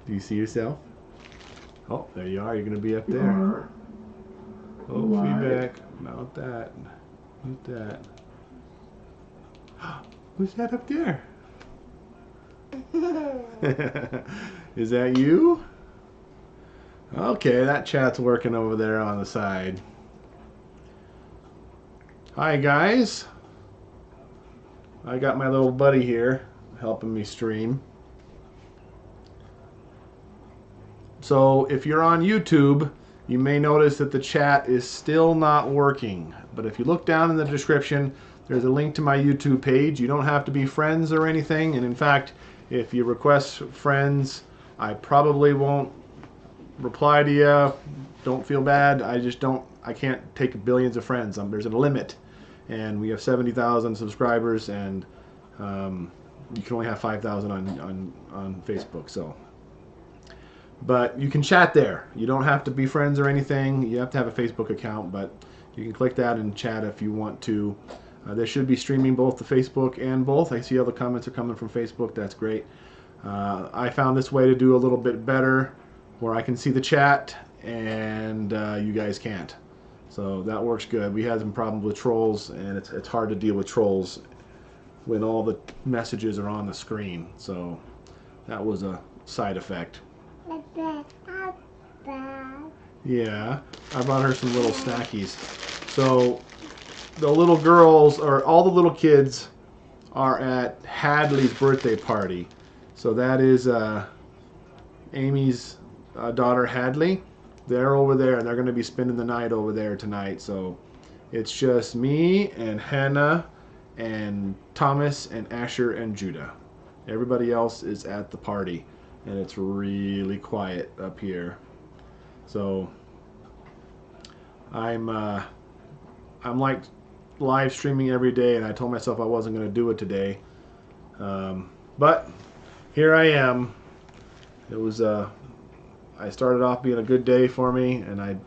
Do you see yourself? Oh, there you are. You're going to be up there. Oh, feedback. Mount that. Mute that. Who's that up there? Is that you? Okay, that chat's working over there on the side. Hi, guys. I got my little buddy here helping me stream. So if you're on YouTube, you may notice that the chat is still not working. But if you look down in the description, there's a link to my YouTube page. You don't have to be friends or anything. And in fact, if you request friends, I probably won't reply to you. Don't feel bad. I can't take billions of friends. There's a limit. And we have 70,000 subscribers, and you can only have 5,000 on Facebook. So. But you can chat there. You don't have to be friends or anything. You have to have a Facebook account, but you can click that and chat if you want to. They should be streaming both the Facebook and both. I see all the comments are coming from Facebook. That's great. I found this way to do a little bit better, where I can see the chat and you guys can't. So that works good. We had some problems with trolls, and it's hard to deal with trolls when all the messages are on the screen. So that was a side effect. Yeah, I brought her some little snackies. So the little girls, or all the little kids, are at Hadley's birthday party. So that is Amy's daughter Hadley. They're over there, and they're going to be spending the night over there tonight. So it's just me and Hannah and Thomas and Asher and Judah. Everybody else is at the party. And it's really quiet up here. So I'm like live streaming every day, and I told myself I wasn't going to do it today. But here I am. It was I started off being a good day for me, and I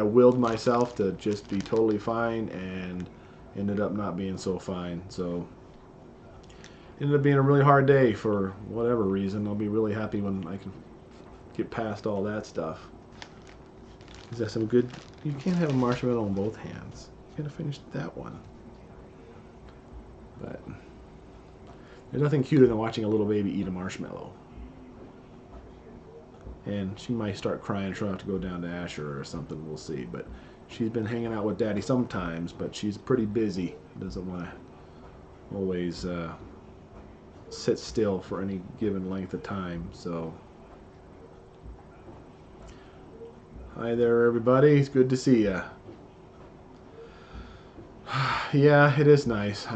willed myself to just be totally fine, and ended up not being so fine. So ended up being a really hard day for whatever reason. I'll be really happy when I can get past all that stuff. Is that some good? You can't have a marshmallow in both hands. You gotta finish that one. But there's nothing cuter than watching a little baby eat a marshmallow. And she might start crying. She'll have to go down to Asher or something. We'll see. But she's been hanging out with Daddy sometimes, but she's pretty busy. Doesn't want to always sit still for any given length of time. So hi there, everybody. It's good to see ya. Yeah, it is nice.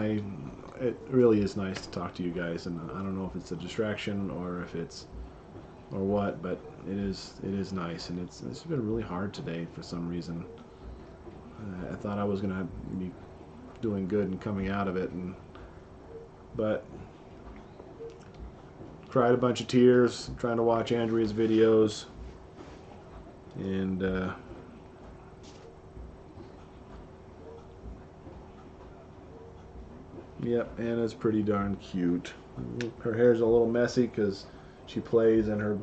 It really is nice to talk to you guys, and I don't know if it's a distraction or if it's or what, but it is nice, and it's been really hard today for some reason. I thought I was gonna be doing good and coming out of it, but cried a bunch of tears trying to watch Andrea's videos, and yep, Anna's pretty darn cute. Her hair's a little messy because she plays and her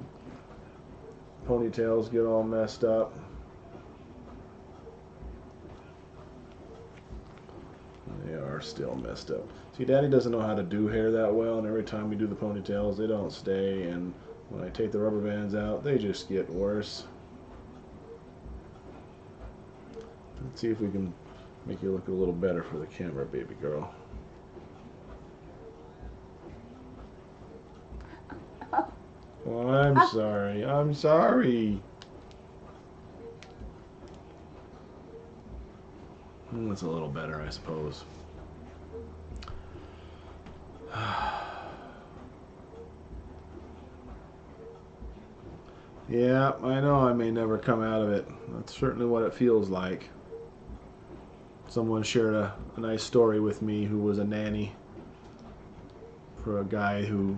ponytails get all messed up. They are still messed up. See, Daddy doesn't know how to do hair that well, and every time we do the ponytails, they don't stay, and when I take the rubber bands out, they just get worse. Let's see if we can make you look a little better for the camera, baby girl. Oh, I'm sorry. I'm sorry. That's a little better, I suppose. Yeah, I know I may never come out of it. That's certainly what it feels like. Someone shared a nice story with me who was a nanny for a guy who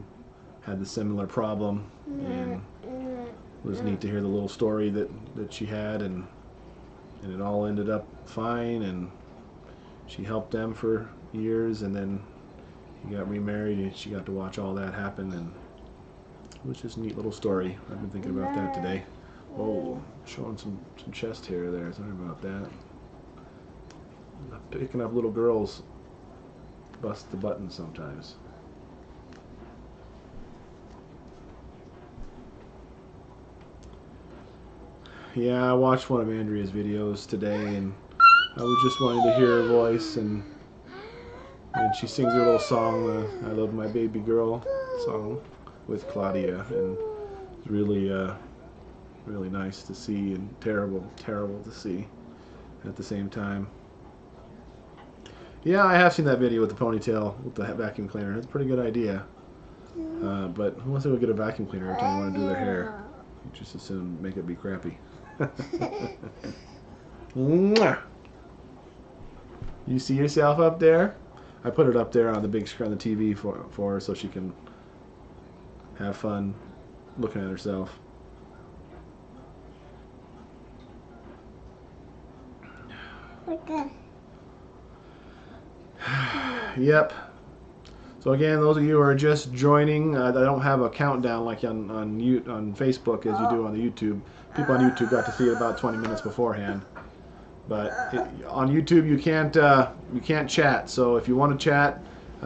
had the similar problem, and it was neat to hear the little story that she had, and it all ended up fine, and she helped them for years, and then he got remarried, and she got to watch all that happen, and was just a neat little story. I've been thinking about that today. Oh, showing some chest hair there. Sorry about that. Picking up little girls bust the button sometimes. Yeah, I watched one of Andrea's videos today, and I was just wanting to hear her voice, and she sings her little song, the I Love My Baby Girl song with Claudia, and it's really, really nice to see and terrible to see at the same time. Yeah, I have seen that video with the ponytail with the vacuum cleaner. It's a pretty good idea. But who wants to go get a vacuum cleaner every time you want to do their hair? You just as soon make it be crappy. You see yourself up there? I put it up there on the big screen on the TV for her so she can have fun looking at herself. Okay. Yep. So again, those of you who are just joining, I don't have a countdown like on Facebook as you do on the YouTube. People on YouTube got to see it about 20 minutes beforehand. But on YouTube you can't chat. So if you want to chat,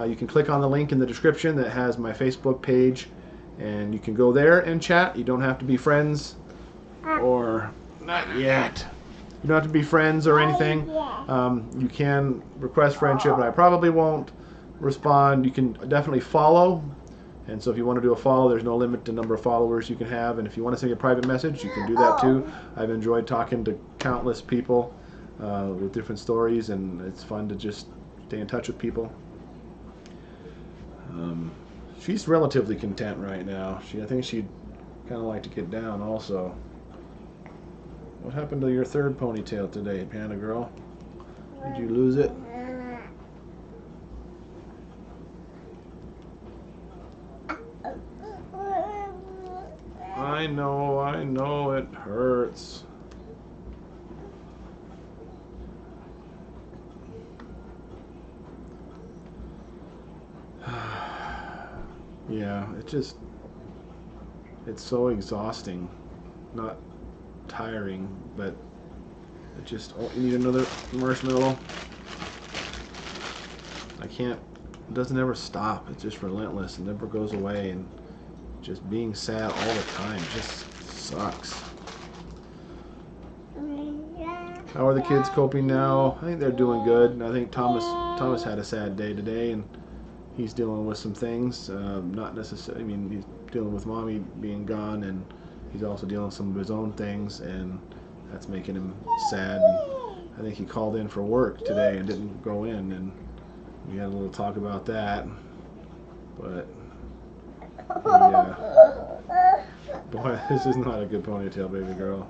you can click on the link in the description that has my Facebook page, and you can go there and chat. You don't have to be friends, or not yet. You don't have to be friends or anything. You can request friendship, and I probably won't respond. You can definitely follow, and so if you want to do a follow, there's no limit to number of followers you can have, and if you want to send a private message, you can do that too. I've enjoyed talking to countless people with different stories, and it's fun to just stay in touch with people. She's relatively content right now. I think she'd kind of like to get down also. What happened to your third ponytail today, Panda Girl? Did you lose it? I know, it hurts. Yeah, it's so exhausting. Not tiring, but it just, oh, you need another marshmallow. It doesn't ever stop. It's just relentless. It never goes away, and just being sad all the time just sucks. How are the kids coping now? I think they're doing good. I think Thomas had a sad day today, and he's dealing with some things. Not necessarily, I mean, he's dealing with Mommy being gone, and he's also dealing with some of his own things, and that's making him sad. And I think he called in for work today and didn't go in, and we had a little talk about that. But boy, this is not a good ponytail, baby girl.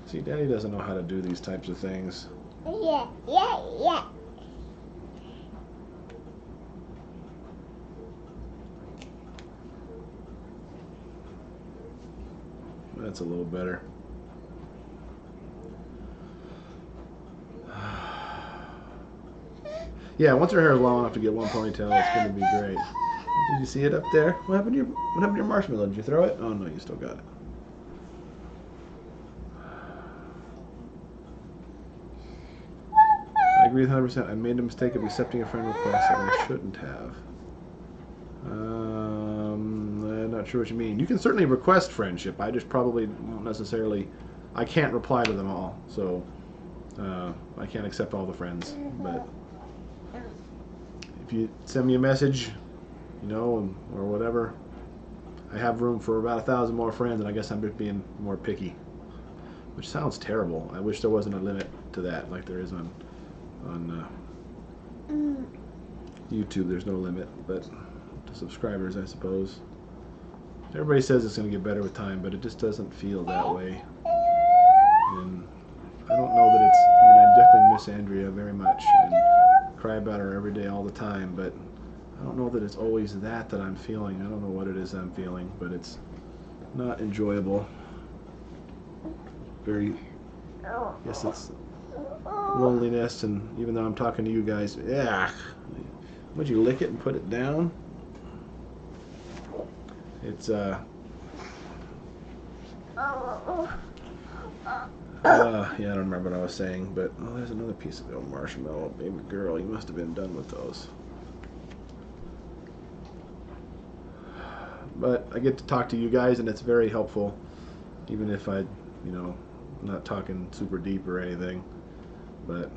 See, Daddy doesn't know how to do these types of things. Yeah. That's a little better. Yeah, once her hair is long enough to get one ponytail, it's going to be great. Did you see it up there? What happened to your marshmallow? Did you throw it? Oh no, you still got it. I agree with 100%. I made the mistake of accepting a friend request that I shouldn't have. I'm not sure what you mean. You can certainly request friendship. I just probably won't necessarily. I can't reply to them all, so I can't accept all the friends. But if you send me a message, you know, or whatever, I have room for about 1,000 more friends, and I guess I'm just being more picky, which sounds terrible. I wish there wasn't a limit to that, like there is on YouTube. There's no limit, but to subscribers, I suppose. Everybody says it's going to get better with time, but it just doesn't feel that way. And I don't know that it's, I mean, I definitely miss Andrea very much and cry about her every day all the time, but I don't know that it's always that I'm feeling. I don't know what it is I'm feeling, but it's not enjoyable. Very, yes, it's loneliness, and even though I'm talking to you guys, yeah. Would you lick it and put it down? It's yeah, I don't remember what I was saying, but oh, there's another piece of old marshmallow. Baby girl, you must have been done with those. But I get to talk to you guys, and it's very helpful, even if I, not talking super deep or anything. But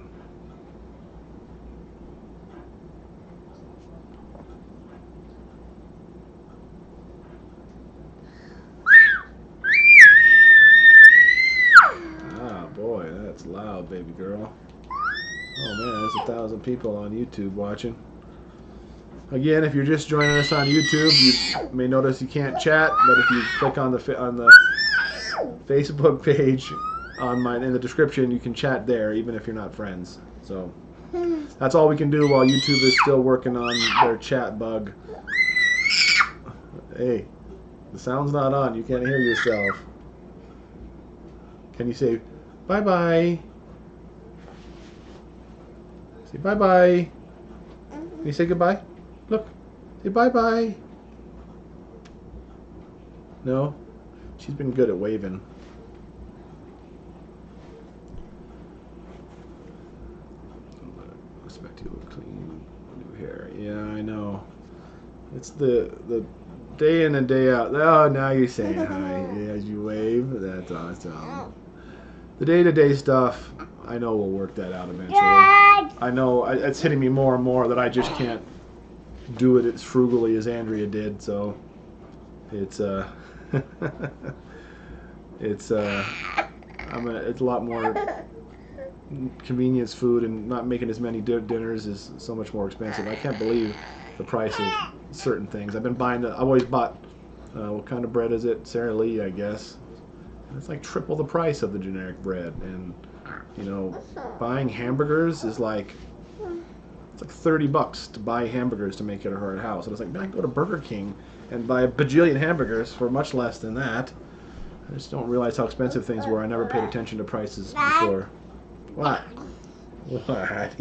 boy, that's loud, baby girl. Oh man, there's 1,000 people on YouTube watching. Again, if you're just joining us on YouTube, you may notice you can't chat, but if you click on the Facebook page in the description, you can chat there, even if you're not friends. So that's all we can do while YouTube is still working on their chat bug. Hey, the sound's not on. You can't hear yourself. Can you say bye-bye? Say bye-bye. Can you say goodbye? Look. Say bye-bye. No? She's been good at waving. I expect you to look clean. New hair. Yeah, I know. It's the day in and day out. Oh, now you're saying hi. Yeah, as you wave. That's awesome. The day-to-day stuff, I know we'll work that out eventually. I know it's hitting me more and more that I just can't do it as frugally as Andrea did. So it's it's a lot more convenience food, and not making as many dinners is so much more expensive. I can't believe the price of certain things. I've always bought what kind of bread is it? Sara Lee, I guess. It's like triple the price of the generic bread, and buying hamburgers is like $30 to buy hamburgers to make it at our house. And it's like, man, I can go to Burger King and buy a bajillion hamburgers for much less than that. I just don't realize how expensive things were. I never paid attention to prices before. What? What?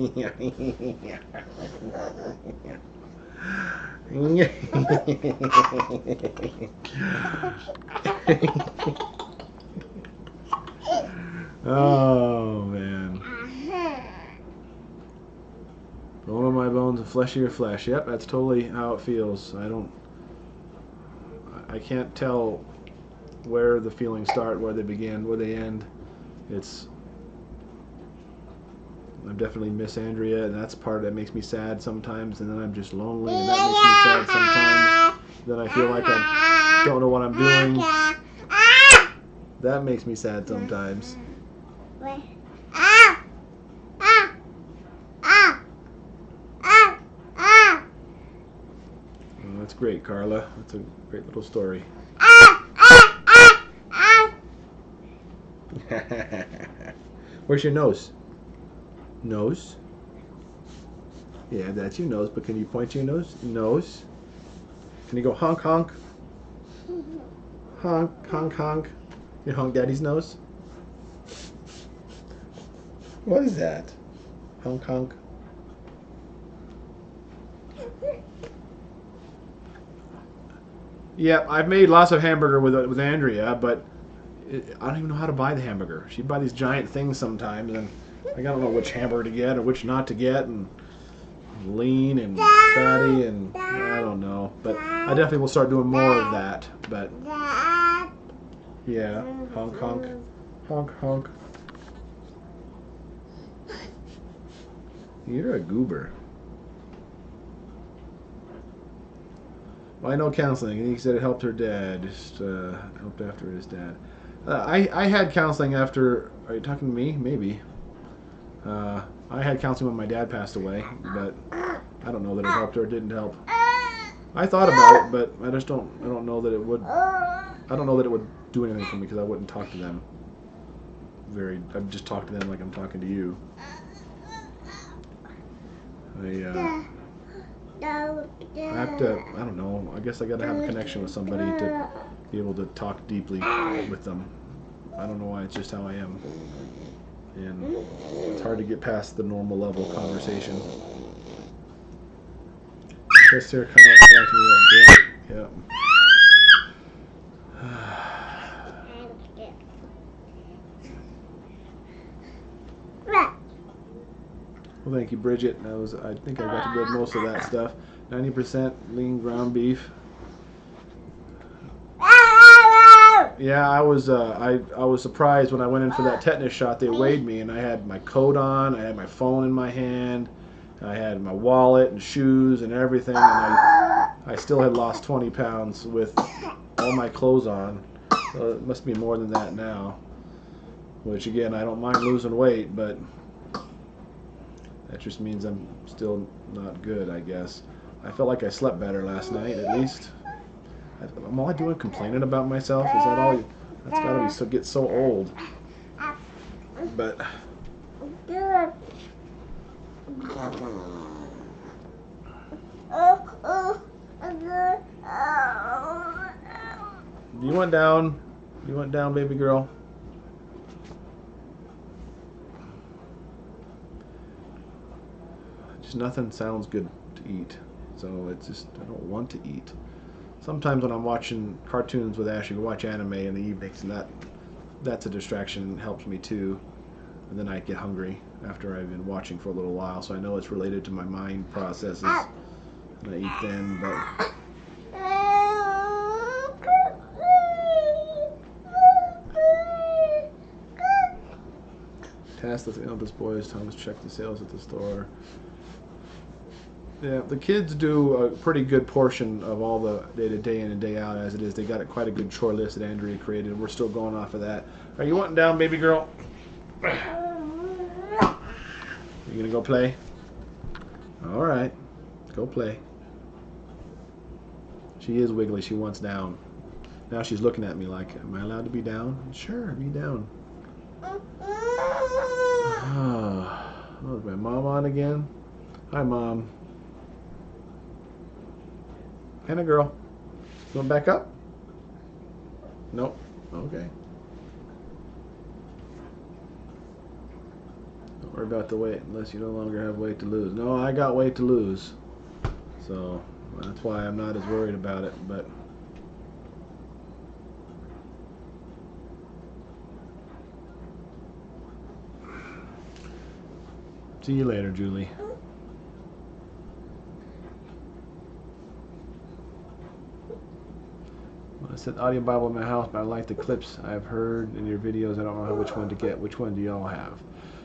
Oh man. Bone of my bones and flesh of your flesh. Yep, that's totally how it feels. I can't tell where the feelings start, where they begin, where they end. I definitely miss Andrea, and that's part that makes me sad sometimes, and then I'm just lonely, and that makes me sad sometimes. Then I feel like I don't know what I'm doing. That makes me sad sometimes. Oh, that's great, Carla. That's a great little story. Where's your nose? Nose? Yeah, that's your nose, but can you point to your nose? Nose? Can you go honk honk? Honk, honk, honk. You honk Daddy's nose? What is that? Honk honk. Yeah, I've made lots of hamburger with Andrea, but I don't even know how to buy the hamburger. She'd buy these giant things sometimes, and I don't know which hamburger to get or which not to get, and lean and fatty, and I don't know. But I definitely will start doing more of that. But yeah, honk honk, honk honk. You're a goober. Well, I know counseling. He said it helped her dad. Just helped after his dad. I had counseling after. Are you talking to me? Maybe. I had counseling when my dad passed away, but I don't know that it helped or it didn't help. I thought about it, but I don't know that it would. I don't know that it would do anything for me because I wouldn't talk to them. I'd just talk to them like I'm talking to you. I have to. I don't know. I guess I got to have a connection with somebody to be able to talk deeply with them. I don't know why. It's just how I am. and it's hard to get past the normal level conversation. Just here kind of back to me like, yeah. Well, thank you, Bridget. I think I got to read most of that stuff. 90% lean ground beef. Yeah, I was surprised when I went in for that tetanus shot. They weighed me, and I had my coat on, I had my phone in my hand, I had my wallet and shoes and everything, and I still had lost 20 pounds with all my clothes on. So it must be more than that now. Which again, I don't mind losing weight, but that just means I'm still not good, I guess. I felt like I slept better last night, at least. Am all I doing complaining about myself? Is that all? That's gotta be get so old. But you went down. You went down, baby girl. Just nothing sounds good to eat. So it's just I don't want to eat. Sometimes when I'm watching cartoons with Ashley, we watch anime in the evenings, and that's a distraction and helps me too. And then I get hungry after I've been watching for a little while, so I know it's related to my mind processes. And I eat then, but task the eldest boy is telling us check the sales at the store. Yeah, the kids do a pretty good portion of all the day in and day out as it is. They got quite a good chore list that Andrea created, and we're still going off of that. Are you wanting down, baby girl? You gonna go play? All right, go play. She is wiggly. She wants down. Now she's looking at me like, am I allowed to be down? Sure, be down. Oh, is my mom on again? Hi, Mom. Hannah girl. You want back up? Nope. Okay. Don't worry about the weight unless you no longer have weight to lose. No, I got weight to lose. So that's why I'm not as worried about it, but see you later, Julie. I said audio Bible in my house, but I like the clips I've heard in your videos. I don't know which one to get. Which one do y'all have?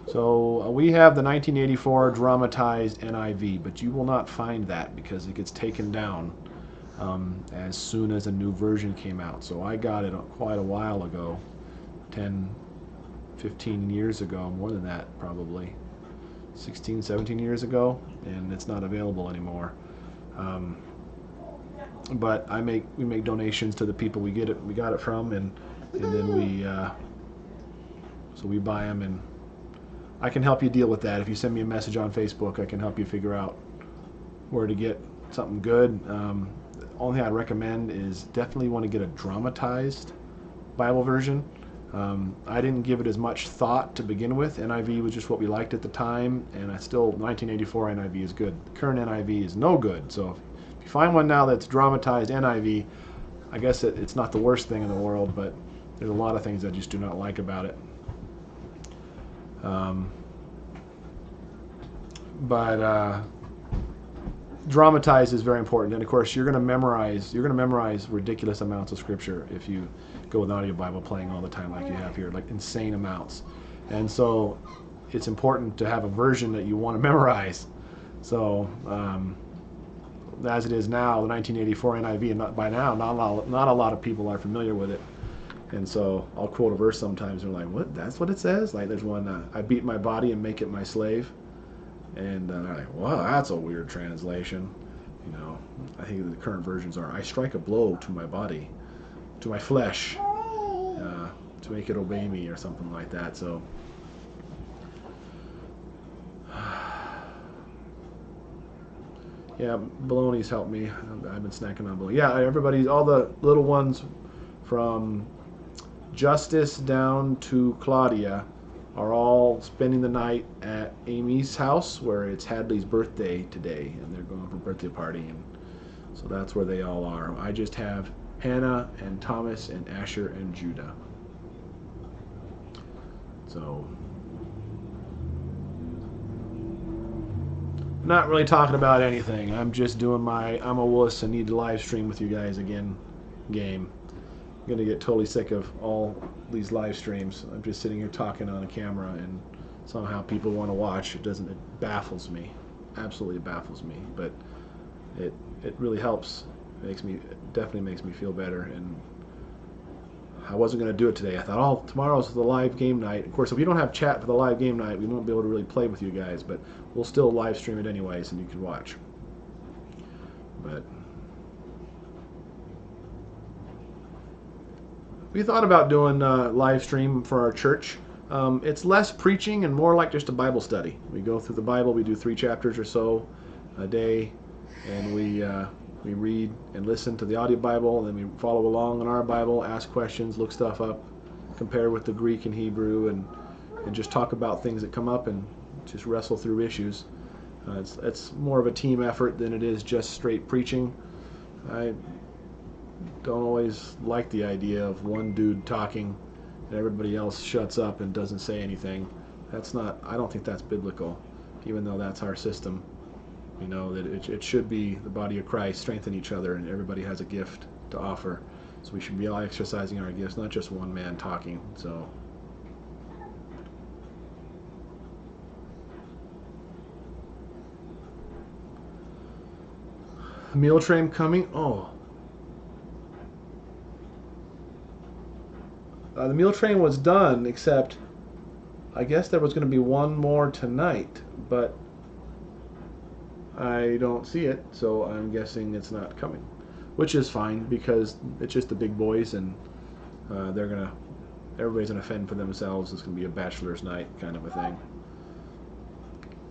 So we have the 1984 dramatized NIV, but you will not find that because it gets taken down as soon as a new version came out. So I got it quite a while ago, 10, 15 years ago, more than that probably, 16, 17 years ago, and it's not available anymore. But we make donations to the people we got it from, and then so we buy them, and I can help you deal with that. If you send me a message on Facebook, I can help you figure out where to get something good. The only thing I'd recommend is definitely want to get a dramatized Bible version. I didn't give it as much thought to begin with. NIV was just what we liked at the time, and 1984 NIV is good. The current NIV is no good, so if you find one now that's dramatized NIV, I guess it's not the worst thing in the world, but there's a lot of things I just do not like about it. But dramatized is very important, and of course you're going to memorize ridiculous amounts of scripture if you go with audio Bible playing all the time like you have here, like insane amounts. And so it's important to have a version that you want to memorize. So as it is now, the 1984 NIV, and by now not a lot of people are familiar with it. And so I'll quote a verse sometimes, and they're like, what? That's what it says? Like there's one, I beat my body and make it my slave. And they're like, wow, that's a weird translation. You know, I think the current versions are, I strike a blow to my body, to my flesh, to make it obey me, or something like that. So yeah, bologna's helped me. I've been snacking on bologna. Yeah, everybody's, all the little ones from Justus down to Claudia are all spending the night at Amy's house, where it's Hadley's birthday today, and they're going for a birthday party, and so that's where they all are. I just have Hannah and Thomas and Asher and Judah. So, not really talking about anything. I'm just doing my I'm a wuss and need to live stream with you guys again game. I'm going to get totally sick of all these live streams. I'm just sitting here talking on a camera and somehow people want to watch. It baffles me. Absolutely baffles me. But it really helps. It definitely makes me feel better. And I wasn't going to do it today. I thought, oh, tomorrow's the live game night. Of course, if we don't have chat for the live game night, we won't be able to really play with you guys, but we'll still live stream it anyways, and you can watch. But we thought about doing a live stream for our church. It's less preaching and more like just a Bible study. We go through the Bible. We do 3 chapters or so a day, and we read and listen to the audio Bible, and then we follow along in our Bible, ask questions, look stuff up, compare with the Greek and Hebrew, and just talk about things that come up and just wrestle through issues. It's more of a team effort than it is just straight preaching. I don't always like the idea of one dude talking and everybody else shuts up and doesn't say anything. I don't think that's biblical, even though that's our system. You know, that it should be the body of Christ, strengthen each other, and everybody has a gift to offer. So we should be all exercising our gifts, not just one man talking. So meal train coming. The meal train was done, except I guess there was going to be one more tonight, but I don't see it, so I'm guessing it's not coming, which is fine because it's just the big boys, and everybody's gonna fend for themselves. It's gonna be a bachelor's night kind of a thing.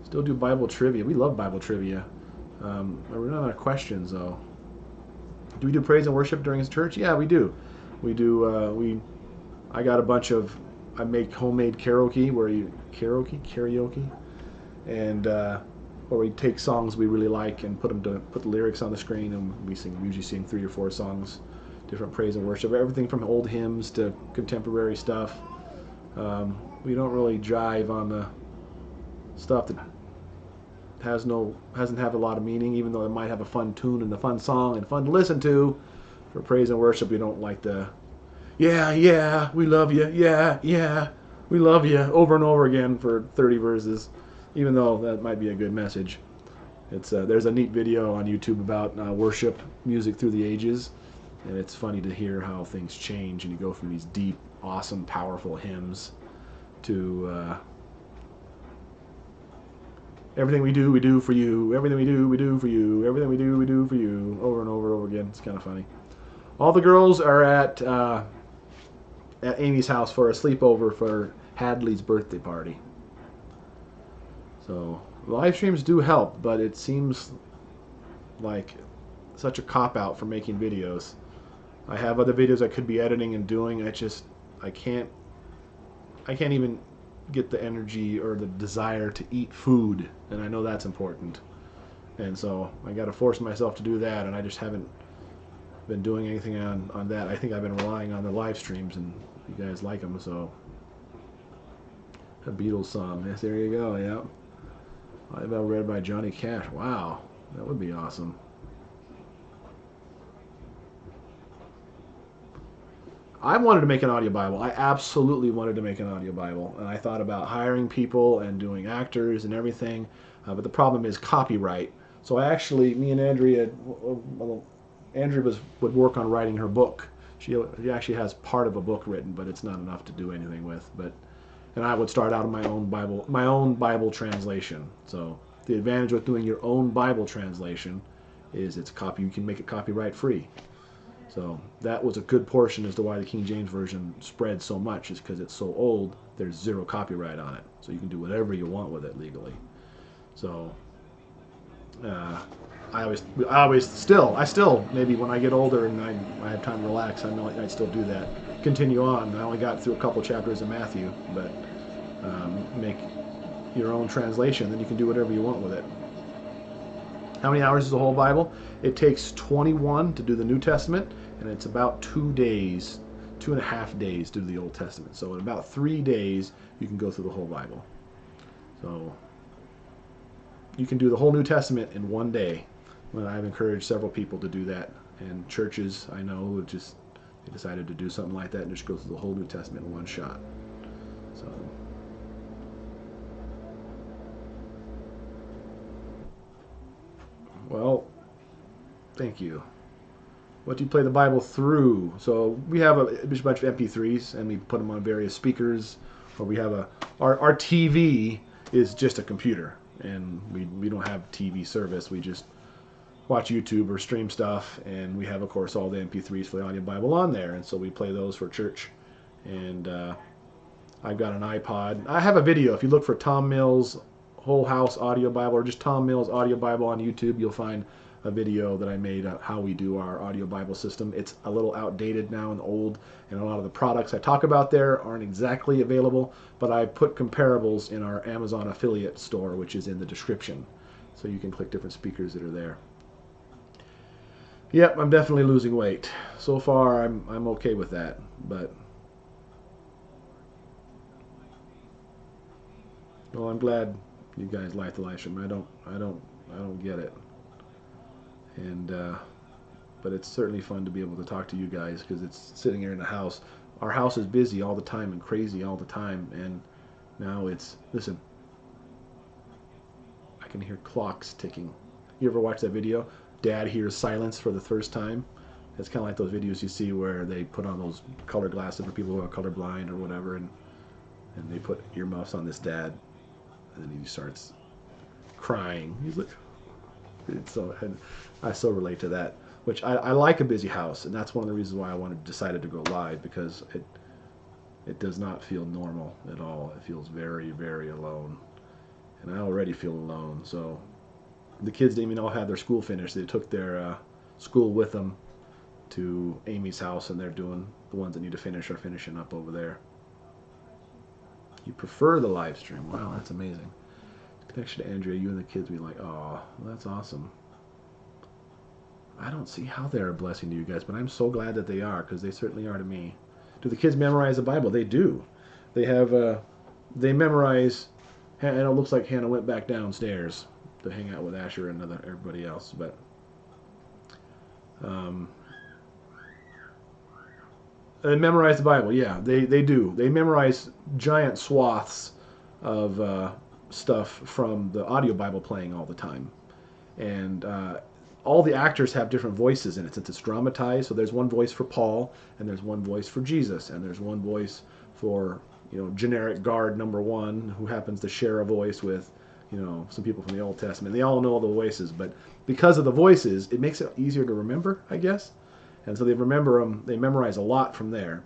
Still do Bible trivia. We love Bible trivia. We're not out of questions though. Do we do praise and worship during his church? Yeah, we do. We do. I got a bunch of. I make homemade karaoke and where we take songs we really like and put the lyrics on the screen, and we usually sing 3 or 4 songs, different praise and worship, everything from old hymns to contemporary stuff. We don't really jive on the stuff that hasn't had a lot of meaning, even though it might have a fun tune and a fun song and fun to listen to. For praise and worship, we don't like the yeah, we love you, yeah, we love you over and over again for 30 verses, even though that might be a good message. There's a neat video on YouTube about worship music through the ages, and it's funny to hear how things change, and you go from these deep, awesome, powerful hymns to everything we do for you, everything we do for you, everything we do for you, over and over again. It's kind of funny. All the girls are at Amy's house for a sleepover for Hadley's birthday party. So live streams do help, but it seems like such a cop-out for making videos. I have other videos I could be editing and doing. I can't even get the energy or the desire to eat food, and I know that's important. And so I got to force myself to do that, and I just haven't been doing anything on that. I think I've been relying on the live streams, and you guys like them, so. A Beatles song. Yes, there you go, yeah. I Bible read by Johnny Cash. Wow, that would be awesome. I wanted to make an audio Bible. I absolutely wanted to make an audio Bible, and I thought about hiring people and doing actors and everything, but the problem is copyright. So me and Andrea, Andrea would work on writing her book. She actually has part of a book written, but it's not enough to do anything with. And I would start out in my own Bible translation. So the advantage with doing your own Bible translation is you can make it copyright free. So that was a good portion as to why the King James Version spread so much, is because it's so old, there's 0 copyright on it. So you can do whatever you want with it legally. So I still, maybe when I get older and I have time to relax, I know I'd still do that. Continue on. I only got through a couple chapters of Matthew, but make your own translation. Then you can do whatever you want with it. How many hours is the whole Bible? It takes 21 to do the New Testament, and it's about 2 days, 2.5 days to do the Old Testament. So in about 3 days, you can go through the whole Bible. So you can do the whole New Testament in 1 day. Well, I've encouraged several people to do that, and churches I know just they decided to do something like that and just go through the whole New Testament in one shot. So. Well, thank you. What do you play the Bible through? So we have a bunch of MP3s, and we put them on various speakers. Or we have our TV is just a computer, and we don't have TV service. We just watch YouTube or stream stuff, and we have, of course, all the MP3s for the audio Bible on there, and so we play those for church. And I've got an iPod. I have a video. If you look for Tom Mills Whole House Audio Bible or just Tom Mills Audio Bible on YouTube, you'll find a video that I made on how we do our audio Bible system. It's a little outdated now and old, and a lot of the products I talk about there aren't exactly available, but I put comparables in our Amazon affiliate store, which is in the description, so you can click different speakers that are there. Yep, I'm definitely losing weight. So far, I'm okay with that, but well, I'm glad you guys like the live stream. I don't get it, and but it's certainly fun to be able to talk to you guys because it's sitting here in the house. Our house is busy all the time and crazy all the time, and now it's listen. I can hear clocks ticking. You ever watch that video? Dad hears silence for the first time. It's kind of like those videos you see where they put on those color glasses for people who are colorblind or whatever, and they put earmuffs on this dad. And then he starts crying. He's like, and I so relate to that. Which I like a busy house, and that's one of the reasons why I decided to go live, because it does not feel normal at all. It feels very, very alone, and I already feel alone. So the kids didn't even all have their school finished. They took their school with them to Amy's house, and they're doing the ones that need to finish are finishing up over there. You prefer the live stream. Wow, that's amazing. Connection to Andrea, you and the kids be like, oh, that's awesome. I don't see how they're a blessing to you guys, but I'm so glad that they are, because they certainly are to me. Do the kids memorize the Bible? They do. They have, they memorize, and it looks like Hannah went back downstairs to hang out with Asher and everybody else, but they memorize the Bible. Yeah, they do. They memorize giant swaths of stuff from the audio Bible playing all the time, and all the actors have different voices in it since it's dramatized. So there's one voice for Paul, and there's one voice for Jesus, and there's one voice for generic guard number one, who happens to share a voice with some people from the Old Testament. They all know all the voices, but because of the voices, it makes it easier to remember, I guess. And so they remember them. They memorize a lot from there.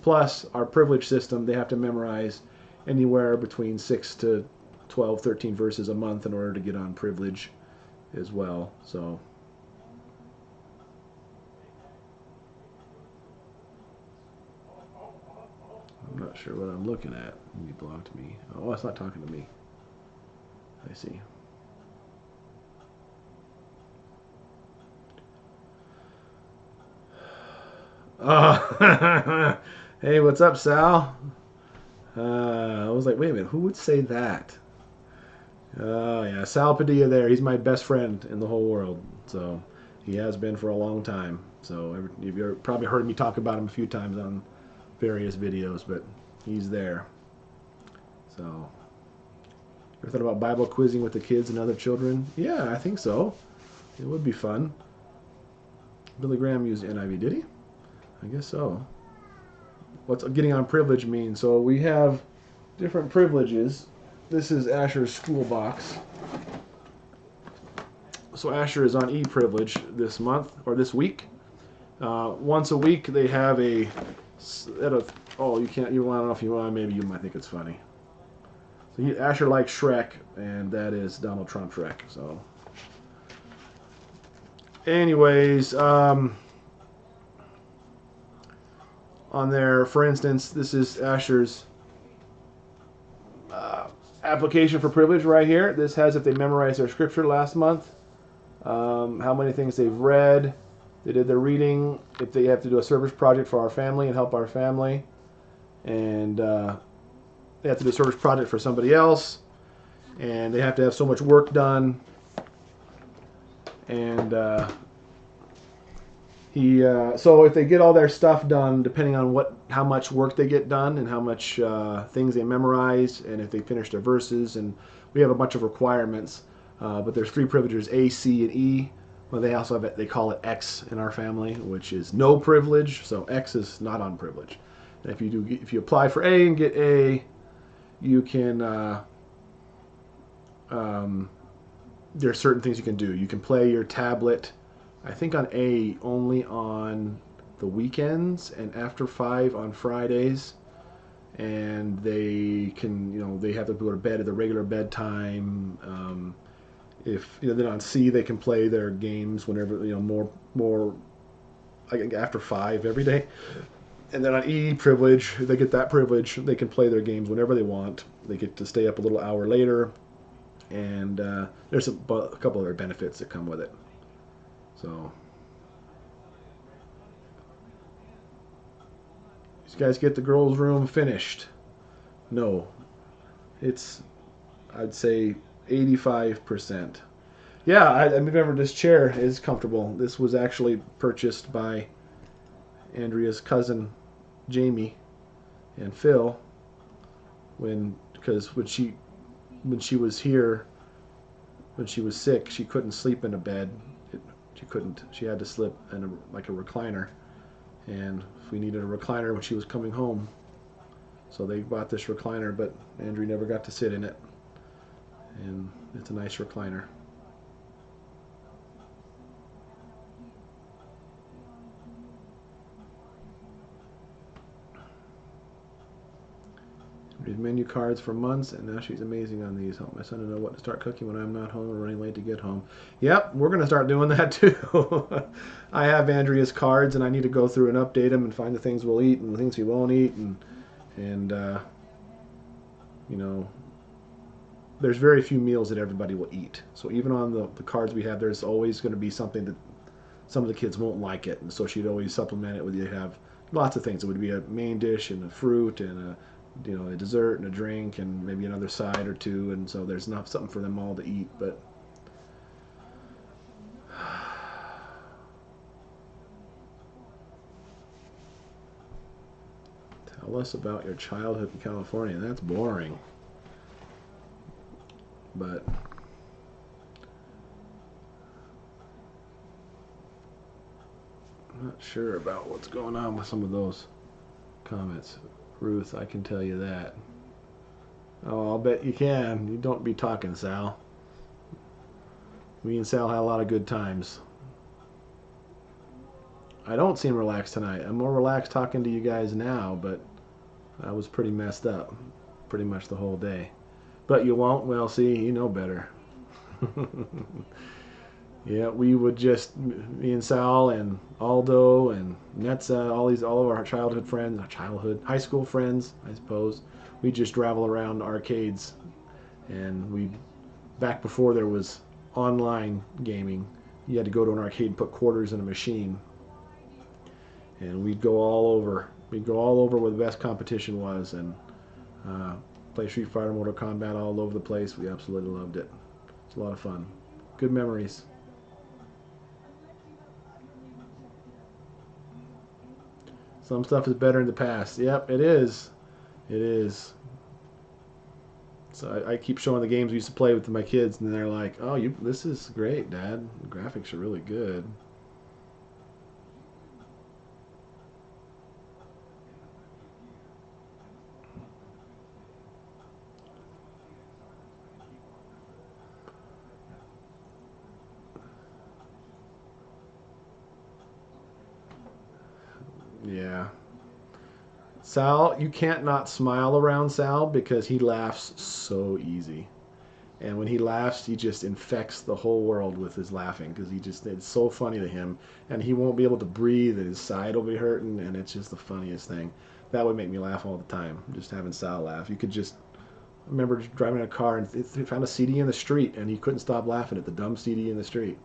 Plus, our privilege system, they have to memorize anywhere between 6 to 12, 13 verses a month in order to get on privilege as well. So I'm not sure what I'm looking at. You blocked me. Oh, it's not talking to me. I see. Oh, hey, what's up, Sal? I was like, wait a minute, who would say that? Oh, yeah, Sal Padilla there. He's my best friend in the whole world. So he has been for a long time. So you've probably heard me talk about him a few times on various videos, but he's there. So, ever thought about Bible quizzing with the kids and other children? Yeah, I think so. It would be fun. Billy Graham used NIV, did he? I guess so. What's getting on privilege mean? So we have different privileges. This is Asher's school box. So Asher is on e-privilege this month, or this week. Once a week they have oh, you can't, I don't know if you want, maybe you might think it's funny. So Asher likes Shrek, and that is Donald Trump Shrek. So anyways, on there, for instance, this is Asher's application for privilege right here. This has if they memorized their scripture last month, how many things they've read, they did their reading, if they have to do a service project for our family and help our family, and they have to do a service project for somebody else, and they have to have so much work done, and so if they get all their stuff done, depending on how much work they get done and how much things they memorize, and if they finish their verses, and we have a bunch of requirements, but there's 3 privileges, A, C, and E. Well, they also have they call it X in our family, which is no privilege. So X is not on privilege. And if you apply for A and get A, you can there's certain things you can do. You can play your tablet, I think on A only on the weekends and after 5 on Fridays, and they can they have to go to bed at the regular bedtime. If then on C they can play their games whenever more like after 5 every day, and then on E privilege they get that privilege. They can play their games whenever they want. They get to stay up a little hour later, and there's a couple other benefits that come with it. So these guys get the girls' room finished. No, it's I'd say 85%. Yeah, I remember this chair is comfortable. This was actually purchased by Andrea's cousin Jamie and Phil because when she was here, when she was sick, she couldn't sleep in a bed. She had to sleep in a recliner, and we needed a recliner when she was coming home, so they bought this recliner, but Andrea never got to sit in it, and it's a nice recliner. Read menu cards for months, and now she's amazing on these. Help my son to know what to start cooking when I'm not home or running late to get home. Yep, we're going to start doing that too. I have Andrea's cards, and I need to go through and update them and find the things we'll eat and the things we won't eat, and there's very few meals that everybody will eat. So even on the cards we have, there's always going to be something that some of the kids won't like it, and so she'd always supplement it with you have lots of things. It would be a main dish and a fruit and a dessert and a drink and maybe another side or two, and so there's not something for them all to eat. But tell us about your childhood in California. That's boring. But I'm not sure about what's going on with some of those comments. Ruth, I can tell you that. Oh, I'll bet you can. You don't be talking, Sal. Me and Sal had a lot of good times. I don't seem relaxed tonight. I'm more relaxed talking to you guys now, but I was pretty messed up pretty much the whole day. But you won't? Well, see, you know better. Yeah, we would just, me and Sal and Aldo and Netza, all of our childhood friends, high school friends, I suppose, we'd just travel around arcades. And back before there was online gaming, you had to go to an arcade and put quarters in a machine. And we'd go all over. We'd go all over where the best competition was, and play Street Fighter, Mortal Kombat all over the place. We absolutely loved it. It's a lot of fun. Good memories. Some stuff is better in the past. Yep, it is. It is. So I keep showing the games we used to play with my kids, and they're like, "Oh, this is great, Dad. The graphics are really good." Yeah. Sal, you can't not smile around Sal because he laughs so easy. And when he laughs, he just infects the whole world with his laughing because it's so funny to him. And he won't be able to breathe and his side will be hurting, and it's just the funniest thing. That would make me laugh all the time, just having Sal laugh. You could just remember driving in a car and he found a CD in the street and he couldn't stop laughing at the dumb CD in the street.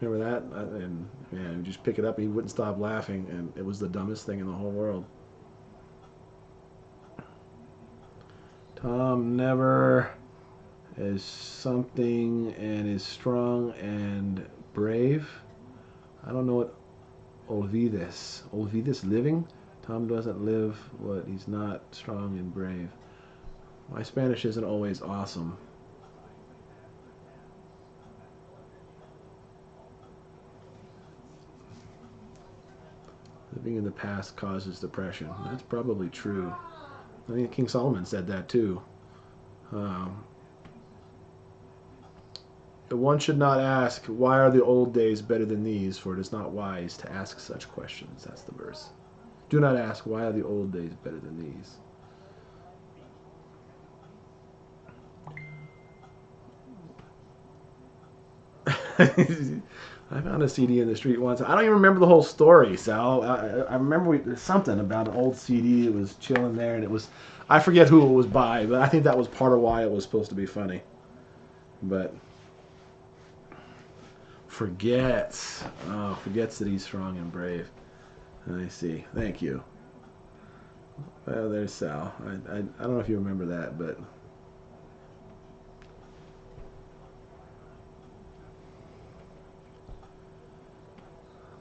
Remember that? And man, you just pick it up and he wouldn't stop laughing, and it was the dumbest thing in the whole world. Tom never is something and is strong and brave. I don't know what olvides. Olvides living? Tom doesn't live what he's not strong and brave. My Spanish isn't always awesome. Living in the past causes depression. That's probably true. I think King Solomon said that too. One should not ask, why are the old days better than these? For it is not wise to ask such questions. That's the verse. Do not ask, why are the old days better than these? I found a CD in the street once. I don't even remember the whole story, Sal. I remember there's something about an old CD. It was chilling there, and it was, I forget who it was by, but I think that was part of why it was supposed to be funny. But forgets. Oh, forgets that he's strong and brave. I see. Thank you. Well, there's Sal. I don't know if you remember that, but...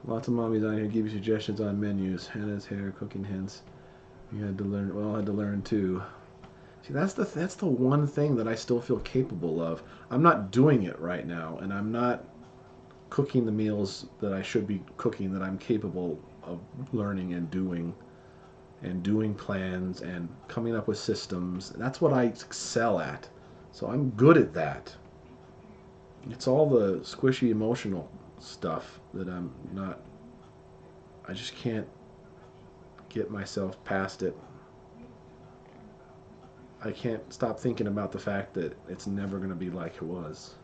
Lots of mommies on here give you suggestions on menus. Hannah's hair, cooking hints. You had to learn. Well, I had to learn too. See, that's the one thing that I still feel capable of. I'm not doing it right now, and I'm not cooking the meals that I should be cooking, that I'm capable of learning and doing plans and coming up with systems. That's what I excel at. So I'm good at that. It's all the squishy emotional stuff that I'm not, I just can't get myself past it. I can't stop thinking about the fact that it's never going to be like it was.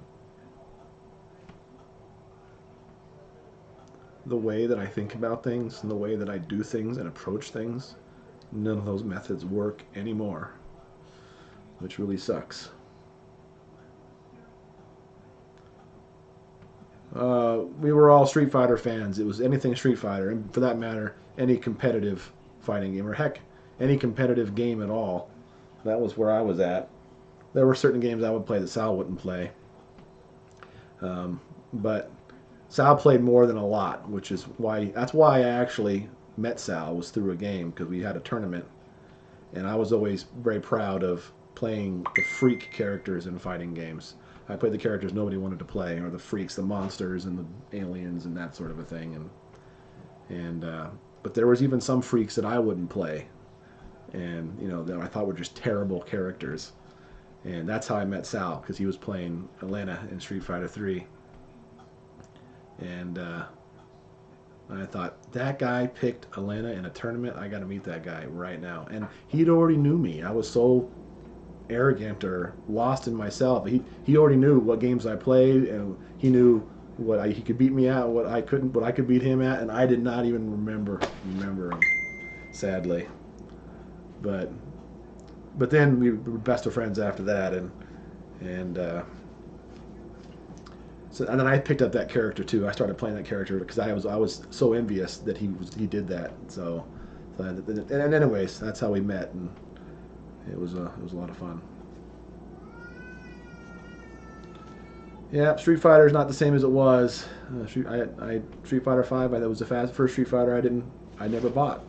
The way that I think about things and the way that I do things and approach things, none of those methods work anymore, which really sucks. We were all Street Fighter fans. It was anything Street Fighter, and for that matter, any competitive fighting game, or heck, any competitive game at all. That was where I was at. There were certain games I would play that Sal wouldn't play. But Sal played more than a lot, which is why, that's why I actually met Sal, was through a game, because we had a tournament. And I was always very proud of playing the freak characters in fighting games. I played the characters nobody wanted to play, or the freaks, the monsters and the aliens and that sort of a thing. But there was even some freaks that I wouldn't play, and that I thought were just terrible characters. And that's how I met Sal, because he was playing Elena in Street Fighter 3. And I thought, that guy picked Elena in a tournament. I got to meet that guy right now. And he'd already knew me. I was so arrogant or lost in myself. He already knew what games I played, and he knew what he could beat me at, what I could beat him at, and I did not even remember him, sadly. But then we were best of friends after that, and then I picked up that character too. I started playing that character because I was so envious that he did that. And anyways, that's how we met, and it was a lot of fun. Yeah, Street Fighter is not the same as it was. Street Fighter 5. That was the first Street Fighter I never bought.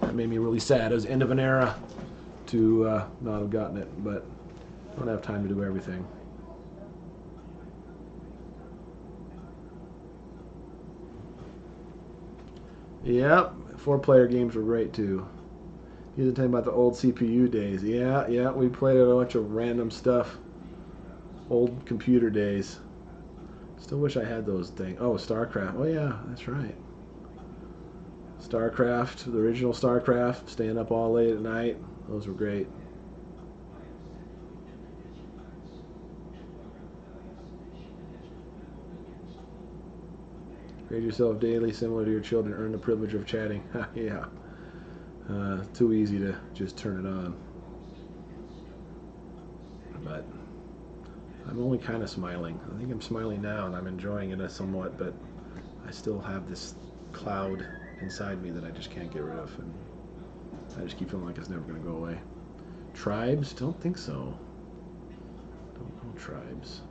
That made me really sad. It was the end of an era to not have gotten it, but I don't have time to do everything. Yep, 4-player games were great too. He's talking about the old CPU days. Yeah, we played a bunch of random stuff. Old computer days. Still wish I had those things. Oh, StarCraft. Oh yeah, that's right. StarCraft, the original StarCraft, staying up all late at night. Those were great. Grade yourself daily, similar to your children. Earn the privilege of chatting. Yeah. Too easy to just turn it on. I'm only kind of smiling. I think I'm smiling now, and I'm enjoying it somewhat, but I still have this cloud inside me that I just can't get rid of, and I just keep feeling like it's never going to go away. Tribes? Don't think so. Don't know tribes.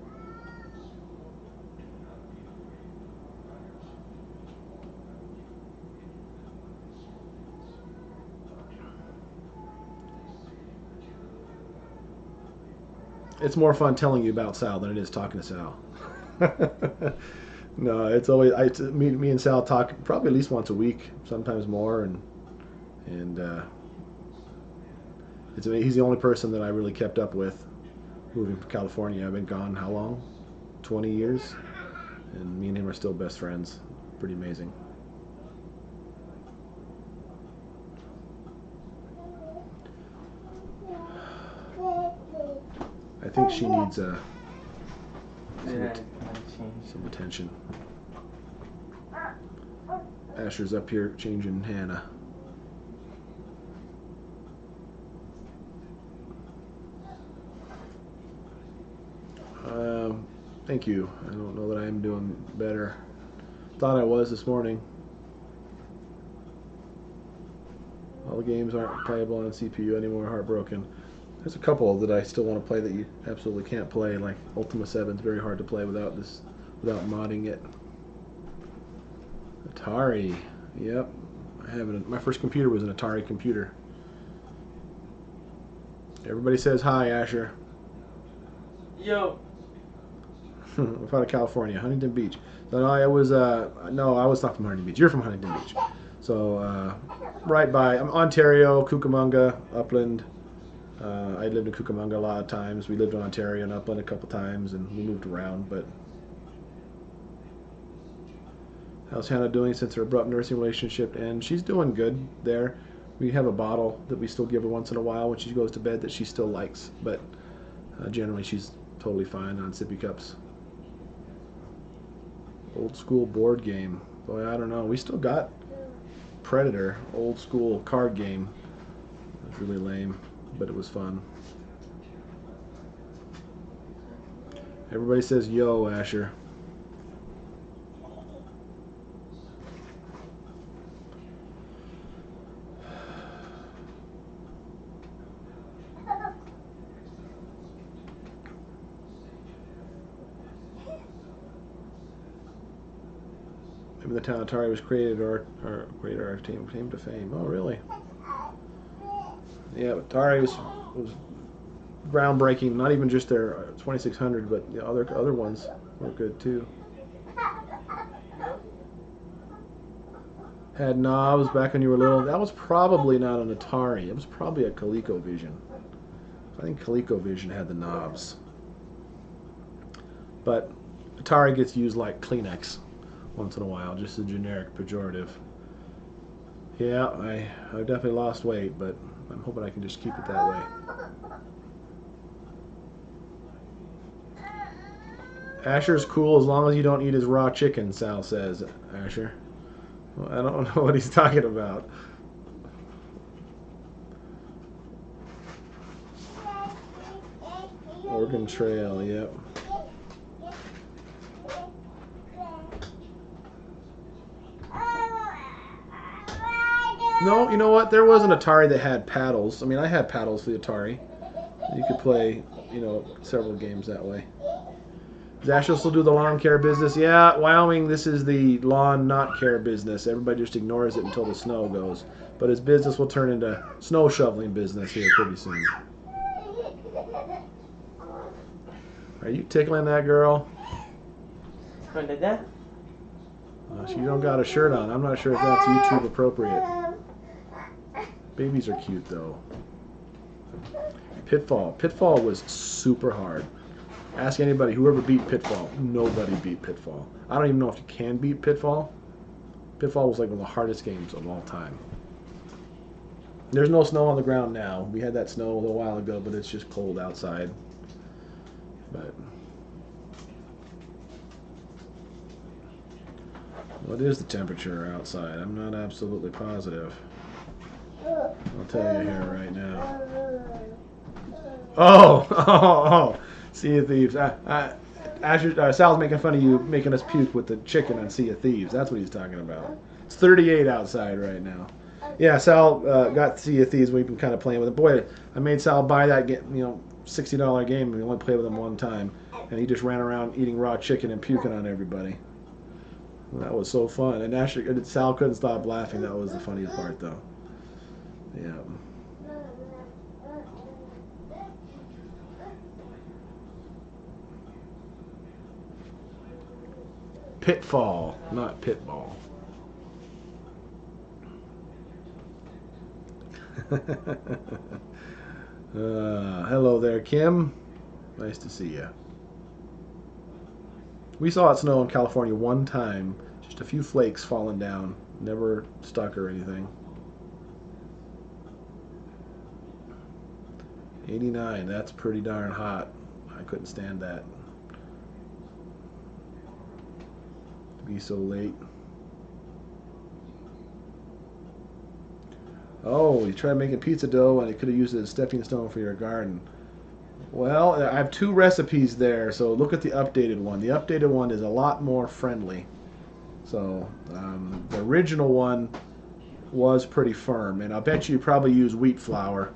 It's more fun telling you about Sal than it is talking to Sal. No, it's always me and Sal talk probably at least once a week, sometimes more, and he's the only person that I really kept up with moving from California. I've been gone how long? 20 years, and me and him are still best friends. Pretty amazing. I think she needs some attention. Asher's up here changing Hannah. Thank you. I don't know that I am doing better. Thought I was this morning. All the games aren't playable on CPU anymore. Heartbroken. There's a couple that I still want to play that you absolutely can't play, like Ultima 7 is very hard to play without modding it. Atari. Yep. My first computer was an Atari computer. Everybody says hi, Asher. Yo. I'm out of California, Huntington Beach. So no, I was not from Huntington Beach. You're from Huntington Beach. So right by Ontario, Cucamonga, Upland. I lived in Cucamonga a lot of times. We lived in Ontario and Upland a couple times, and we moved around. But how's Hannah doing since her abrupt nursing relationship? And she's doing good there. We have a bottle that we still give her once in a while when she goes to bed that she still likes, but generally she's totally fine on sippy cups. Old school board game. Boy, I don't know. We still got Predator, old school card game. It was really lame, but it was fun. Everybody says yo, Asher. Maybe the town Atari was created or created our came to fame. Oh, really? Yeah, Atari was groundbreaking. Not even just their 2600, but the other ones were good too. Had knobs back when you were little. That was probably not an Atari. It was probably a ColecoVision. I think ColecoVision had the knobs. But Atari gets used like Kleenex once in a while, just a generic pejorative. Yeah, I've definitely lost weight, but I'm hoping I can just keep it that way. Asher's cool as long as you don't eat his raw chicken, Sal says. Asher. Well, I don't know what he's talking about. Oregon Trail, yep. No, you know what? There was an Atari that had paddles. I mean, I had paddles for the Atari. You could play, several games that way. Does Asher still do the lawn care business? Yeah, Wyoming, this is the lawn not care business. Everybody just ignores it until the snow goes. But his business will turn into snow shoveling business here pretty soon. Are you tickling that girl? She don't got a shirt on. I'm not sure if that's YouTube appropriate. Babies are cute though. Pitfall. Pitfall was super hard. Ask anybody, whoever beat Pitfall. Nobody beat Pitfall. I don't even know if you can beat Pitfall. Pitfall was like one of the hardest games of all time. There's no snow on the ground now. We had that snow a little while ago, but it's just cold outside. But what is the temperature outside? I'm not absolutely positive. I'll tell you here right now. Oh. Sea of Thieves. Sal's making fun of you making us puke with the chicken on Sea of Thieves. That's what he's talking about. It's 38 outside right now. Yeah, Sal got Sea of Thieves. We've been kind of playing with it. Boy, I made Sal buy that $60 game, and we only played with him one time. And he just ran around eating raw chicken and puking on everybody. That was so fun. And actually, Sal couldn't stop laughing. That was the funniest part, though. Yeah. Pitfall, not pitball. Hello there, Kim. Nice to see you. We saw it snow in California one time. Just a few flakes falling down. Never stuck or anything. 89, that's pretty darn hot. I couldn't stand that. To be so late. Oh, you tried making pizza dough and you could have used it as a stepping stone for your garden. Well, I have 2 recipes there, so look at the updated one. The updated one is a lot more friendly. So, the original one was pretty firm, and I'll bet you probably use wheat flour.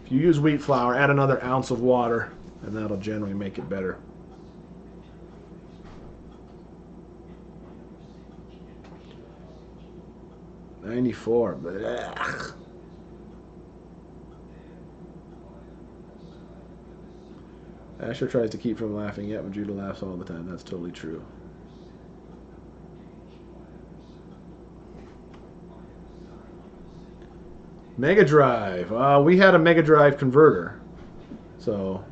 If you use wheat flour, add another ounce of water, and that'll generally make it better. $94. Blech. Asher tries to keep from laughing yet, but Judah laughs all the time. That's totally true. Mega Drive. We had a Mega Drive converter. So,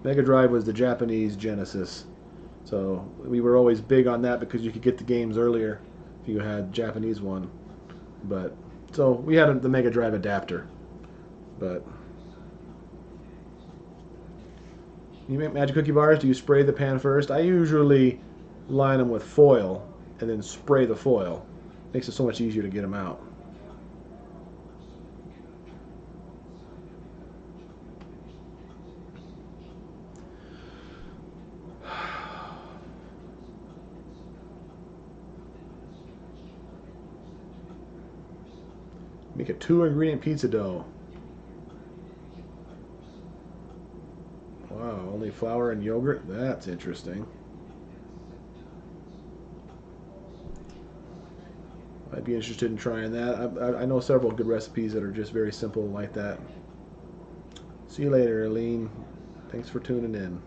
Mega Drive was the Japanese Genesis. So, we were always big on that because you could get the games earlier if you had Japanese one. But, so, we had the Mega Drive adapter. But, you make magic cookie bars? Do you spray the pan first? I usually line them with foil and then spray the foil. Makes it so much easier to get them out. Make a 2-ingredient pizza dough. Wow, only flour and yogurt? That's interesting. I'd be interested in trying that. I know several good recipes that are just very simple like that. See you later, Aline. Thanks for tuning in.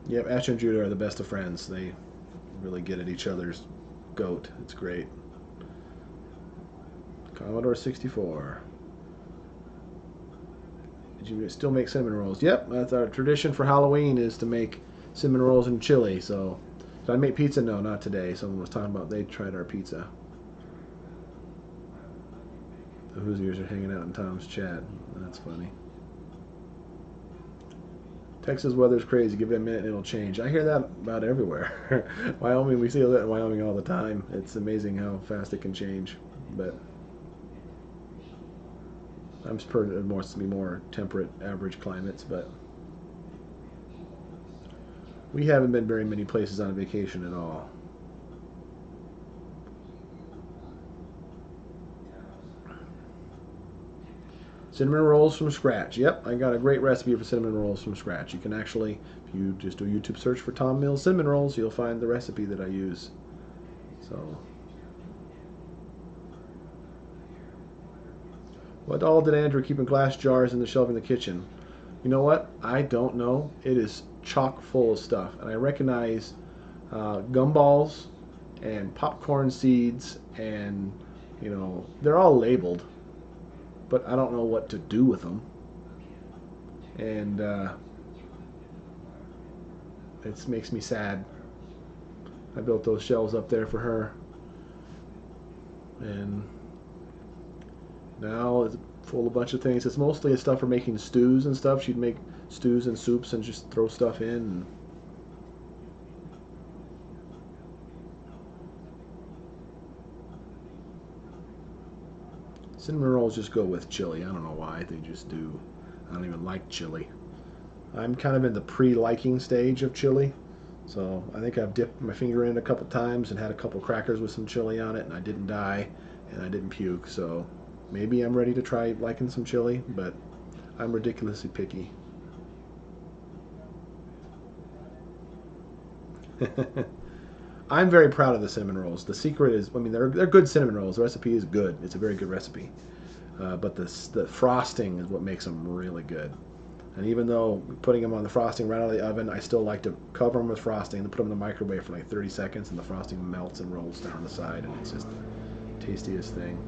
Yep, Asher and Judah are the best of friends. They really get at each other's goat. It's great. Commodore 64. Did you still make cinnamon rolls? Yep, that's our tradition for Halloween is to make cinnamon rolls and chili. So, did I make pizza? No, not today. Someone was talking about they tried our pizza. The Hoosiers are hanging out in Tom's chat. That's funny. Texas weather's crazy. Give it a minute and it'll change. I hear that about everywhere. Wyoming, we see that in Wyoming all the time. It's amazing how fast it can change. But I'm supposed to be more temperate, average climates. But we haven't been very many places on vacation at all. Cinnamon rolls from scratch. Yep, I got a great recipe for cinnamon rolls from scratch. You can actually, if you just do a YouTube search for Tom Mills cinnamon rolls, you'll find the recipe that I use. So, what all did Andrew keep in glass jars in the shelf in the kitchen? You know what? I don't know. It is chock full of stuff. And I recognize gumballs and popcorn seeds and, you know, they're all labeled. But I don't know what to do with them. And it makes me sad. I built those shelves up there for her. And now it's full of a bunch of things. It's mostly stuff for making stews and stuff. She'd make stews and soups and just throw stuff in. Cinnamon rolls just go with chili. I don't know why. They just do. I don't even like chili. I'm kind of in the pre-liking stage of chili. So I think I've dipped my finger in a couple times and had a couple crackers with some chili on it, and I didn't die, and I didn't puke. So maybe I'm ready to try liking some chili, but I'm ridiculously picky. I'm very proud of the cinnamon rolls. The secret is, I mean, they're good cinnamon rolls. The recipe is good. It's a very good recipe. But the frosting is what makes them really good. And even though putting them on the frosting right out of the oven, I still like to cover them with frosting and put them in the microwave for like 30 seconds, and the frosting melts and rolls down the side, and it's just the tastiest thing.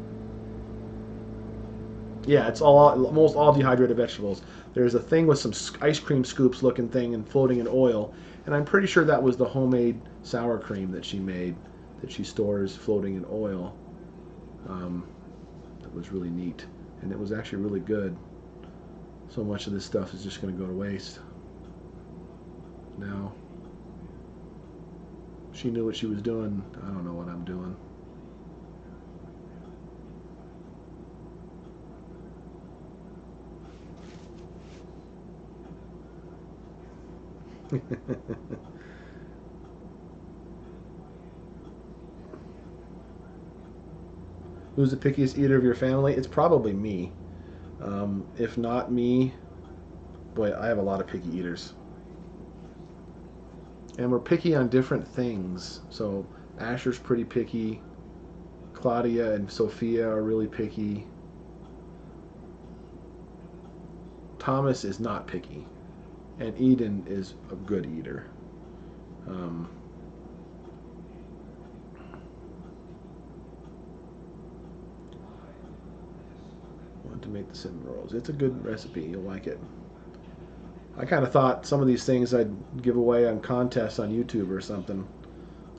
Yeah, it's almost all dehydrated vegetables. There's a thing with some ice cream scoops looking thing and floating in oil, and I'm pretty sure that was the homemade sour cream that she made, that she stores floating in oil. That was really neat, and it was actually really good. So much of this stuff is just going to go to waste. Now, she knew what she was doing. I don't know what I'm doing. Who's the pickiest eater of your family? It's probably me. If not me, boy, I have a lot of picky eaters. And we're picky on different things. So Asher's pretty picky. Claudia and Sophia are really picky. Thomas is not picky. And Eden is a good eater. To make the cinnamon rolls. It's a good recipe. You'll like it. I kind of thought some of these things I'd give away on contests on YouTube or something.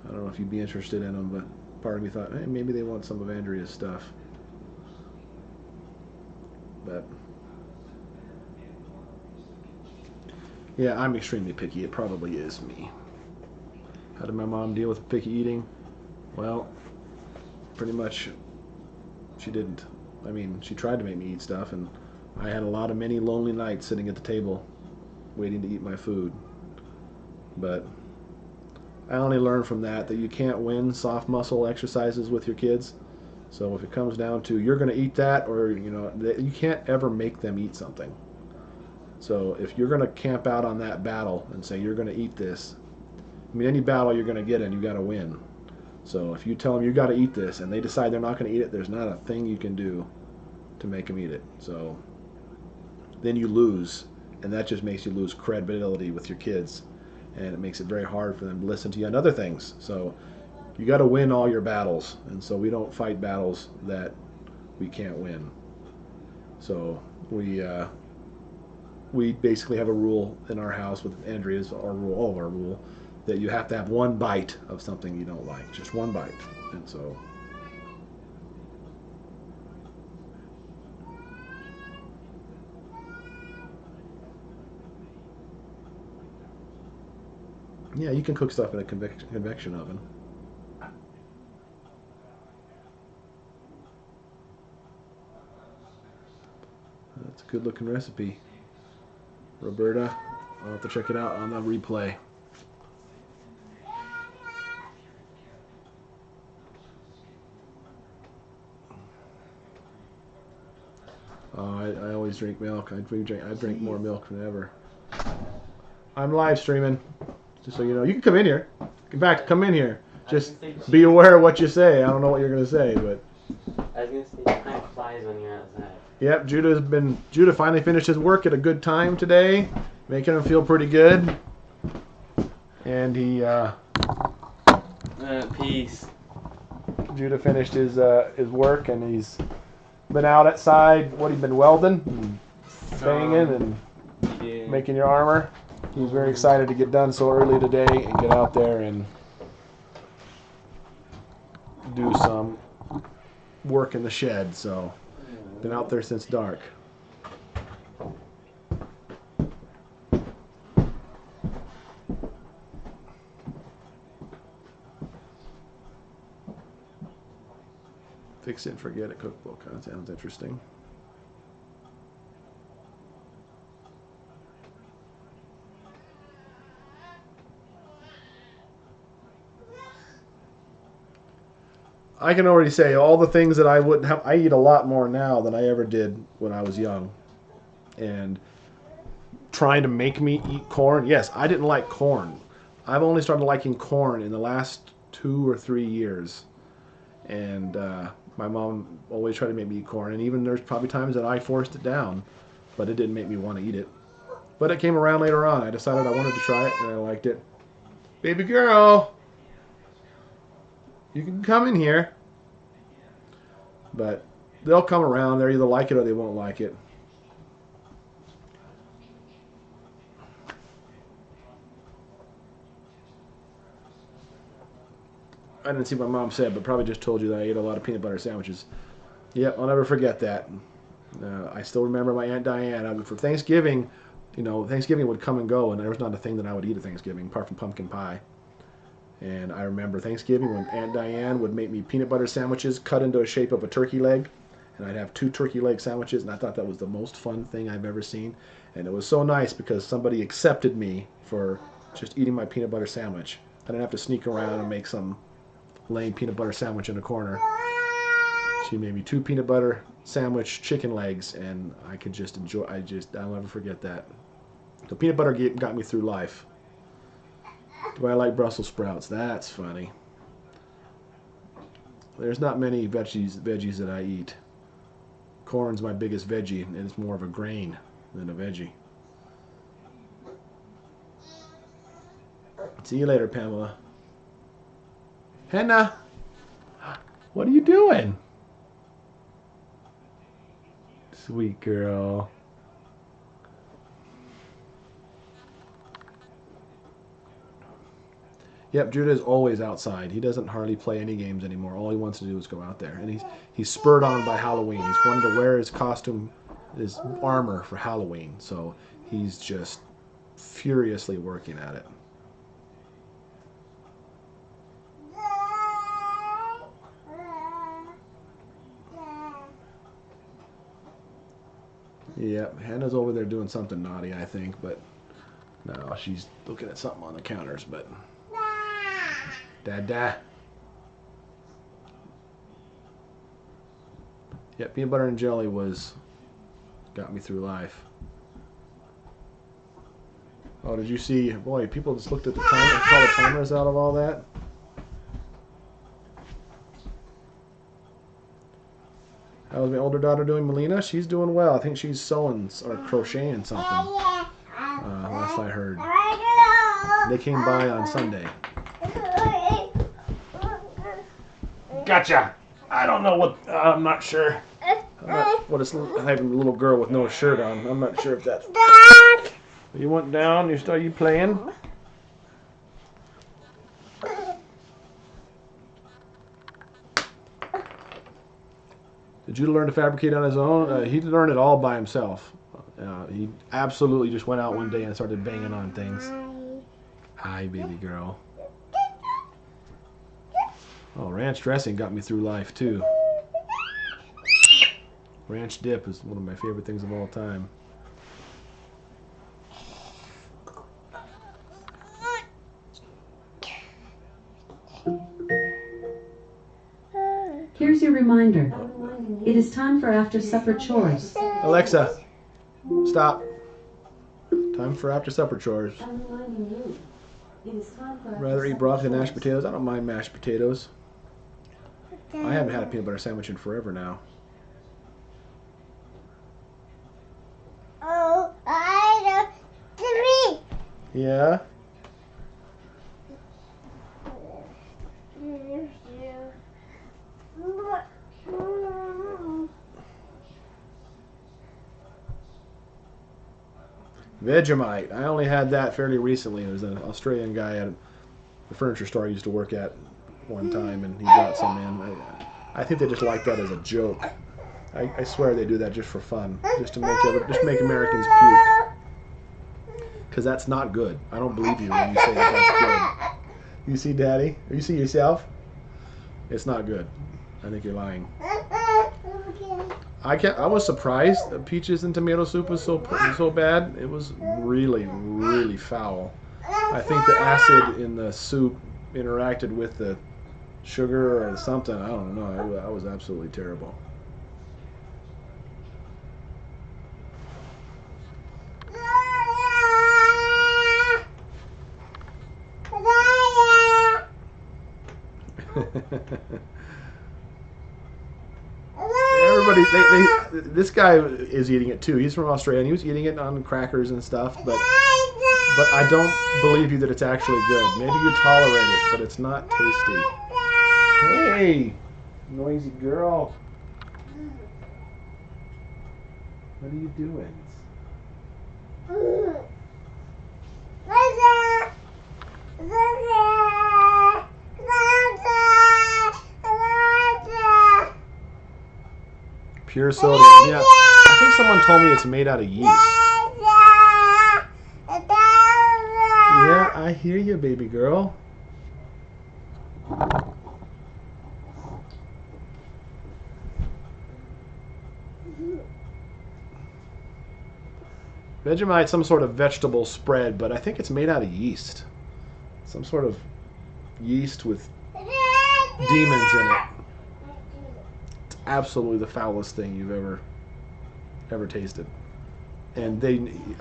I don't know if you'd be interested in them, but part of me thought, hey, maybe they want some of Andrea's stuff. But yeah, I'm extremely picky. It probably is me. How did my mom deal with picky eating? Well, pretty much she didn't. I mean, she tried to make me eat stuff, and I had a lot of many lonely nights sitting at the table waiting to eat my food. But I only learned from that you can't win soft muscle exercises with your kids. So if it comes down to you're going to eat that, or you can't ever make them eat something. So if you're going to camp out on that battle and say you're going to eat this, I mean, any battle you're going to get in, you got to win. So if you tell them you got to eat this and they decide they're not going to eat it, there's not a thing you can do to make them eat it. So then you lose, and that just makes you lose credibility with your kids, and it makes it very hard for them to listen to you on other things. So you got to win all your battles, and so we don't fight battles that we can't win. So we basically have a rule in our house with Andrea's, our rule, that you have to have one bite of something you don't like, just one bite. And so yeah, you can cook stuff in a convection oven. That's a good looking recipe, Roberta. I'll have to check it out on the replay. I always drink milk. I drink more milk than ever. I'm live streaming, just so you know. You can come in here. In fact, come in here. Just be aware of what you say. I don't know what you're going to say, but... I was going to say, time flies when you're outside. Yep, Judah finally finished his work at a good time today, making him feel pretty good. And he... Peace. Judah finished his work, and he's been out outside. What, he's been welding, banging, and making your armor. He's very excited to get done so early today and get out there and do some work in the shed. So, been out there since dark. Fix it and forget it cookbook. That sounds interesting. I can already say all the things that I wouldn't have. I eat a lot more now than I ever did when I was young. And trying to make me eat corn. Yes, I didn't like corn. I've only started liking corn in the last 2 or 3 years. And my mom always tried to make me eat corn. And even there's probably times that I forced it down, but it didn't make me want to eat it. But it came around later on. I decided I wanted to try it, and I liked it. Baby girl, you can come in here. But they'll come around. They'll either like it or they won't like it. I didn't see what my mom said, but probably just told you that I ate a lot of peanut butter sandwiches. Yep, I'll never forget that. I still remember my Aunt Diane. For Thanksgiving, Thanksgiving would come and go, and there was not a thing that I would eat at Thanksgiving, apart from pumpkin pie. And I remember Thanksgiving when Aunt Diane would make me peanut butter sandwiches cut into a shape of a turkey leg. And I'd have 2 turkey leg sandwiches, and I thought that was the most fun thing I've ever seen. And it was so nice because somebody accepted me for just eating my peanut butter sandwich. I didn't have to sneak around and make some lame peanut butter sandwich in a corner. She made me 2 peanut butter sandwich chicken legs, and I could just enjoy. I'll never forget that. The peanut butter got me through life. Do I like Brussels sprouts? That's funny. There's not many veggies that I eat. Corn's my biggest veggie, and it's more of a grain than a veggie. See you later, Pamela. Henna, what are you doing? Sweet girl. Yep, Judah is always outside. He doesn't hardly play any games anymore. All he wants to do is go out there. And he's spurred on by Halloween. He's wanted to wear his costume, his armor for Halloween. So he's just furiously working at it. Yep, Hannah's over there doing something naughty, I think, but no, she's looking at something on the counters, but Dada. Yeah, peanut butter and jelly got me through life. Oh, did you see? Boy, people just looked at the timer and saw the timers out of all that. How's my older daughter doing, Melina? She's doing well. I think she's sewing or crocheting something. Last I heard. They came by on Sunday. Gotcha. I don't know what. I'm not sure. What it's having a little girl with no shirt on. I'm not sure if that's. You went down. Are you playing? Did you learn to fabricate on his own? He learned it all by himself. He absolutely just went out one day and started banging on things. Hi, baby girl. Oh, ranch dressing got me through life, too. Ranch dip is one of my favorite things of all time. Here's your reminder. It is time for after-supper chores. Alexa, stop. Time for after-supper chores. Rather eat broccoli than mashed potatoes? I don't mind mashed potatoes. I haven't had a peanut butter sandwich in forever now. Oh, I know 3. Yeah? Vegemite. I only had that fairly recently. There was an Australian guy at the furniture store I used to work at one time, and he brought some in. I think they just like that as a joke. I swear they do that just for fun, just to make Americans puke. Because that's not good. I don't believe you when you say that that's good. You see, Daddy? Or you see yourself? It's not good. I think you're lying. I was surprised that peaches and tomato soup was so bad. It was really, really foul. I think the acid in the soup interacted with the sugar or something. I don't know. That was absolutely terrible. Everybody, this guy is eating it too. He's from Australia, and he was eating it on crackers and stuff. But I don't believe you that it's actually good. Maybe you tolerate it, but it's not tasty. Hey, noisy girl. What are you doing? Pure sodium. Yeah, I think someone told me it's made out of yeast. Yeah, I hear you, baby girl. Vegemite's some sort of vegetable spread, but I think it's made out of yeast. Some sort of yeast with demons in it. It's absolutely the foulest thing you've ever tasted. And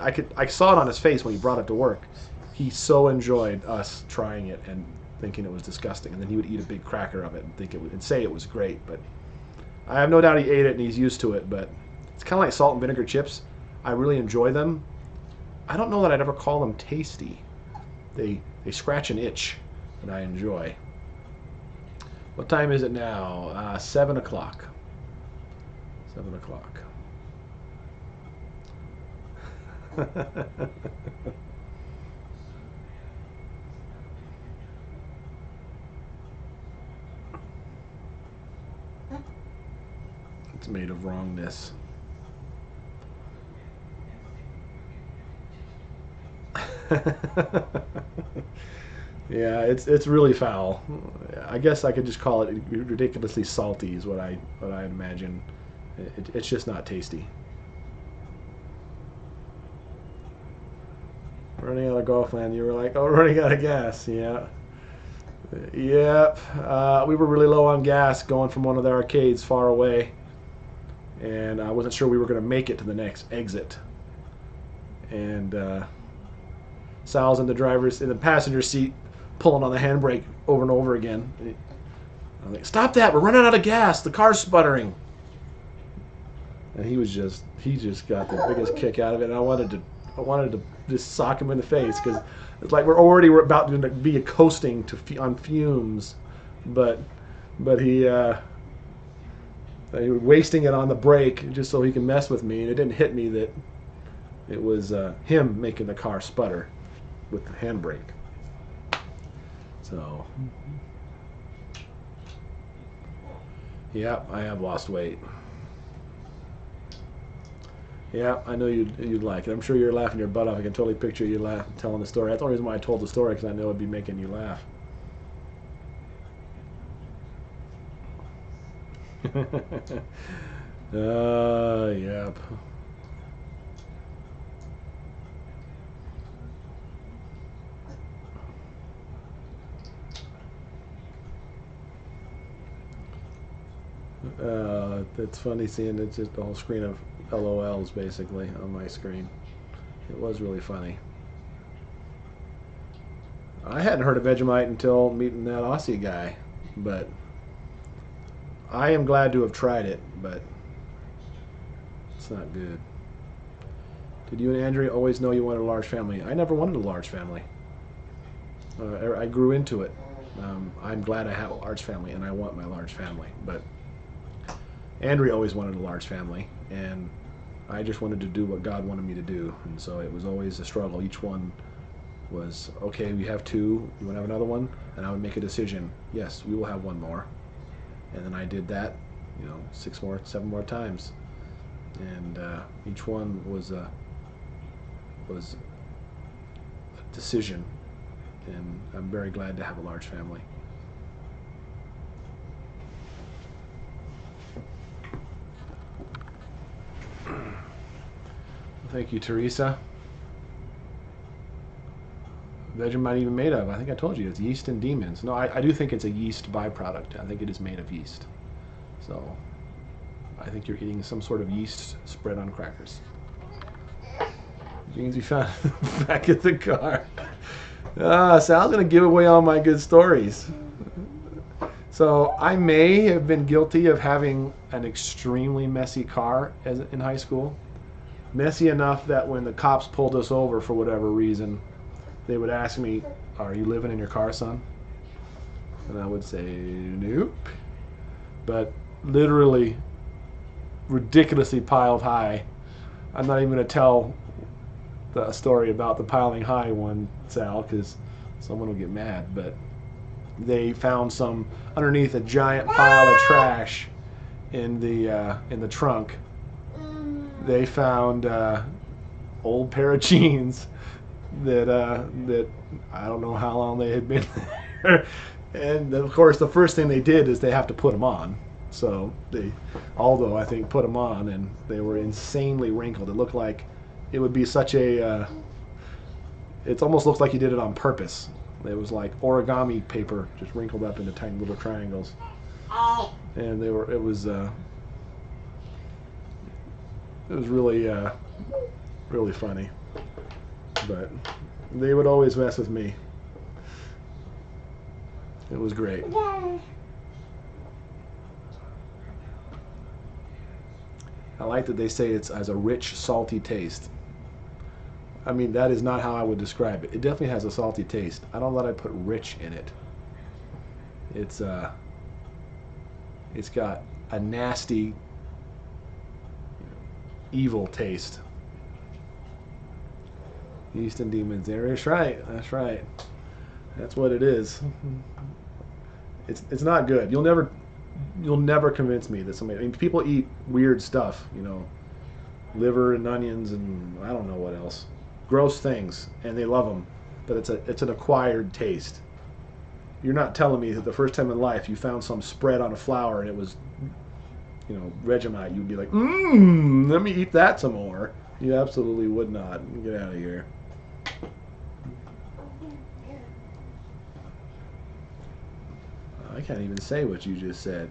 I saw it on his face when he brought it to work. He so enjoyed us trying it and thinking it was disgusting, and then he would eat a big cracker of it and say it was great. But I have no doubt he ate it and he's used to it. But it's kind of like salt and vinegar chips. I really enjoy them. I don't know that I'd ever call them tasty. They scratch an itch that I enjoy. What time is it now? 7 o'clock. 7 o'clock. It's made of wrongness. Yeah, it's really foul. I guess I could just call it ridiculously salty is what I imagine. It's just not tasty. Running out of golf land, you were like, oh, running out of gas. Yeah. Yep. We were really low on gas going from one of the arcades far away, and I wasn't sure we were going to make it to the next exit. And Sal's in the passenger seat, pulling on the handbrake over and over again. I'm like, stop that! We're running out of gas. The car's sputtering. And he just got the biggest kick out of it. And I wanted to just sock him in the face because it's like we're about to be coasting on fumes, but he was wasting it on the brake just so he can mess with me, and it didn't hit me that it was him making the car sputter with the handbrake. So, yeah, I have lost weight. Yeah, I know you'd like it. I'm sure you're laughing your butt off. I can totally picture you telling the story. That's the only reason why I told the story, because I know it'd be making you laugh. Yep. It's funny seeing it's just a whole screen of LOLs basically on my screen. It was really funny. I hadn't heard of Vegemite until meeting that Aussie guy, but I am glad to have tried it, but it's not good. Did you and Andrea always know you wanted a large family? I never wanted a large family. I grew into it. I'm glad I have a large family, and I want my large family, but Andrea always wanted a large family, and I just wanted to do what God wanted me to do, and so it was always a struggle. Each one was, okay, we have two, you want to have another one? And I would make a decision, yes, we will have one more. And then I did that, 7 more times. And each one was a decision, and I'm very glad to have a large family. Thank you, Teresa. Vegemite even made of? I think I told you it's yeast and demons. No, I do think it's a yeast byproduct. I think it is made of yeast. So I think you're eating some sort of yeast spread on crackers. Beans we found back at the car. Sal's gonna give away all my good stories. So I may have been guilty of having an extremely messy car in high school. Messy enough that when the cops pulled us over for whatever reason, they would ask me, "Are you living in your car, son?" And I would say, "Nope." But literally, ridiculously piled high. I'm not even going to tell the story about the piling high one, Sal, because someone will get mad. But they found some underneath a giant pile of trash in the trunk. They found old pair of jeans that I don't know how long they had been there. And of course, the first thing they did is they have to put them on. So although I think put them on, and they were insanely wrinkled. It looked like it would be such a. It almost looks like you did it on purpose. It was like origami paper, just wrinkled up into tiny little triangles. And they were. It was really really funny. But they would always mess with me. It was great. I like that they say it has a rich, salty taste. I mean, that is not how I would describe it. It definitely has a salty taste. I don't know that I'd put rich in it. It's got a nasty, evil taste. Yeast and demons. That's right. That's right. That's what it is. It's not good. You'll never convince me that somebody. I mean, people eat weird stuff. Liver and onions and I don't know what else. Gross things, and they love them. But it's an acquired taste. You're not telling me that the first time in life you found some spread on a flour and it was, Vegemite. You'd be like, let me eat that some more. You absolutely would not. Get out of here. I can't even say what you just said.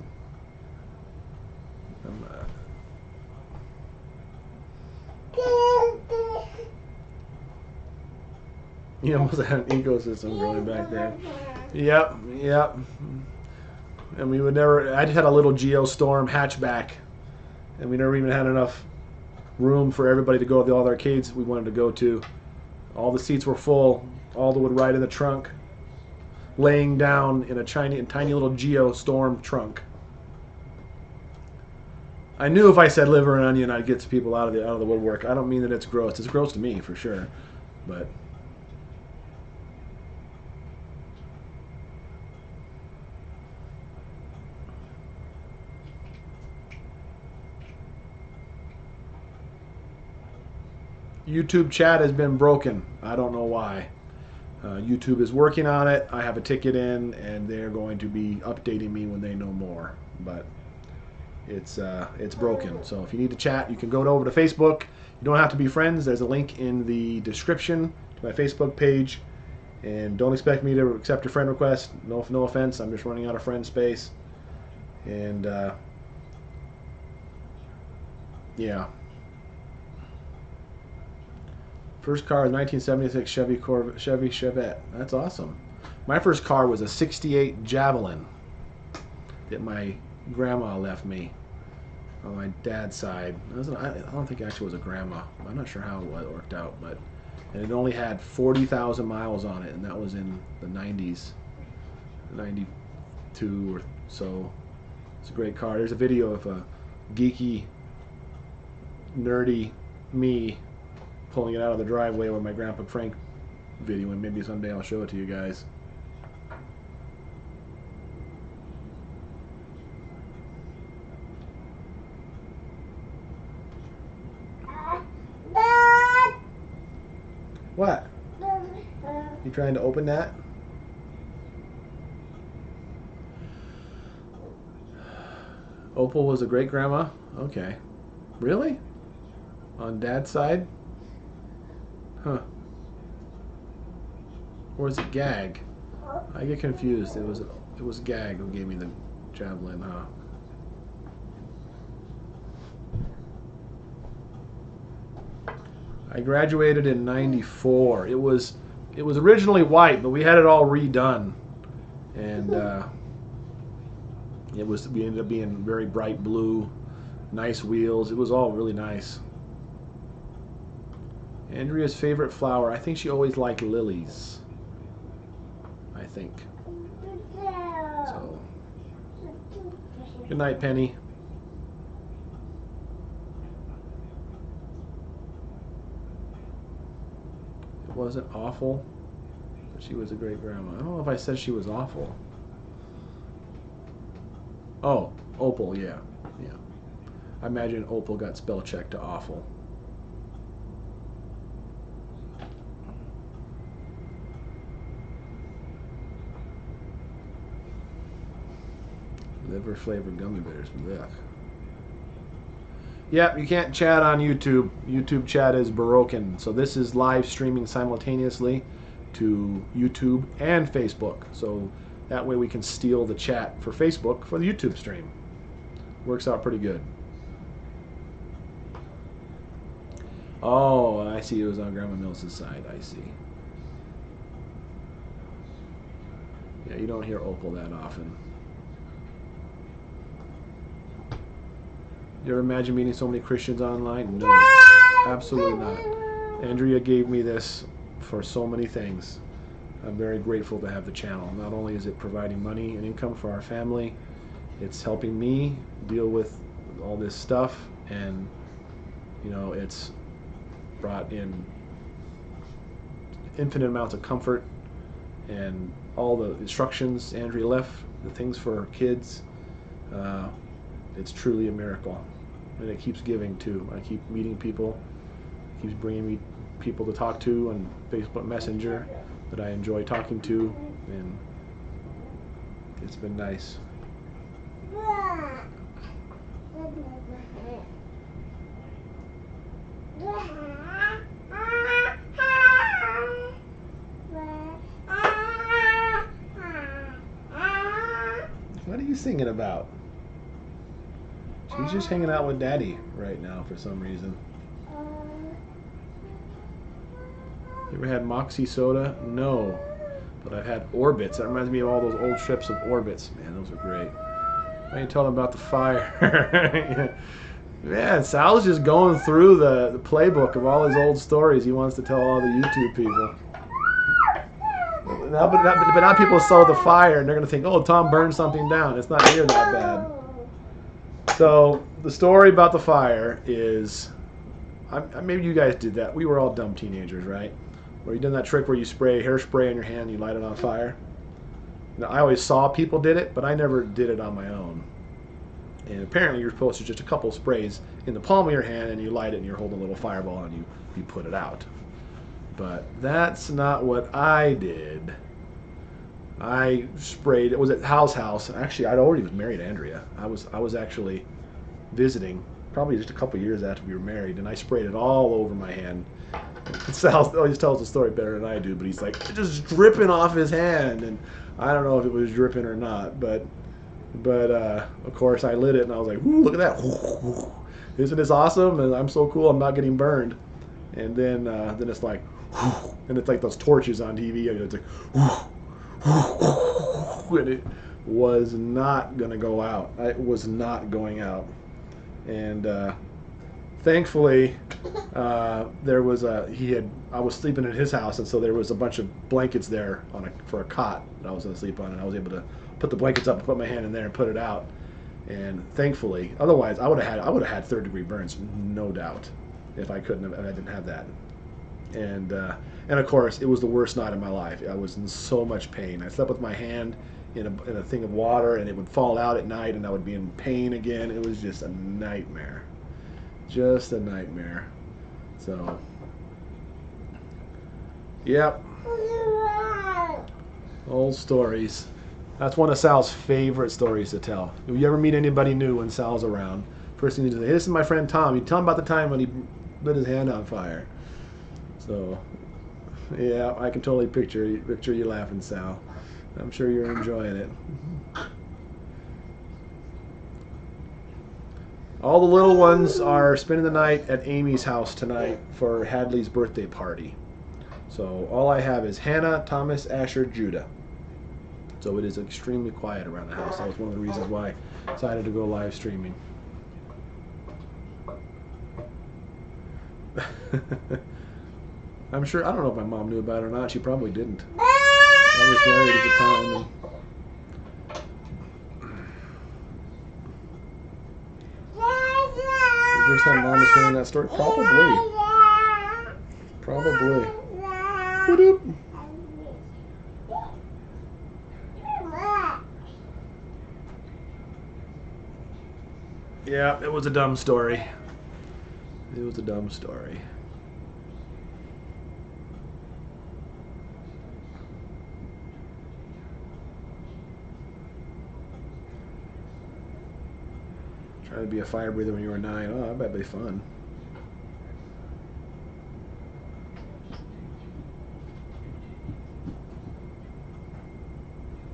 You almost had an ecosystem growing back there. Yep. And we would never. I had a little Geostorm hatchback, and we never even had enough room for everybody to go to all the arcades we wanted to go to. All the seats were full. Alda would ride in the trunk, laying down in a tiny little Geostorm trunk. I knew if I said liver and onion, I'd get people out of the woodwork. I don't mean that it's gross. It's gross to me for sure, but. YouTube chat has been broken. I don't know why. YouTube is working on it. I have a ticket in, and they're going to be updating me when they know more. But it's broken. So if you need to chat, you can go over to Facebook. You don't have to be friends. There's a link in the description to my Facebook page. And don't expect me to accept your friend request. No offense. I'm just running out of friend space. And yeah. First car is 1976 Chevy Chevette. That's awesome. My first car was a 68 Javelin that my grandma left me on my dad's side. I don't think it actually was a grandma. I'm not sure how it worked out, but and it only had 40,000 miles on it, and that was in the 90s, 92 or so. It's a great car. There's a video of a geeky, nerdy me pulling it out of the driveway with my Grandpa Frank video, and maybe someday I'll show it to you guys. What? You trying to open that? Opal was a great grandma? Okay. Really? On Dad's side? Huh. Or is it Gag? I get confused. It was Gag who gave me the javelin, huh? I graduated in '94. It was originally white, but we had it all redone, and we ended up being very bright blue, nice wheels. It was all really nice. Andrea's favorite flower. I think she always liked lilies. I think. So, good night, Penny. It wasn't awful, but she was a great grandma. I don't know if I said she was awful. Oh, Opal, yeah. I imagine Opal got spell checked to awful. Liver flavored gummy bears. Blech. Yep, you can't chat on YouTube. YouTube chat is broken. So this is live streaming simultaneously to YouTube and Facebook. So that way we can steal the chat for Facebook for the YouTube stream. Works out pretty good. Oh, I see. It was on Grandma Mills' side. I see. Yeah, you don't hear Opal that often. You ever imagine meeting so many Christians online? No, absolutely not. Andrea gave me this for so many things. I'm very grateful to have the channel. Not only is it providing money and income for our family, it's helping me deal with all this stuff, and it's brought in infinite amounts of comfort, and all the instructions Andrea left, the things for her kids. It's truly a miracle, and it keeps giving too. I keep meeting people, it keeps bringing me people to talk to on Facebook Messenger that I enjoy talking to, and it's been nice. What are you singing about? She's just hanging out with Daddy right now for some reason. You ever had Moxie soda? No. But I've had Orbits. That reminds me of all those old strips of Orbits. Man, those are great. Why don't you tell them about the fire? Man, Sal's just going through the playbook of all his old stories he wants to tell all the YouTube people. But now people saw the fire and they're going to think, oh, Tom burned something down. It's not near that bad. So the story about the fire is, maybe you guys did that. We were all dumb teenagers, right? Where you done that trick where you spray hairspray on your hand and you light it on fire. Now, I always saw people did it, but I never did it on my own. And apparently you're supposed to just a couple sprays in the palm of your hand and you light it and you're holding a little fireball and you put it out. But that's not what I did. I sprayed, it was at Hal's house. Actually, I'd already was married to Andrea. I was actually visiting probably just a couple years after we were married, and I sprayed it all over my hand. Sal always tells the story better than I do, but he's like, it's just dripping off his hand, and I don't know if it was dripping or not, but of course I lit it and I was like, ooh, look at that. Isn't this awesome? And I'm so cool, I'm not getting burned. And then it's like, and it's like those torches on TV, and it's like, and it was not gonna go out. It was not going out. And thankfully, there was I was sleeping at his house, and so there was a bunch of blankets there for a cot that I was gonna sleep on, and I was able to put the blankets up and put my hand in there and put it out. And thankfully, otherwise I would have had third-degree burns, no doubt, if I didn't have that. And of course, it was the worst night of my life. I was in so much pain. I slept with my hand in a thing of water, and it would fall out at night, and I would be in pain again. It was just a nightmare. Just a nightmare. So, yep. Old stories. That's one of Sal's favorite stories to tell. If you ever meet anybody new when Sal's around, first thing you do is say, hey, this is my friend Tom. You tell him about the time when he lit his hand on fire. So, yeah, I can totally picture you laughing, Sal. I'm sure you're enjoying it. All the little ones are spending the night at Amy's house tonight for Hadley's birthday party. So all I have is Hannah, Thomas, Asher, Judah. So it is extremely quiet around the house. That was one of the reasons why I decided to go live streaming. I'm sure, I don't know if my mom knew about it or not. She probably didn't. I was married at the time. And the first time Mom was hearing that story? Probably. Probably. Ba-doop. Yeah, it was a dumb story. It was a dumb story. Try to be a fire breather when you were 9. Oh, I bet it'd be fun.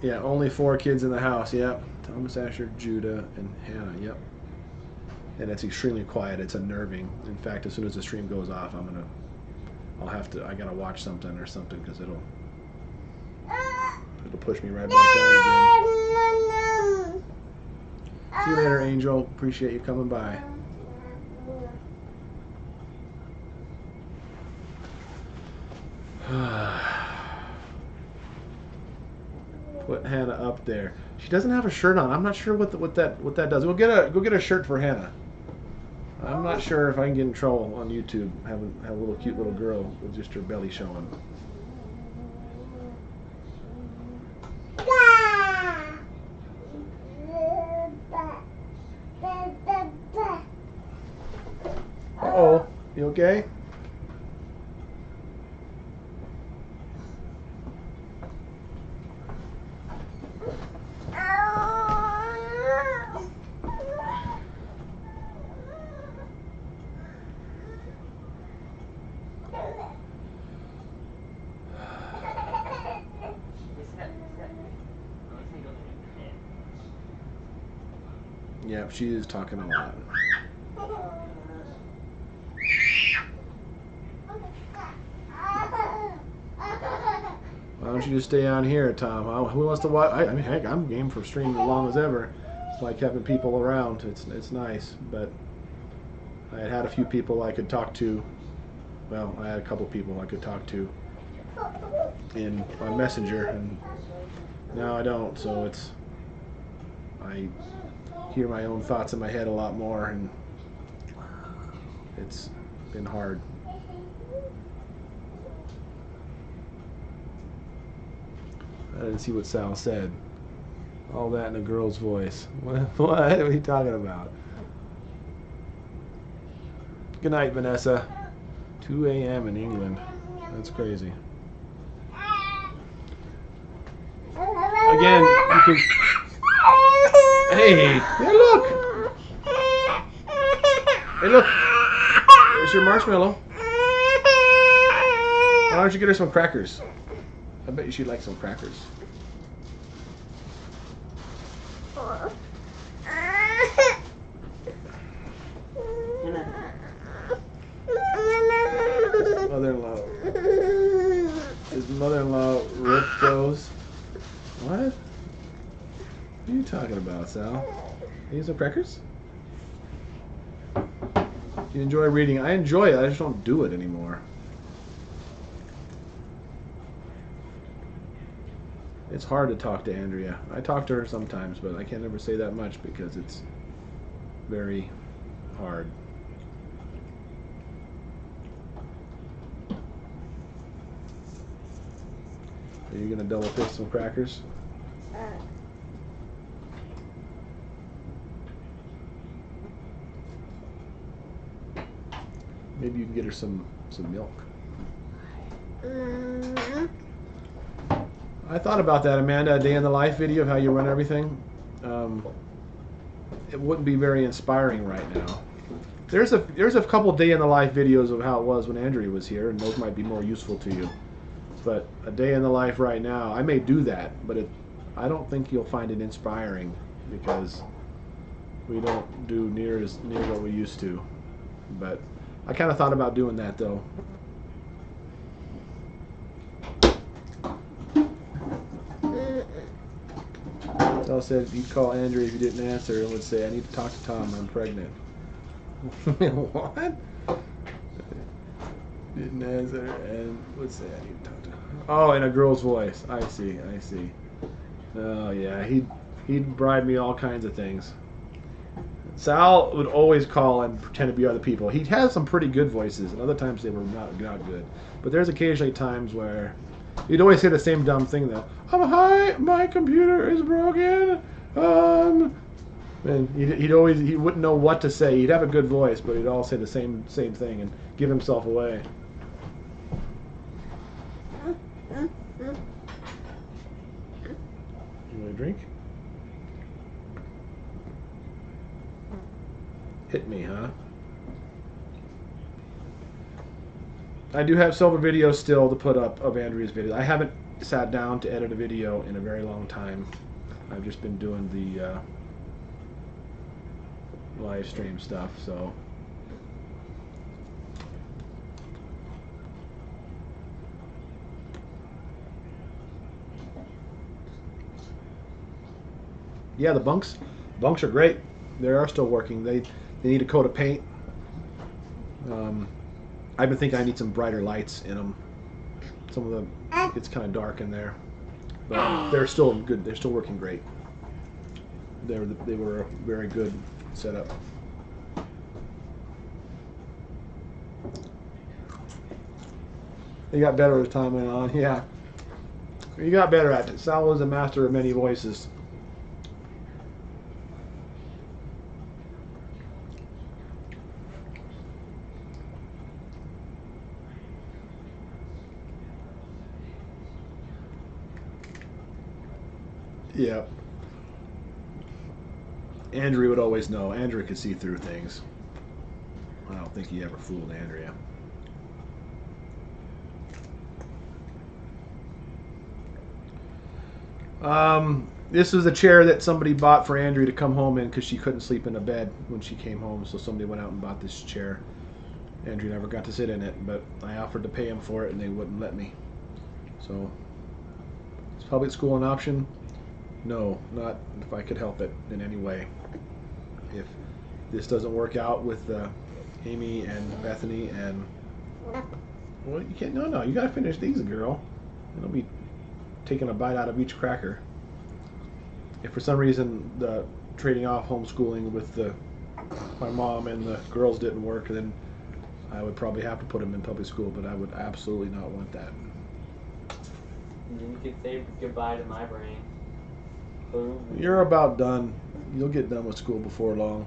Yeah, only 4 kids in the house. Yep. Thomas, Asher, Judah, and Hannah. Yep. And it's extremely quiet. It's unnerving. In fact, as soon as the stream goes off, I gotta watch something or something because it'll push me right back down again. See you later, Angel. Appreciate you coming by. Put Hannah up there. She doesn't have a shirt on. I'm not sure what that does. Go get a shirt for Hannah. I'm not sure if I can get in trouble on YouTube having a little cute little girl with just her belly showing. Uh-oh. You okay? Yep, she is talking a lot. Why don't you just stay on here, Tom? Who wants to watch? I mean, heck, I'm game for streaming as long as ever. It's like having people around. It's nice, but I had a few people I could talk to. Well, I had a couple people I could talk to on Messenger, and now I don't. So I hear my own thoughts in my head a lot more, and it's been hard. I didn't see what Sal said. All that in a girl's voice. What are you talking about? Good night, Vanessa. 2 a.m. in England. That's crazy. Again, you can... Hey, look! Hey, look! There's your marshmallow. Why don't you get her some crackers? I bet you she'd like some crackers. His mother-in-law ripped those. What? What are you talking about, Sal? Need some crackers? You enjoy reading? I enjoy it. I just don't do it anymore. It's hard to talk to Andrea. I talk to her sometimes, but I can't ever say that much because it's very hard. Are you going to double fist some crackers? Maybe you can get her some milk. I thought about that, Amanda, a day in the life video of how you run everything. It wouldn't be very inspiring right now. There's a couple day in the life videos of how it was when Andrea was here, and those might be more useful to you. But a day in the life right now, I may do that, but I don't think you'll find it inspiring because we don't do near what we used to. But I kind of thought about doing that though. Tell said you'd call Andrea if you didn't answer and would say, "I need to talk to Tom. I'm pregnant." What? Didn't answer and would say, "I need to talk to him." Oh, in a girl's voice. I see. Oh yeah, he'd bribe me all kinds of things. Sal would always call and pretend to be other people. He'd have some pretty good voices, and other times they were not good. But there's occasionally times where he'd always say the same dumb thing though. Hi, my computer is broken. And he wouldn't know what to say. He'd have a good voice, but he'd all say the same thing and give himself away. You want a drink? Hit me, huh? I do have several videos still to put up of Andrea's videos. I haven't sat down to edit a video in a very long time. I've just been doing the live stream stuff, so. Yeah, the bunks are great. They are still working. They need a coat of paint. I've been thinking I need some brighter lights in them. Some of it's kind of dark in there, but they're still good. They're still working great. They were a very good setup. They got better as time went on. Yeah, you got better at it. Sal was a master of many voices. Yeah. Andrea would always know. Andrea could see through things. I don't think he ever fooled Andrea. This was a chair that somebody bought for Andrea to come home in because she couldn't sleep in a bed when she came home. So somebody went out and bought this chair. Andrea never got to sit in it, but I offered to pay him for it and they wouldn't let me. So, is public school an option? No, not if I could help it in any way. If this doesn't work out with Amy and Bethany and... Well, you can't... No, you gotta finish these, girl. And I'll be taking a bite out of each cracker. If for some reason the trading off homeschooling with my mom and the girls didn't work, then I would probably have to put them in public school, but I would absolutely not want that. You could say goodbye to my brain. You're about done. You'll get done with school before long.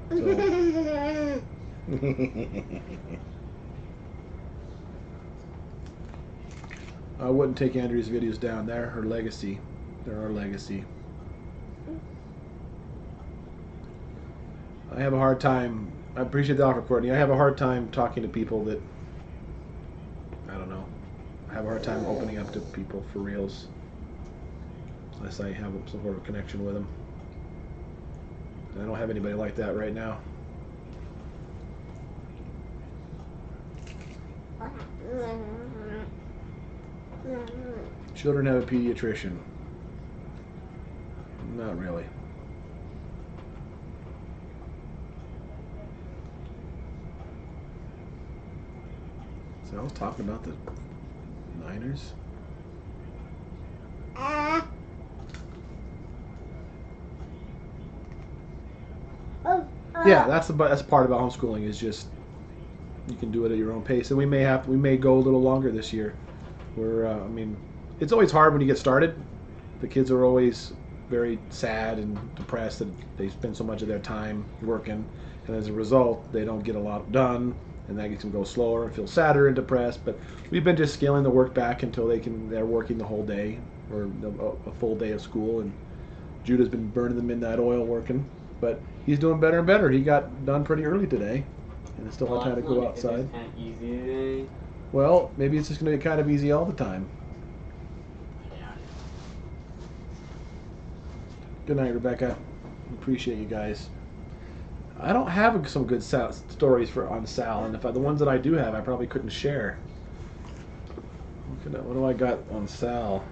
So. I wouldn't take Andrea's videos down. They're her legacy. They're our legacy. I have a hard time. I appreciate the offer, Courtney. I have a hard time talking to people that, I don't know. I have a hard time opening up to people for reals. Unless I have some sort of connection with them. I don't have anybody like that right now. Children have a pediatrician. Not really. So I was talking about the Niners. Yeah, that's part about homeschooling is just you can do it at your own pace, and we may go a little longer this year. I mean, it's always hard when you get started. The kids are always very sad and depressed that they spend so much of their time working, and as a result, they don't get a lot done, and that makes them go slower and feel sadder and depressed. But we've been just scaling the work back until they're working the whole day or a full day of school, and Judah's been burning the midnight oil working, but he's doing better and better. He got done pretty early today, and still had time to go outside. It's kind of easy today. Well, maybe it's just going to get kind of easy all the time. Good night, Rebecca. Appreciate you guys. I don't have some good stories on Sal, and the ones that I do have, I probably couldn't share. What do I got on Sal?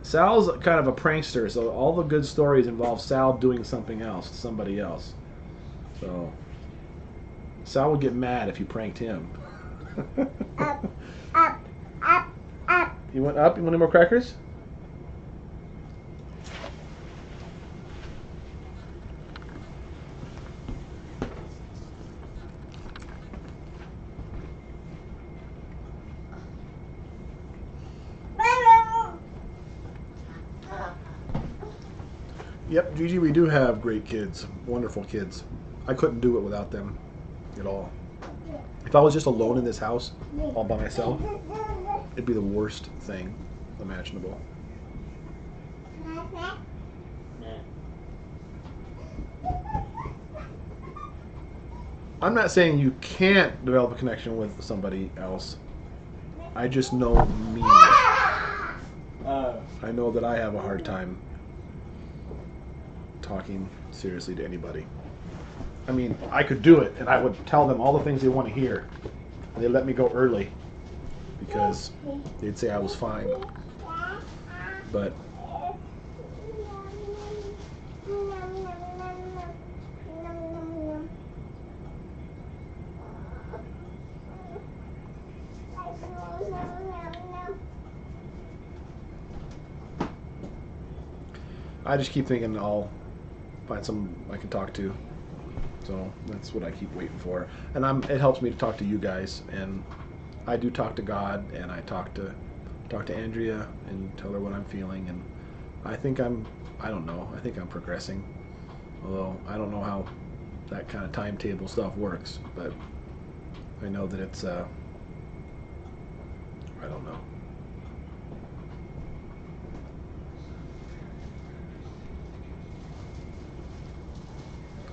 Sal's kind of a prankster, so all the good stories involve Sal doing something else to somebody else. So Sal would get mad if you pranked him. Up, up, up, up. You went up? You want any more crackers? Yep, Gigi, we do have great kids, wonderful kids. I couldn't do it without them at all. If I was just alone in this house, all by myself, it'd be the worst thing imaginable. I'm not saying you can't develop a connection with somebody else. I just know me. I know that I have a hard time talking seriously to anybody. I mean, I could do it, and I would tell them all the things they want to hear. And they let me go early because they'd say I was fine. But I just keep thinking I'll find some I can talk to. So that's what I keep waiting for. And it helps me to talk to you guys. And I do talk to God, and I talk to Andrea and tell her what I'm feeling. And I think I don't know, I think I'm progressing. Although I don't know how that kind of timetable stuff works, but I know that it's, I don't know.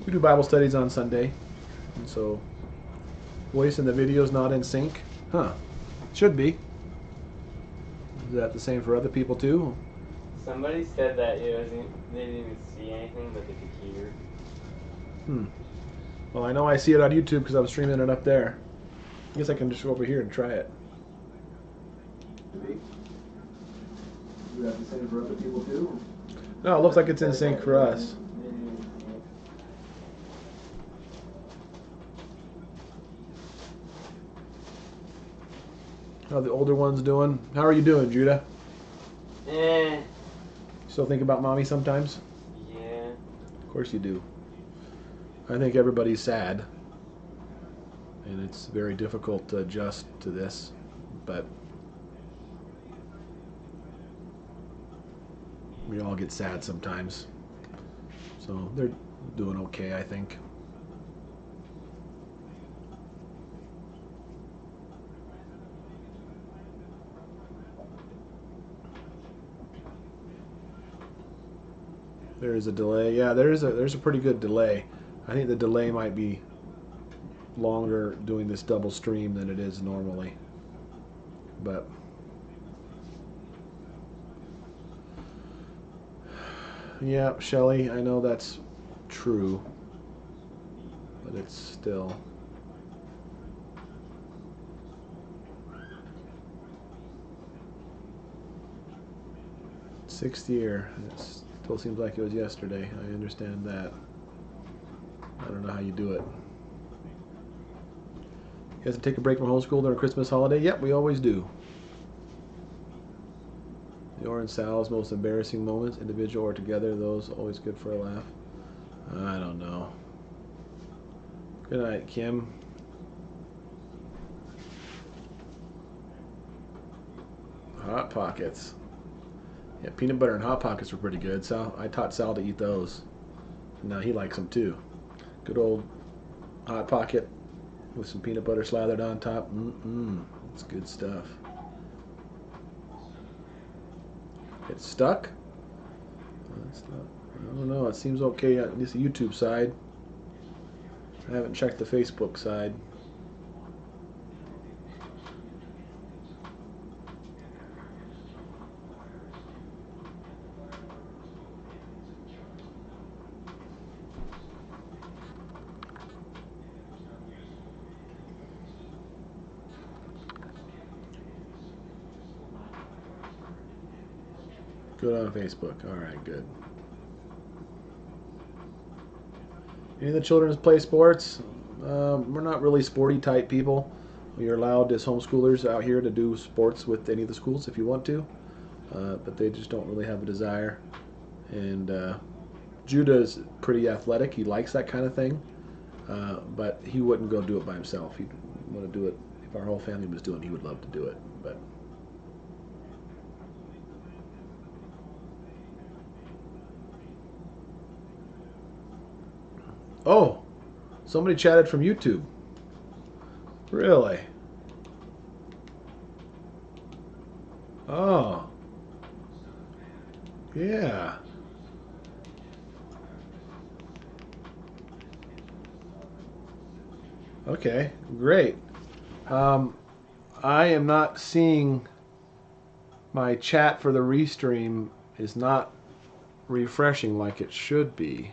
We do Bible studies on Sunday, and so voice in the video is not in sync. Huh. Should be. Is that the same for other people too? Somebody said that they didn't even see anything, but they could hear. Well, I know I see it on YouTube because I was streaming it up there. I guess I can just go over here and try it. Is that the same for other people too? No, it looks like it's in sync for us. How the older ones doing? How are you doing, Judah? Still think about mommy sometimes? Yeah. Of course you do. I think everybody's sad. And it's very difficult to adjust to this. But we all get sad sometimes. So they're doing okay, I think. There is a delay. Yeah, there's a pretty good delay. I think the delay might be longer doing this double stream than it is normally. But yeah, Shelly, I know that's true. But it's still 6th year. It still seems like it was yesterday. I understand that. I don't know how you do it. You guys take a break from homeschool during Christmas holiday? Yep, we always do. Your and Sal's most embarrassing moments, individual or together, those always good for a laugh. I don't know. Good night, Kim. Hot Pockets. Yeah, peanut butter and Hot Pockets were pretty good. Sal, I taught Sal to eat those. Now he likes them too. Good old Hot Pocket with some peanut butter slathered on top. It's good stuff. It's stuck? That's not I don't know. It seems okay on this YouTube side. I haven't checked the Facebook side. Good on Facebook. All right, good. Any of the children play sports? We're not really sporty type people. You're allowed as homeschoolers out here to do sports with any of the schools if you want to, but they just don't really have a desire. And Judah's pretty athletic. He likes that kind of thing, but he wouldn't go do it by himself. He'd want to do it if our whole family was doing it. He would love to do it, but. Oh, somebody chatted from YouTube. Really? Oh. Yeah. Okay, great. I am not seeing my chat for the restream is not refreshing like it should be.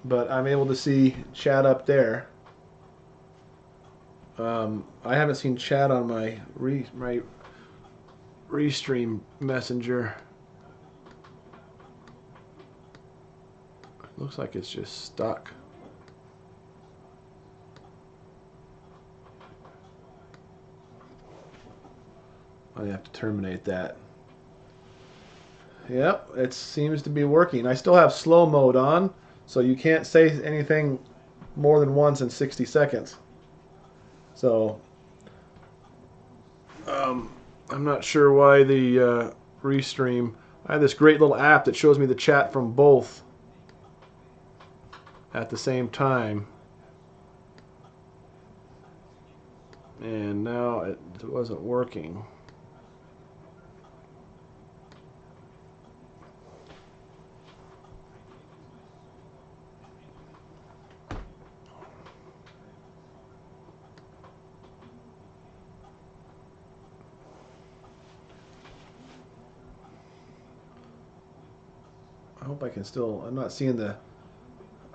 But I'm able to see chat up there. I haven't seen chat on my restream messenger. Looks like it's just stuck. I have to terminate that. Yep, it seems to be working. I still have slow mode on, so you can't say anything more than once in 60 seconds. So, I'm not sure why the restream. I have this great little app that shows me the chat from both at the same time. And now it wasn't working. I hope I can still. I'm not seeing the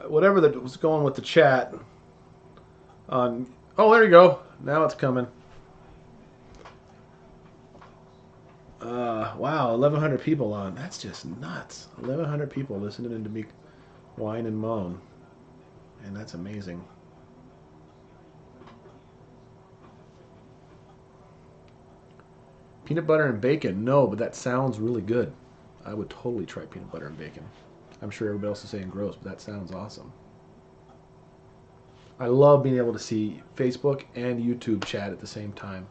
whatever that was going with the chat on. Oh, there you go. Now it's coming. Wow, 1,100 people on. That's just nuts. 1,100 people listening to me whine and moan, and that's amazing. Peanut butter and bacon? No, but that sounds really good. I would totally try peanut butter and bacon. I'm sure everybody else is saying gross, but that sounds awesome. I love being able to see Facebook and YouTube chat at the same time.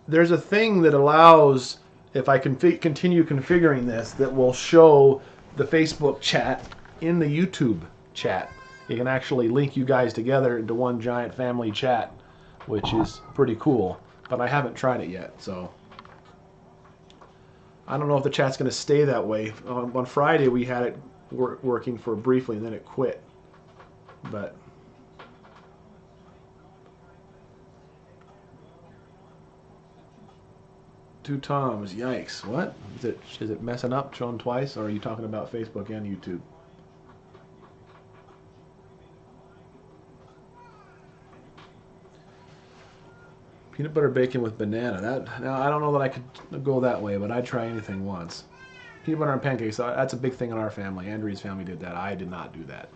There's a thing that allows, if I can continue configuring this, that will show the Facebook chat in the YouTube chat. It can actually link you guys together into one giant family chat, which is pretty cool. But I haven't tried it yet, so I don't know if the chat's going to stay that way. On Friday we had it working for briefly, and then it quit. But two Toms, yikes! What is it messing up, shown twice, or are you talking about Facebook and YouTube? Peanut butter bacon with banana. Now I don't know that I could go that way, but I'd try anything once. Peanut butter and pancakes. That's a big thing in our family. Andrea's family did that. I did not do that,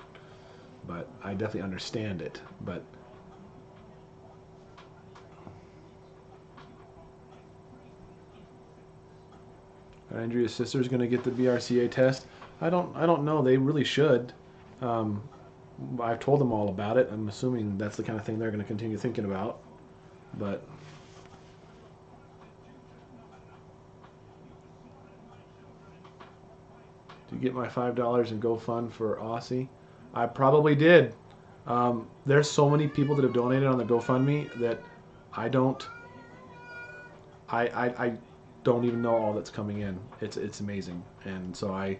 but I definitely understand it. But Andrea's sister's going to get the BRCA test. I don't know. They really should. I've told them all about it. I'm assuming that's the kind of thing they're going to continue thinking about. But Did you get my $5 and GoFund for Aussie? I probably did. There's so many people that have donated on the GoFundMe that I don't even know all that's coming in. It's amazing, and so I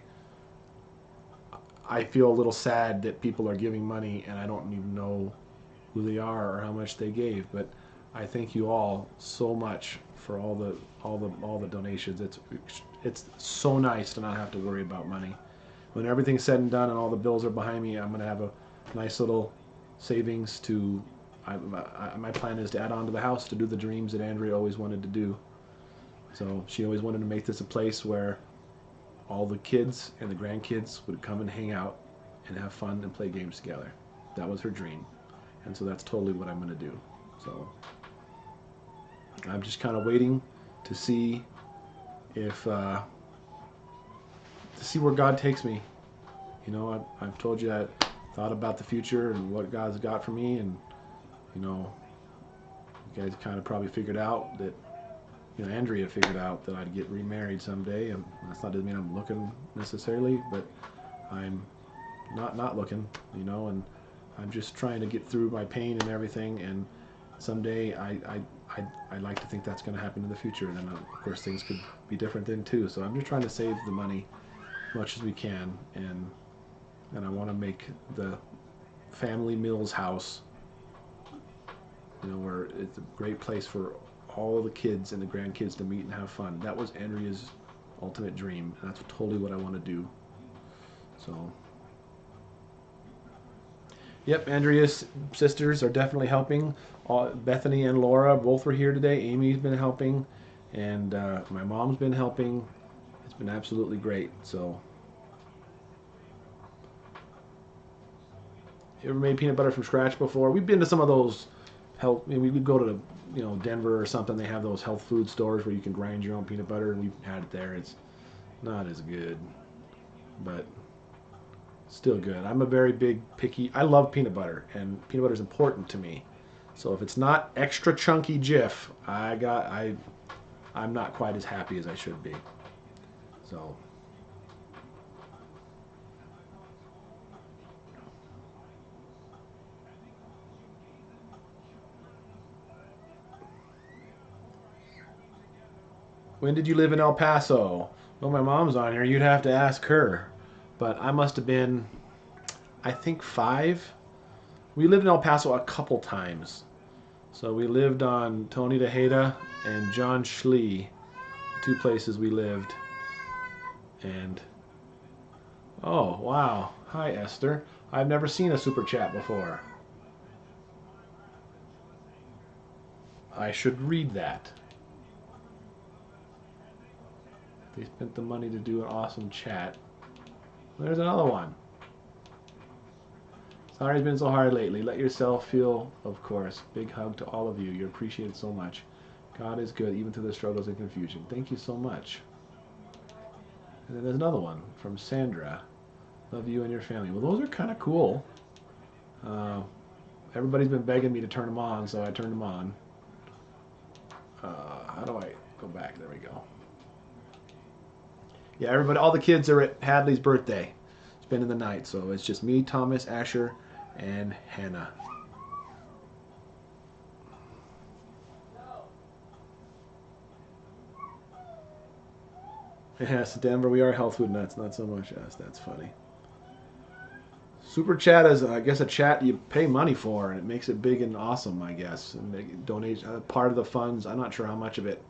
feel a little sad that people are giving money and I don't even know who they are or how much they gave. But I thank you all so much for all the donations. It's so nice to not have to worry about money. When everything's said and done and all the bills are behind me, I'm gonna have a nice little savings to. My plan is to add on to the house to do the dreams that Andrea always wanted to do. So she always wanted to make this a place where all the kids and the grandkids would come and hang out and have fun and play games together. That was her dream. And so that's totally what I'm going to do. So I'm just kind of waiting to see if, to see where God takes me. You know, I've told you I thought about the future and what God's got for me. And, you know, you guys kind of probably figured out that, you know, Andrea figured out that I'd get remarried someday, and that's not doesn't mean I'm looking necessarily, but I'm not looking, you know, and I'm just trying to get through my pain and everything, and someday I like to think that's going to happen in the future, and then of course things could be different then too. So I'm just trying to save the money as much as we can, and I want to make the family Mills house, you know, where it's a great place for all of the kids and the grandkids to meet and have fun. That was Andrea's ultimate dream, and that's totally what I want to do. So, yep, Andrea's sisters are definitely helping. Bethany and Laura both were here today. Amy's been helping, and my mom's been helping. It's been absolutely great. So, you ever made peanut butter from scratch before? We've been to some of those health. I mean, we go to, you know, Denver or something. They have those health food stores where you can grind your own peanut butter, and we've had it there. It's not as good, but still good. I'm a very big picky. I love peanut butter, and peanut butter is important to me. So if it's not extra chunky Jif, I'm not quite as happy as I should be. So. When did you live in El Paso? Well, my mom's on here. You'd have to ask her. But I must have been, I think 5. We lived in El Paso a couple times. So we lived on Tony Tejeda and John Schlee, 2 places we lived. And, oh, wow. Hi, Esther. I've never seen a super chat before. I should read that. They spent the money to do an awesome chat. There's another one. Sorry it's been so hard lately. Let yourself feel, of course. Big hug to all of you. You're appreciated so much. God is good, even through the struggles and confusion. Thank you so much. And then there's another one from Sandra. Love you and your family. Well, those are kind of cool. Everybody's been begging me to turn them on, so I turned them on. How do I go back? There we go. Yeah, everybody, all the kids are at Hadley's birthday, spending the night. So it's just me, Thomas, Asher, and Hannah. Yes, Denver, we are health food nuts, not so much us. That's funny. Super chat is, I guess, a chat you pay money for, and it makes it big and awesome, I guess. And donate part of the funds. I'm not sure how much of it.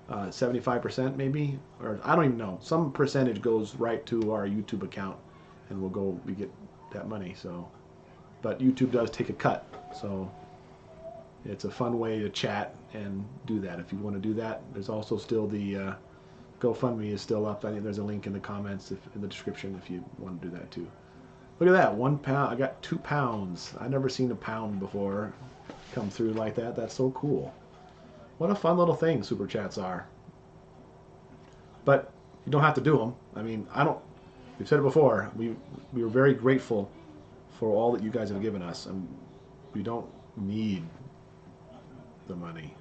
75% maybe, or I don't even know. Some percentage goes right to our YouTube account, and we get that money. So, but YouTube does take a cut. So it's a fun way to chat and do that. If you want to do that, there's also still the GoFundMe is still up. I think there's a link in the comments in the description if you want to do that too. Look at that, £1. I got £2. I've never seen a pound before come through like that. That's so cool. What a fun little thing super chats are. But you don't have to do them. I mean, we've said it before. We are very grateful for all that you guys have given us, and we don't need the money.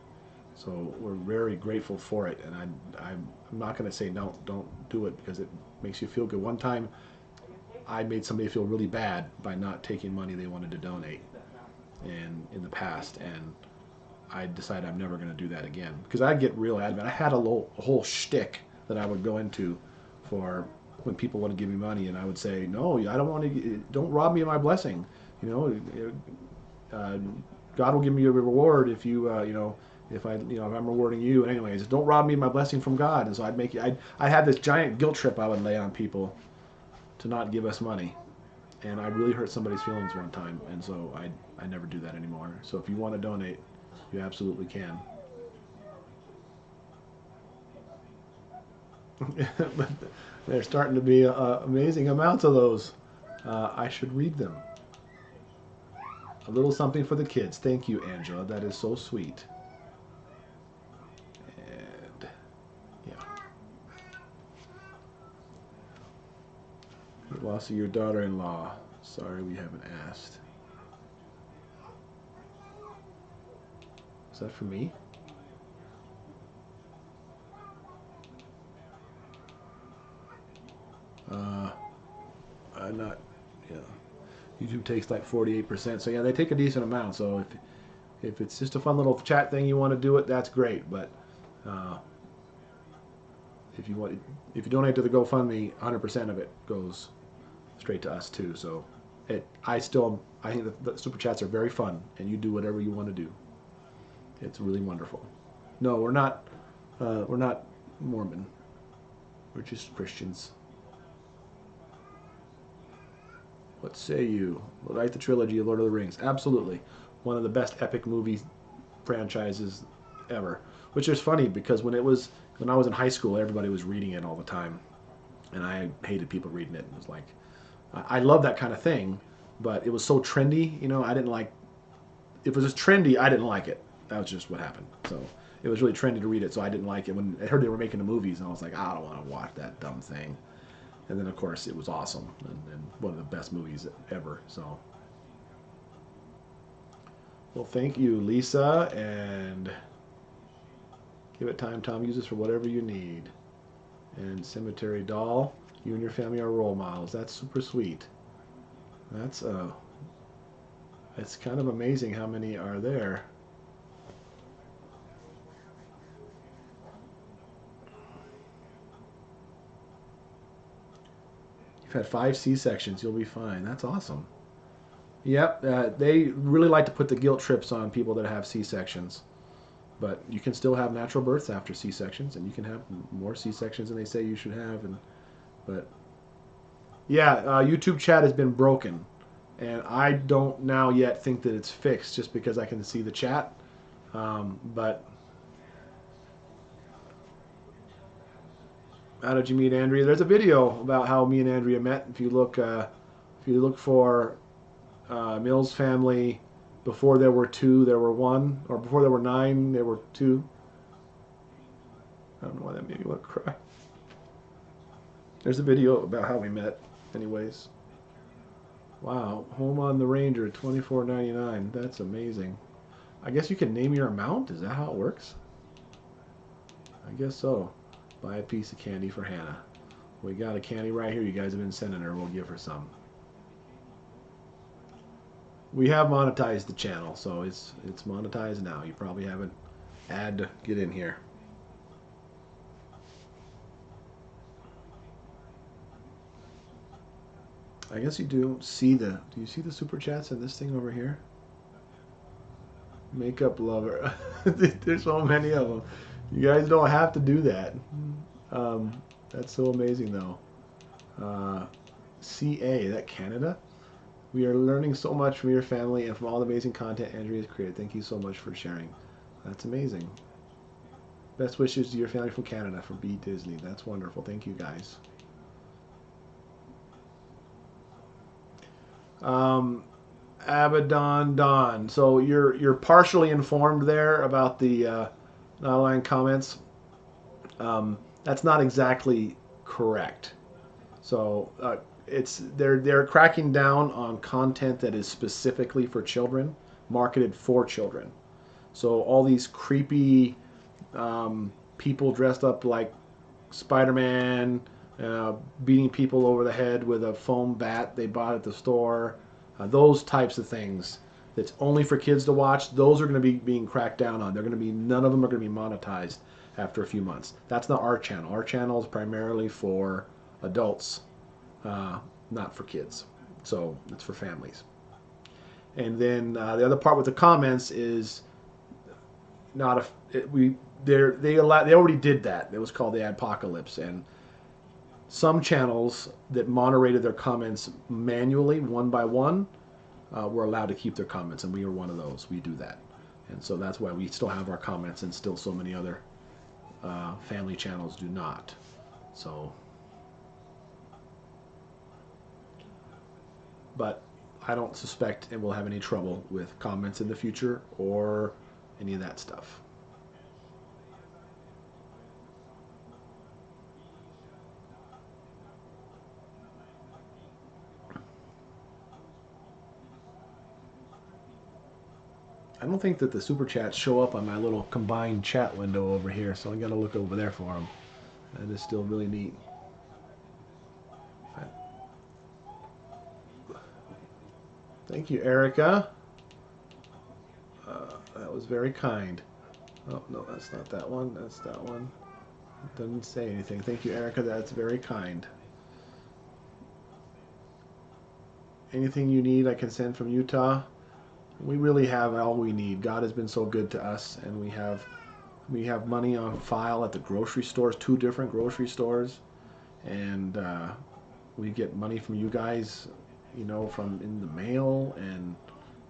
So we're very grateful for it, and I'm not going to say no, don't do it because it makes you feel good. One time, I made somebody feel really bad by not taking money they wanted to donate, and in the past, and I decided I'm never going to do that again because I'd get real adamant. I had a whole shtick that I would go into for when people want to give me money, and I would say, no, I don't want to. Don't rob me of my blessing. You know, God will give me a reward if you, you know, if I, you know, if I'm rewarding you. And anyways, don't rob me of my blessing from God. And so I'd make, I had this giant guilt trip I would lay on people to not give us money, and I really hurt somebody's feelings one time, and so I never do that anymore. So if you want to donate, you absolutely can. But there's starting to be amazing amounts of those. I should read them. A little something for the kids. Thank you, Angela. That is so sweet. And yeah. The loss of your daughter-in-law. Sorry we haven't asked. Is that for me? I'm not, yeah. YouTube takes like 48%. So yeah, they take a decent amount. So if it's just a fun little chat thing you want to do it, that's great. But if you donate to the GoFundMe, 100% of it goes straight to us too. So I think the super chats are very fun, and you do whatever you want to do. It's really wonderful. No, we're not Mormon. We're just Christians. What say you? Write the trilogy of Lord of the Rings. Absolutely. One of the best epic movie franchises ever. Which is funny because when I was in high school, everybody was reading it all the time. And I hated people reading it. It was like, I love that kind of thing, but it was so trendy, you know, I didn't like, if it was just trendy, I didn't like it. That was just what happened. So it was really trendy to read it, so I didn't like it. When I heard they were making the movies, and I was like, I don't want to watch that dumb thing. And then, of course, it was awesome and one of the best movies ever. So, well, thank you, Lisa, and give it time. Tom, use this for whatever you need. And Cemetery Doll, you and your family are role models. That's super sweet. That's it's kind of amazing how many are there. You've had 5 C-sections. You'll be fine. That's awesome. Yep, they really like to put the guilt trips on people that have C-sections. But you can still have natural births after C-sections, and you can have more C-sections than they say you should have. But yeah, YouTube chat has been broken, and I don't now yet think that it's fixed just because I can see the chat. But how did you meet Andrea? There's a video about how me and Andrea met. If you look for Mills family, before there were 2, there were 1, or before there were 9, there were 2. I don't know why that made me want to cry. There's a video about how we met, anyways. Wow, home on the Ranger, $24.99. That's amazing. I guess you can name your amount. Is that how it works? I guess so. Buy a piece of candy for Hannah. We got a candy right here. You guys have been sending her. We'll give her some. We have monetized the channel, so it's monetized now. You probably have an ad to get in here. I guess you do see do you see the super chats in this thing over here? Makeup lover. There's so many of them. You guys don't have to do that. That's so amazing, though. CA, is that Canada? We are learning so much from your family and from all the amazing content Andrea has created. Thank you so much for sharing. That's amazing. Best wishes to your family from Canada, from B. Disney. That's wonderful. Thank you, guys. Abaddon Don. So you're partially informed there about the online comments. That's not exactly correct. So they're cracking down on content that is specifically for children, marketed for children. So all these creepy people dressed up like Spider-Man, beating people over the head with a foam bat they bought at the store. Those types of things that's only for kids to watch, those are going to be being cracked down on. They're going to be, none of them are going to be monetized after a few months. That's not our channel. Our channel is primarily for adults, not for kids. So it's for families. And then the other part with the comments is not a, they already did that. It was called the Adpocalypse, and some channels that moderated their comments manually, one by one, were allowed to keep their comments, and we are one of those. We do that, and so that's why we still have our comments, and still so many other family channels do not. So, but I don't suspect it will have any trouble with comments in the future or any of that stuff. I don't think that the super chats show up on my little combined chat window over here, so I gotta look over there for them. That is still really neat. Thank you, Erica. That was very kind. Oh, no, that's not that one. That's that one. It doesn't say anything. Thank you, Erica. That's very kind. Anything you need, I can send from Utah. We really have all we need. God has been so good to us, and we have money on file at the grocery stores, 2 different grocery stores, and we get money from you guys, you know, from in the mail, and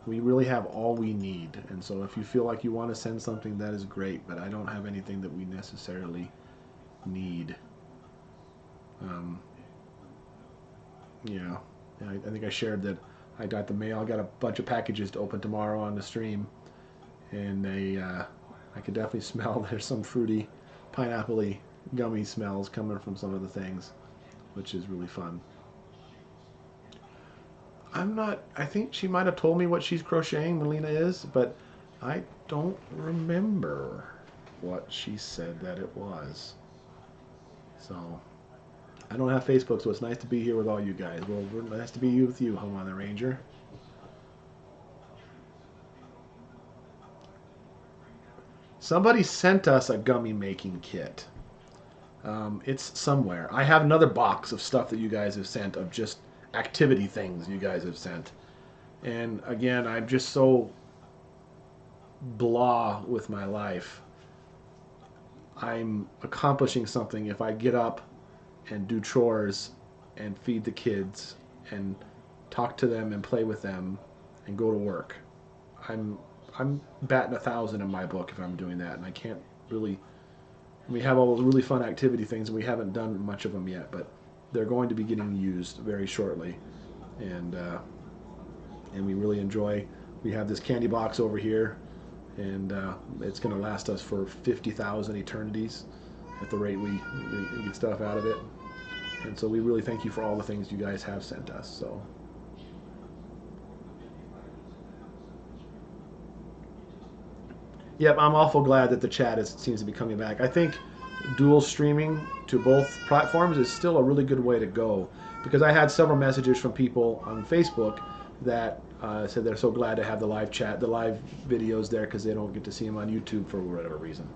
we really have all we need. And so if you feel like you want to send something, that is great, but I don't have anything that we necessarily need. Yeah, I think I shared that I got the mail. I got a bunch of packages to open tomorrow on the stream, and I could definitely smell there's some fruity, pineapple-y, gummy smells coming from some of the things, which is really fun. I think she might have told me what she's crocheting, Melina is, but I don't remember what she said that it was. So, I don't have Facebook, so it's nice to be here with all you guys. Well, it's nice to be with you, Home on the Ranger. Somebody sent us a gummy making kit. It's somewhere. I have another box of stuff that you guys have sent, of just activity things you guys have sent. And again, I'm just so blah with my life. I'm accomplishing something if I get up and do chores and feed the kids and talk to them and play with them and go to work. I'm batting 1,000 in my book if I'm doing that, and I can't really. We have all those really fun activity things, and we haven't done much of them yet, but they're going to be getting used very shortly, and we really enjoy. We have this candy box over here, and it's going to last us for 50,000 eternities at the rate we get stuff out of it. And so we really thank you for all the things you guys have sent us. So. Yep, I'm awful glad that the chat seems to be coming back. I think dual streaming to both platforms is still a really good way to go, because I had several messages from people on Facebook that said they're so glad to have the live chat, the live videos there, because they don't get to see them on YouTube for whatever reason,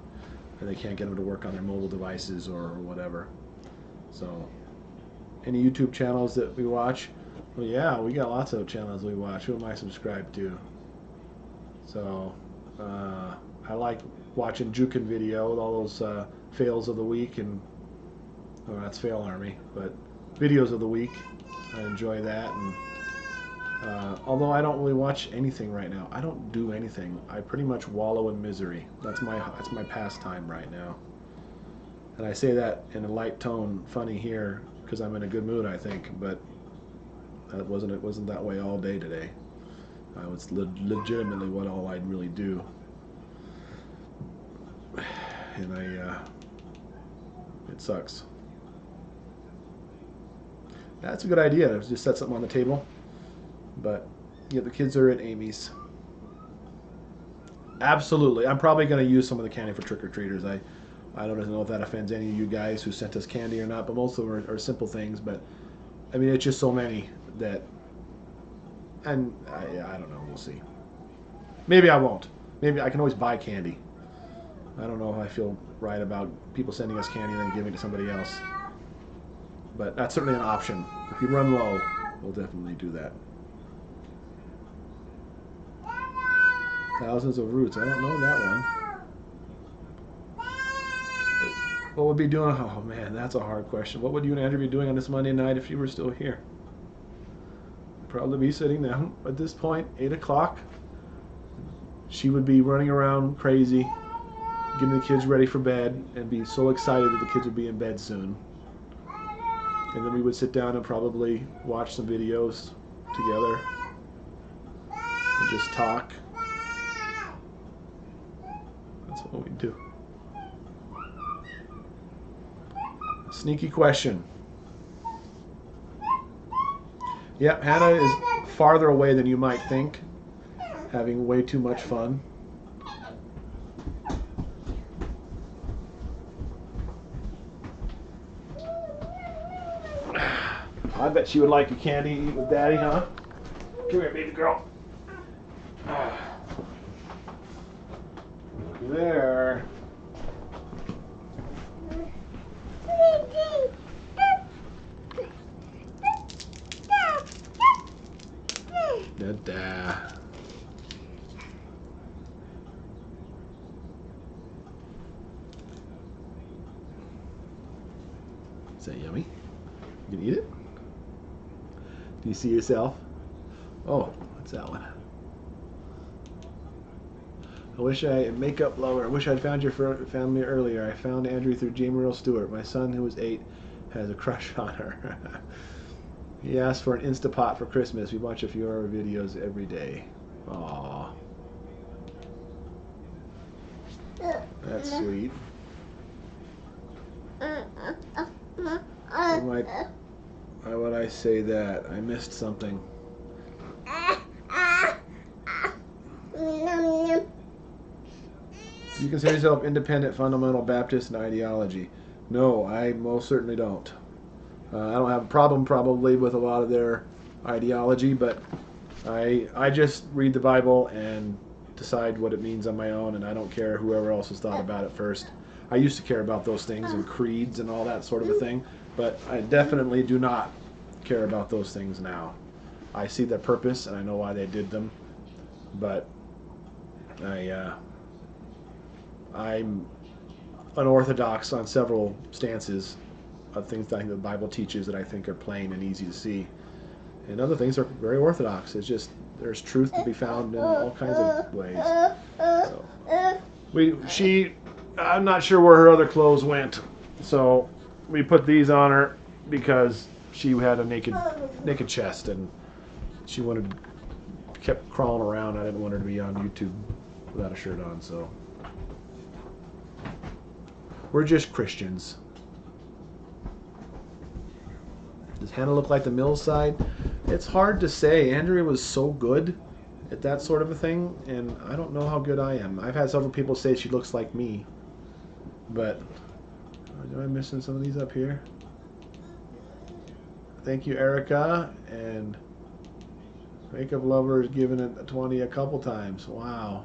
and they can't get them to work on their mobile devices or whatever. So, any YouTube channels that we watch? Well, yeah, we got lots of channels we watch. Who am I subscribed to? So, I like watching Jukin video with all those fails of the week, and oh, that's Fail Army, but videos of the week. I enjoy that, and although I don't really watch anything right now, I don't do anything. I pretty much wallow in misery. That's my pastime right now. And I say that in a light tone, funny here, because I'm in a good mood, I think. But it wasn't that way all day today. It's legitimately what all I really do. And it sucks. That's a good idea to just set something on the table. But yeah, the kids are at Amy's. Absolutely. I'm probably going to use some of the candy for trick-or-treaters. I don't know if that offends any of you guys who sent us candy or not, but most of them are simple things. But, I mean, it's just so many that... And I don't know. We'll see. Maybe I won't. Maybe I can always buy candy. I don't know if I feel right about people sending us candy and then giving it to somebody else. But that's certainly an option. If you run low, we'll definitely do that. Thousands of Roots. I don't know that one. What would be doing? Oh man, that's a hard question. What would you and Andrew be doing on this Monday night if you were still here? Probably be sitting down at this point, 8 o'clock. She would be running around crazy, getting the kids ready for bed, and be so excited that the kids would be in bed soon. And then we would sit down and probably watch some videos together and just talk. That's what we do. Sneaky question. Yep, Hannah is farther away than you might think, having way too much fun. I bet she would like a candy to eat with Daddy, huh? Come here, baby girl. There. Da-da. Is that yummy? You can eat it? Do you see yourself? Oh, what's that one? I wish makeup lover. I wish I'd found your family earlier. I found Andrew through Jamie Earl Stewart. My son, who was 8, has a crush on her. He asked for an Instapot for Christmas. We watch a few of our videos every day. Aww. That's sweet. Why would I say that? I missed something. Do you consider yourself independent, fundamental Baptist in ideology? No, I most certainly don't. I don't have a problem probably with a lot of their ideology, but I just read the Bible and decide what it means on my own, and I don't care whoever else has thought about it first. I used to care about those things and creeds and all that sort of a thing, but I definitely do not care about those things now. I see their purpose and I know why they did them, but I'm unorthodox on several stances of things that I think the Bible teaches that I think are plain and easy to see, and other things are very orthodox. It's just there's truth to be found in all kinds of ways. So I'm not sure where her other clothes went, so we put these on her because she had a naked chest and she kept crawling around. I didn't want her to be on YouTube without a shirt on, so we're just Christians. Does Hannah look like the Mills side? It's hard to say. Andrea was so good at that sort of a thing, and I don't know how good I am. I've had several people say she looks like me, but am I missing some of these up here? Thank you, Erica, and Makeup Lover has given it a 20 a couple times. Wow.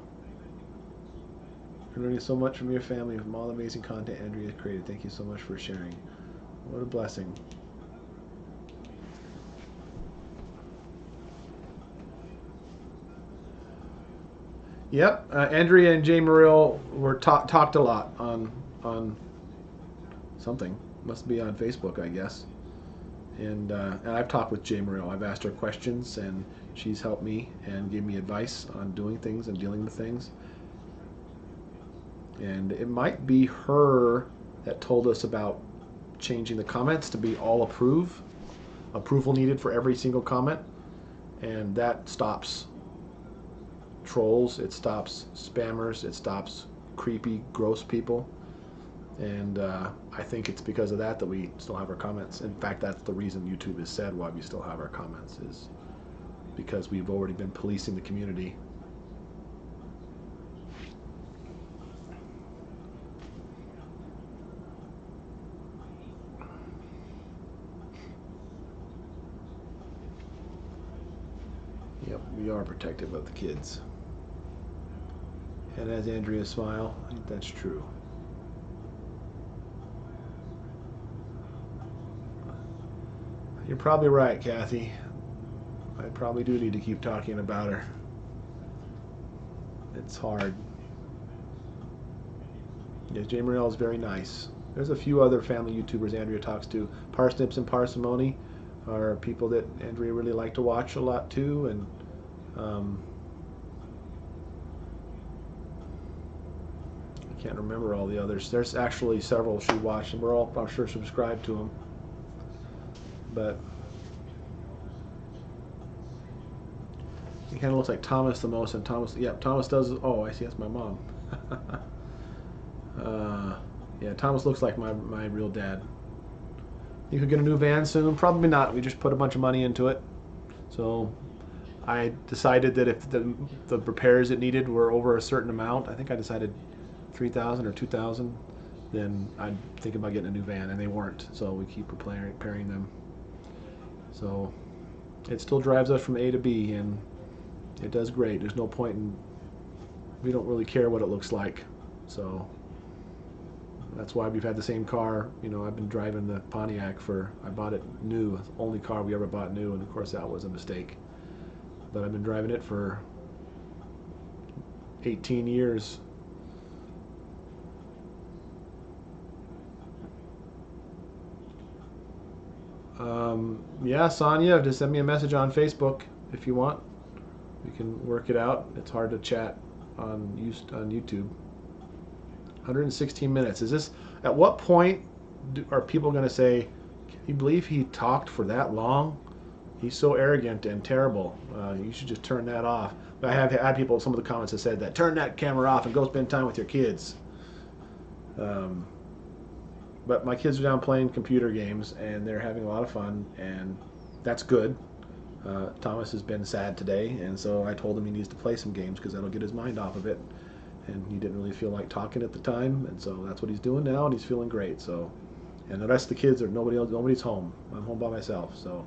You're learning so much from your family, from all the amazing content Andrea has created. Thank you so much for sharing. What a blessing. Yep, Andrea and Jay Muriel were talked a lot on something. Must be on Facebook, I guess. And I've talked with Jay Muriel. I've asked her questions, and she's helped me and gave me advice on doing things and dealing with things. And it might be her that told us about changing the comments to be all approval needed for every single comment, and that stops trolls, it stops spammers, it stops creepy, gross people, and I think it's because of that we still have our comments. In fact, that's the reason YouTube has said why we still have our comments, is because we've already been policing the community. we are protective of the kids. And as Andrea smile, I think that's true. You're probably right, Kathy. I probably do need to keep talking about her. It's hard. Yeah, Jay Morrell is very nice. There's a few other family YouTubers Andrea talks to. Parsnips and Parsimony are people that Andrea really liked to watch a lot too, and I can't remember all the others. There's actually several she watched, and we're all, I'm sure, subscribed to them. But he kind of looks like Thomas the most, and Thomas, yeah, Thomas does. Oh, I see, that's my mom. Yeah, Thomas looks like my real dad. You could get a new van soon? Probably not. We just put a bunch of money into it. So I decided that if the repairs it needed were over a certain amount, I think I decided $3,000 or $2,000, then I'd think about getting a new van, and they weren't. So we keep repairing them. So it still drives us from A to B, and it does great. There's no point in, we don't really care what it looks like. So that's why we've had the same car. You know, I've been driving the Pontiac I bought it new, the only car we ever bought new, and of course that was a mistake. But I've been driving it for 18 years. Yeah, Sonia, just send me a message on Facebook if you want. We can work it out. It's hard to chat on YouTube. 116 minutes. Is this, at what point are people going to say, can you believe he talked for that long? He's so arrogant and terrible. You should just turn that off. I have had people, some of the comments have said that, turn that camera off and go spend time with your kids. But my kids are down playing computer games, and they're having a lot of fun, and that's good. Thomas has been sad today, and so I told him he needs to play some games because that'll get his mind off of it. And he didn't really feel like talking at the time, and so that's what he's doing now, and he's feeling great. So, and the rest of the kids are nobody's home. I'm home by myself. So.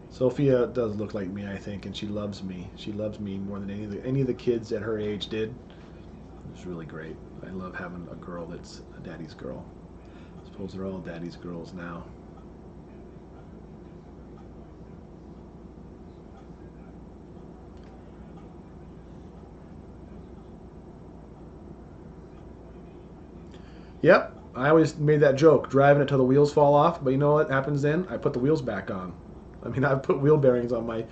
Sophia does look like me, I think, and she loves me. She loves me more than any of the kids at her age did. It's really great. I love having a girl that's a daddy's girl. I suppose they're all daddy's girls now. Yep, I always made that joke, driving it till the wheels fall off, but you know what happens then? I put the wheels back on. I mean, I've put wheel bearings on my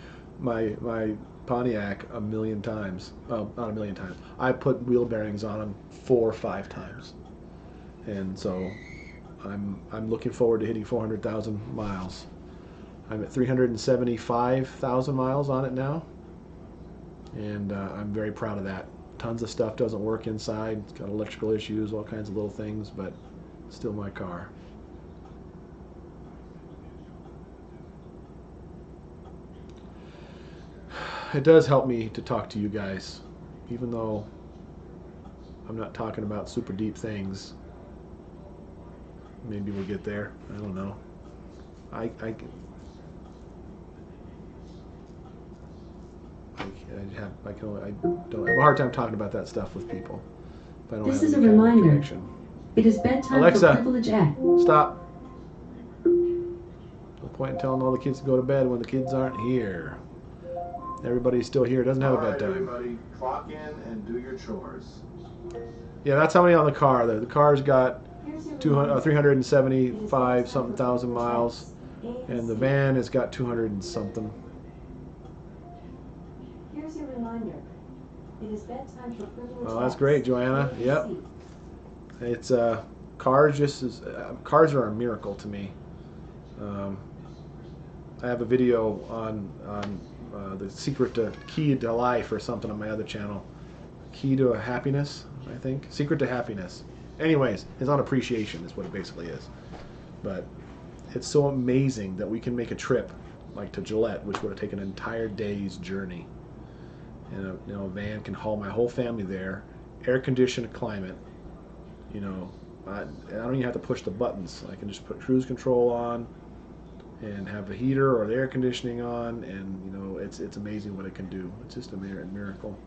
Pontiac a million times. Oh, not a million times. I put wheel bearings on them 4 or 5 times. And so I'm looking forward to hitting 400,000 miles. I'm at 375,000 miles on it now. And I'm very proud of that. Tons of stuff doesn't work inside. It's got electrical issues, all kinds of little things, but it's still my car. It does help me to talk to you guys, even though I'm not talking about super deep things. Maybe we'll get there. I don't know. I don't have a hard time talking about that stuff with people. If I don't This have is a any kind of reminder. connection. It is bedtime Alexa, for Privilege Act. Stop. No point in telling all the kids to go to bed when the kids aren't here. Everybody's still here. Doesn't have a bedtime. Everybody, clock in and do your chores. Yeah, that's how many on the car. The car's got 375 something thousand miles, and the van has got 200 and something. Here's your reminder. It is bedtime for Privilege Oh, that's great, Joanna. Yep. It's cars cars are a miracle to me. I have a video on the secret to key to life or something on my other channel. Key to happiness, I think. Secret to happiness. Anyways, it's on appreciation is what it basically is. But it's so amazing that we can make a trip like to Gillette, which would have taken an entire day's journey. and a van can haul my whole family there, air-conditioned climate. You know, I don't even have to push the buttons. I can just put cruise control on and have the heater or the air conditioning on, and you know, it's amazing what it can do. It's just a miracle.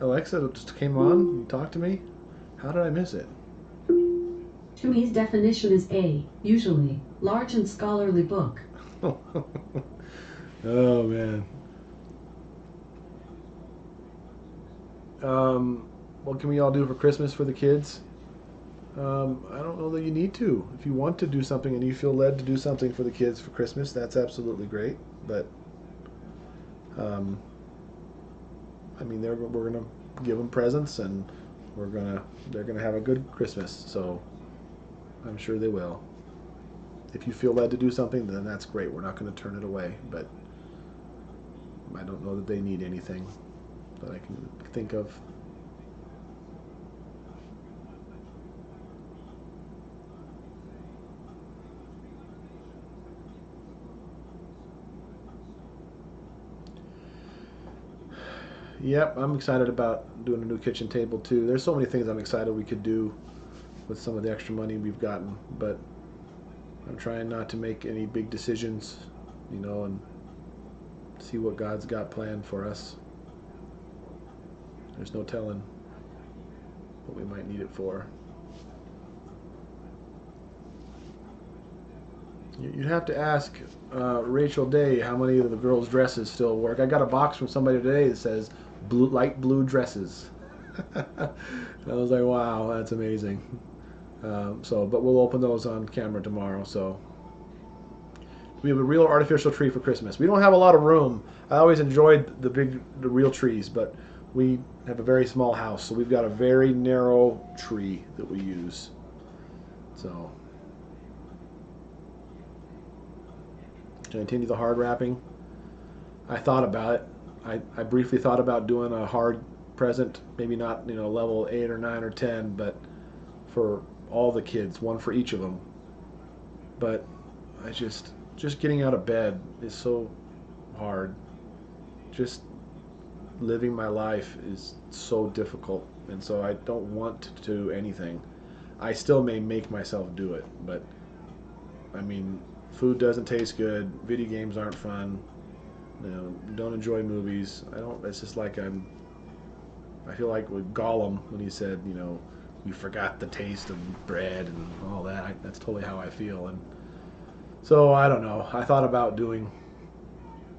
Alexa just came on and talked to me. How did I miss it? Toomey's definition is a, usually, large and scholarly book. Oh, man. What can we all do for Christmas for the kids? I don't know that you need to. If you want to do something and you feel led to do something for the kids for Christmas, that's absolutely great. But, I mean, we're gonna give them presents, and they're gonna have a good Christmas. So, I'm sure they will. If you feel led to do something, then that's great. We're not going to turn it away. But I don't know that they need anything that I can think of. Yep, I'm excited about doing a new kitchen table too. There's so many things I'm excited we could do with some of the extra money we've gotten, but I'm trying not to make any big decisions, you know, and see what God's got planned for us. There's no telling what we might need it for. You'd have to ask Rachel Day how many of the girls' dresses still work. I got a box from somebody today that says light blue dresses. I was like, wow, that's amazing. But we'll open those on camera tomorrow. So we have a real artificial tree for Christmas. We don't have a lot of room. I always enjoyed the real trees, but we have a very small house, so we've got a very narrow tree that we use. So continue the hard wrapping. I thought about it. I briefly thought about doing a hard present, maybe not, you know, level 8 or 9 or 10, but for all the kids, one for each of them. But I just getting out of bed is so hard. Just living my life is so difficult, and so I don't want to do anything. I still may make myself do it, but I mean, food doesn't taste good, video games aren't fun, you know, don't enjoy movies. It's just like I feel like with Gollum when he said, you know, you forgot the taste of bread and all that. That's totally how I feel. And so I don't know. I thought about doing.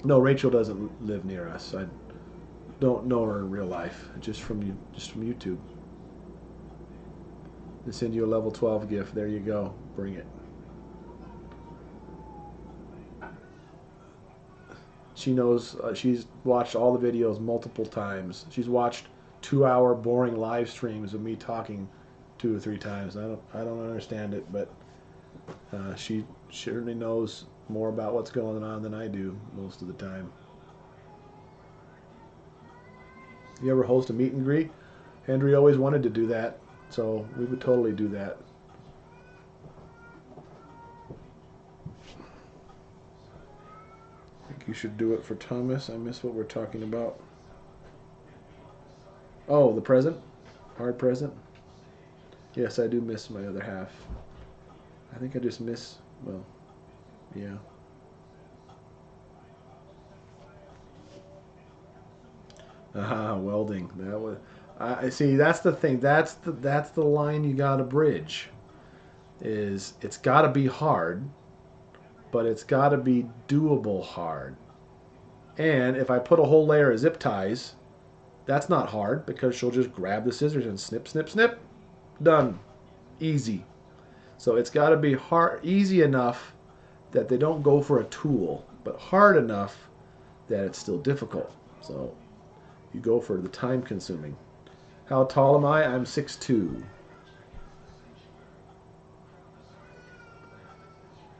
No, Rachel doesn't live near us. I don't know her in real life. Just from YouTube. They send you a level 12 gift. There you go. Bring it. She knows. She's watched all the videos multiple times. She's watched 2-hour boring live streams of me talking 2 or 3 times. I don't understand it, but she certainly knows more about what's going on than I do most of the time. You ever host a meet and greet? Andrea always wanted to do that, so we would totally do that. I think you should do it for Thomas. I miss what we're talking about. Oh, the present? Hard present? Yes, I do miss my other half. I think I just miss, well, yeah. Welding. That was. I see. That's the thing. That's the line you got to bridge. Is it's got to be hard, but it's got to be doable hard. And if I put a whole layer of zip ties, that's not hard because she'll just grab the scissors and snip, snip, snip. Done. Easy. So it's got to be hard, easy enough that they don't go for a tool, but hard enough that it's still difficult. So you go for the time consuming. How tall am I? I'm 6'2".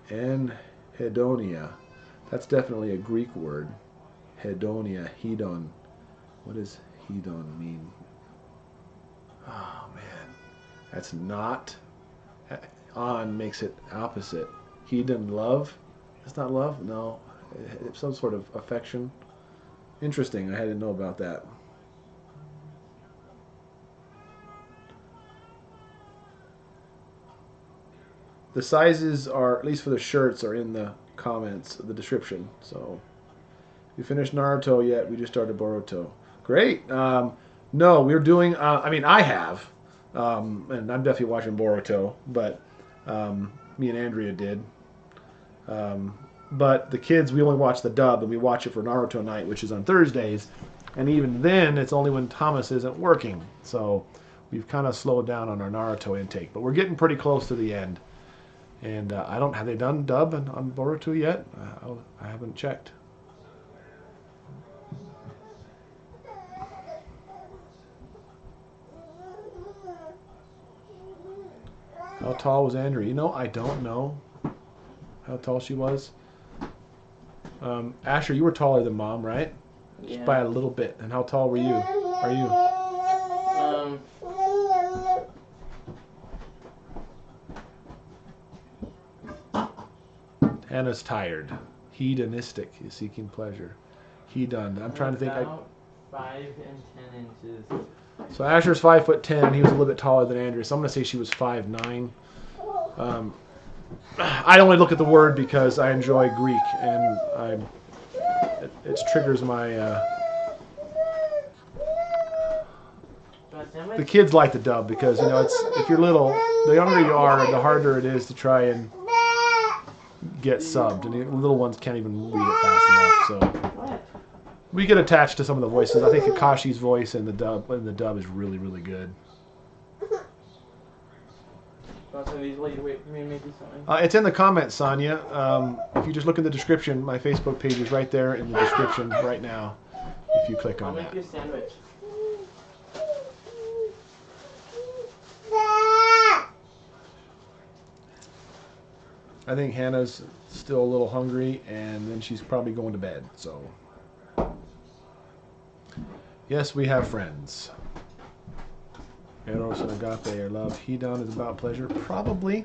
And Hedonia. That's definitely a Greek word. Hedonia, hedon. What does hedon mean? Oh man, that's not. On makes it opposite. Hedon, love. That's not love. No, it's some sort of affection. Interesting. I had to know about that. The sizes are, at least for the shirts, are in the comments, the description. So, we finished Naruto yet? We just started Boruto. Great. No, we're doing. I mean, I have, and I'm definitely watching Boruto, but me and Andrea did. But the kids, we only watch the dub, and we watch it for Naruto night, which is on Thursdays. And even then, it's only when Thomas isn't working. So we've kind of slowed down on our Naruto intake, but we're getting pretty close to the end. And have they done dub on Boruto yet? I haven't checked. How tall was Andrea? You know, I don't know how tall she was. Asher, you were taller than Mom, right? Yeah. Just by a little bit. And how tall were you? Are you? Hannah's tired. Hedonistic is seeking pleasure. Hedon. I'm trying to think. About 5 and 10 inches. So Asher's 5'10", and he was a little bit taller than Andrea. So I'm gonna say she was 5'9". I only look at the word because I enjoy Greek, and it triggers my. The kids like the dub because it's if you're little, the younger you are, the harder it is to try and get subbed, and the little ones can't even read it fast enough. So we get attached to some of the voices. I think Kakashi's voice in the dub is really, really good. It's in the comments, Sonia. If you just look in the description, my Facebook page is right there in the description right now. If you click on that. I'll make you a sandwich. I think Hannah's still a little hungry, and then she's probably going to bed. So, yes, we have friends. Eros and agape are love. Hedon is about pleasure. Probably.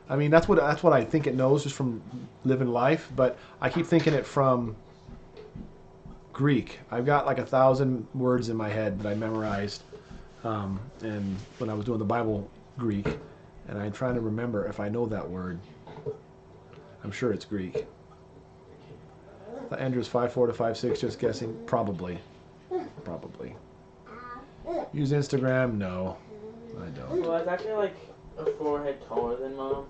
I mean, that's what I think it knows just from living life. But I keep thinking it from Greek. I've got like 1,000 words in my head that I memorized, and when I was doing the Bible Greek, and I'm trying to remember if I know that word. I'm sure it's Greek. Andrew's 5'4" to 5'6", just guessing. Probably. Use Instagram? No, I don't. Well, I was actually like a forehead taller than Mom.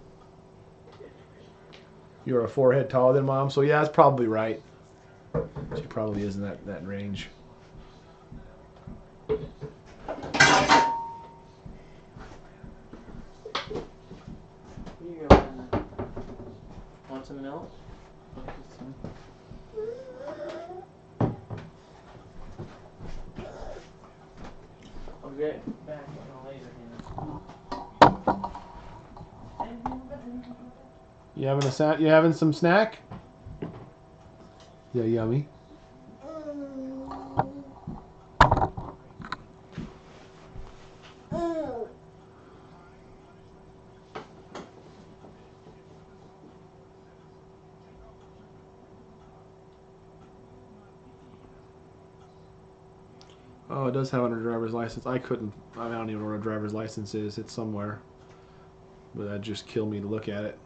You're a forehead taller than Mom, so yeah, that's probably right. She probably is in that range. Here you go. Want some milk? I'll get back later. You having some snack? Yeah, yummy. Oh, it does have on her driver's license. I don't even know where a driver's license is. It's somewhere. But that'd just kill me to look at it.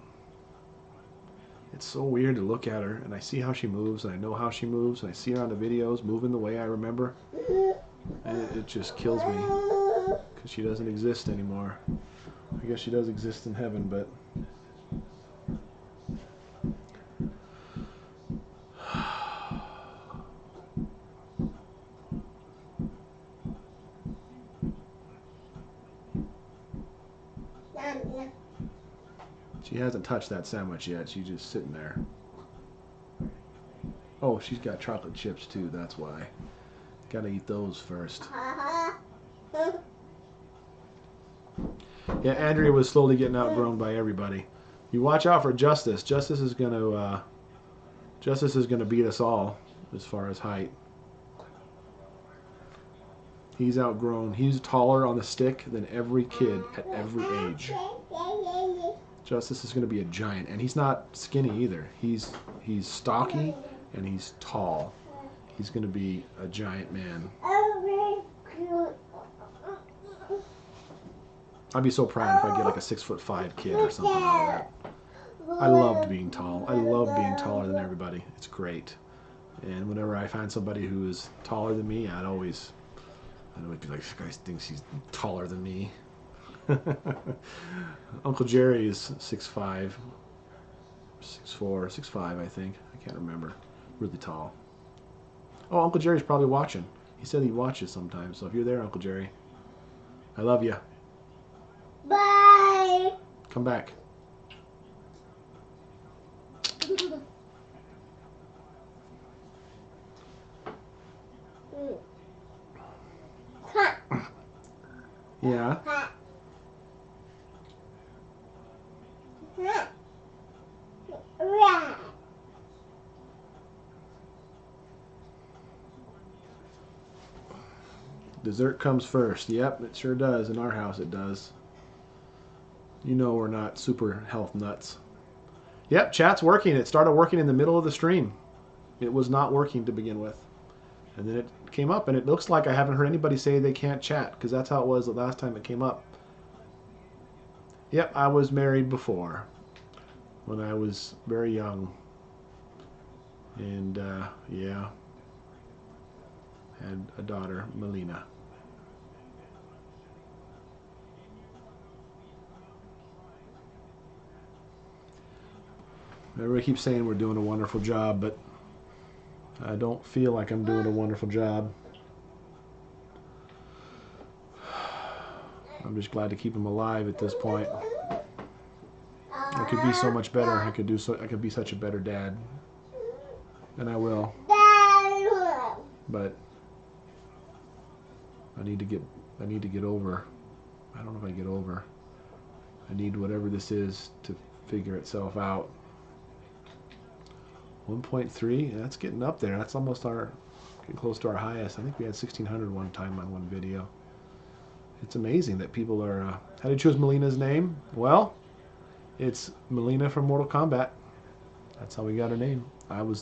It's so weird to look at her, and I see how she moves, and I know how she moves, and I see her on the videos moving the way I remember. And it just kills me. Because she doesn't exist anymore. I guess she does exist in heaven, but... She hasn't touched that sandwich yet. She's just sitting there. Oh, she's got chocolate chips too. That's why. Gotta eat those first. Yeah, Andrea was slowly getting outgrown by everybody. You watch out for Justus. Justus is gonna beat us all as far as height. He's outgrown. He's taller on the stick than every kid at every age. Justus is going to be a giant, and he's not skinny either. He's stocky and he's tall. He's going to be a giant man. I'd be so proud if I get like a 6'5" kid or something out of that. I loved being tall. I love being taller than everybody. It's great. And whenever I find somebody who is taller than me, I'd always be like, this guy thinks he's taller than me. Uncle Jerry is 6'5", 6'4", 6'5", I think. I can't remember. Really tall. Oh, Uncle Jerry's probably watching. He said he watches sometimes. So if you're there, Uncle Jerry, I love you. Bye. Come back. Yeah. Dessert comes first. Yep, it sure does. In our house, it does. You know we're not super health nuts. Yep, chat's working. It started working in the middle of the stream. It was not working to begin with. And then it came up, and it looks like I haven't heard anybody say they can't chat, because that's how it was the last time it came up. Yep, I was married before, when I was very young. And, yeah, had a daughter, Melina. Everybody keeps saying we're doing a wonderful job, but I don't feel like I'm doing a wonderful job. I'm just glad to keep him alive at this point. I could be so much better. I could be such a better dad. And I will. But I need to get over. I don't know if I get over. I need whatever this is to figure itself out. 1.3, that's getting up there. That's almost getting close to our highest. I think we had 1,600 one time on one video. It's amazing that people are... how did you choose Melina's name? Well, it's Melina from Mortal Kombat. That's how we got her name. I'm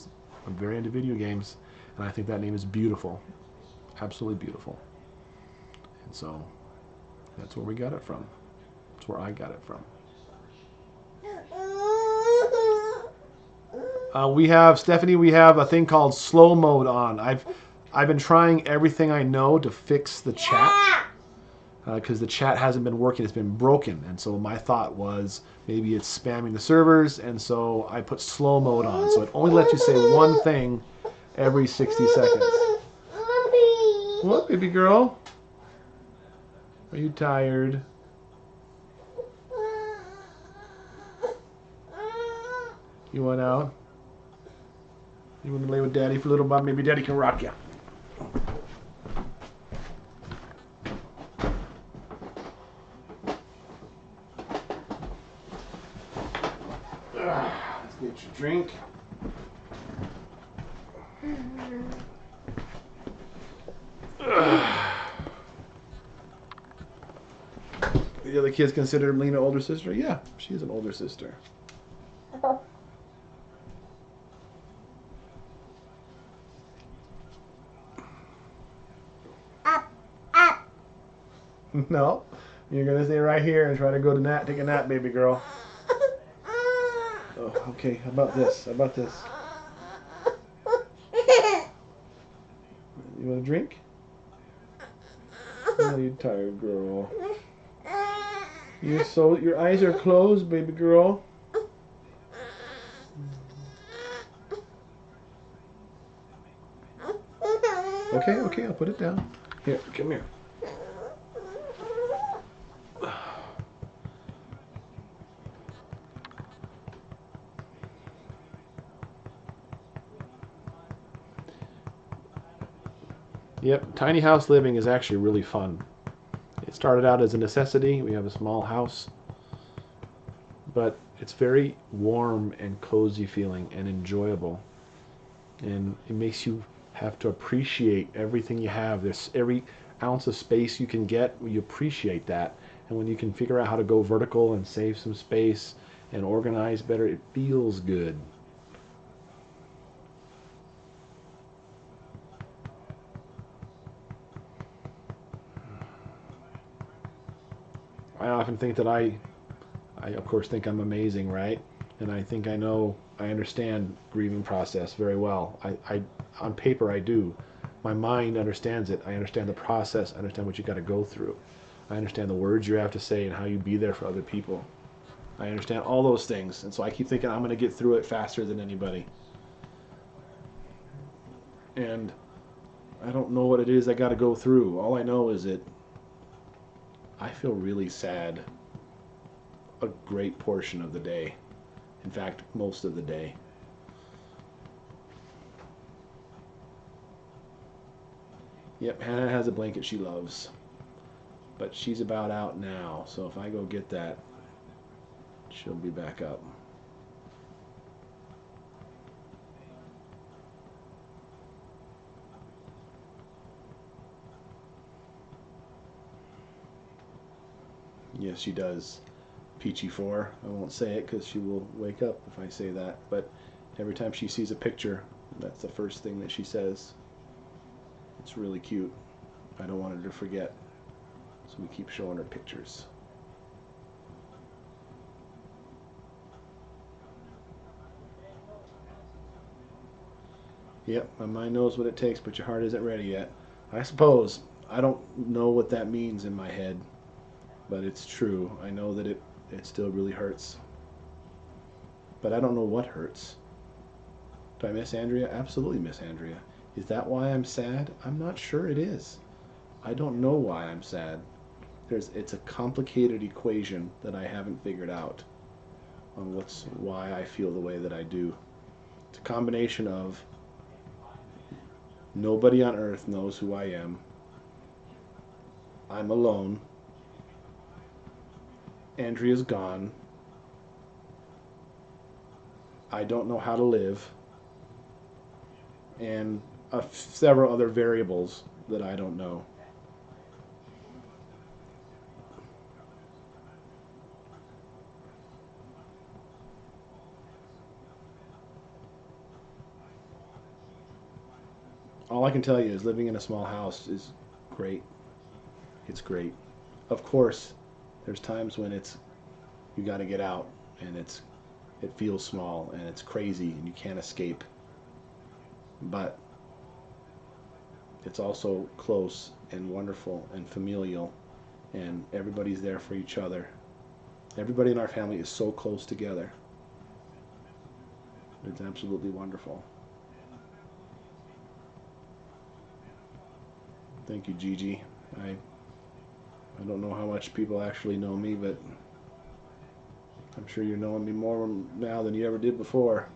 very into video games, and I think that name is beautiful. Absolutely beautiful. And so, that's where we got it from. That's where I got it from. We have, Stephanie, we have a thing called slow mode on. I've been trying everything I know to fix the chat, because the chat hasn't been working. It's been broken. And so my thought was maybe it's spamming the servers, and so I put slow mode on. So it only lets you say one thing every 60 seconds. What, baby girl? Are you tired? You want out? You want to lay with Daddy for a little while? Maybe Daddy can rock you. Let's get your drink. The other kids consider Melina older sister? Yeah, she's an older sister. No, you're gonna stay right here and try to go to take a nap, baby girl. Oh, okay. How about this? How about this? You want a drink? Oh, you tired girl. Your eyes are closed, baby girl. Okay, I'll put it down. Here, come here. Yep, tiny house living is actually really fun. It started out as a necessity. We have a small house, but It's very warm and cozy feeling and enjoyable. And it makes you have to appreciate everything you have. There's every ounce of space you can get, you appreciate that. And when you can figure out how to go vertical and save some space and organize better, it feels good. I often think that I of course think I'm amazing, right? And I think I understand grieving process very well. On paper I do. My mind understands it. I understand the process. I understand what you got to go through. I understand the words you have to say and how you be there for other people. I understand all those things. And so I keep thinking I'm going to get through it faster than anybody. And I don't know what it is I got to go through. All I know is that I feel really sad a great portion of the day. In fact, most of the day. Yep, Hannah has a blanket she loves. But she's about out now, so if I go get that, she'll be back up. Yes, she does. Peachy 4. I won't say it because she will wake up if I say that. But every time she sees a picture, that's the first thing that she says. It's really cute. I don't want her to forget. So we keep showing her pictures. Yep, my mind knows what it takes, but your heart isn't ready yet. I suppose. I don't know what that means in my head, but it's true. I know that it still really hurts. But I don't know what hurts. Do I miss Andrea? Absolutely miss Andrea. Is that why I'm sad? I'm not sure it is. I don't know why I'm sad. It's a complicated equation that I haven't figured out on why I feel the way that I do. It's a combination of nobody on earth knows who I am. I'm alone. Andrea's gone. I don't know how to live. And several other variables that I don't know. All I can tell you is living in a small house is great. It's great. Of course, there's times when you got to get out and it feels small and it's crazy and you can't escape. But it's also close and wonderful and familial, and everybody's there for each other. Everybody in our family is so close together. It's absolutely wonderful. Thank you, Gigi. I don't know how much people actually know me, but I'm sure you're knowing me more now than you ever did before.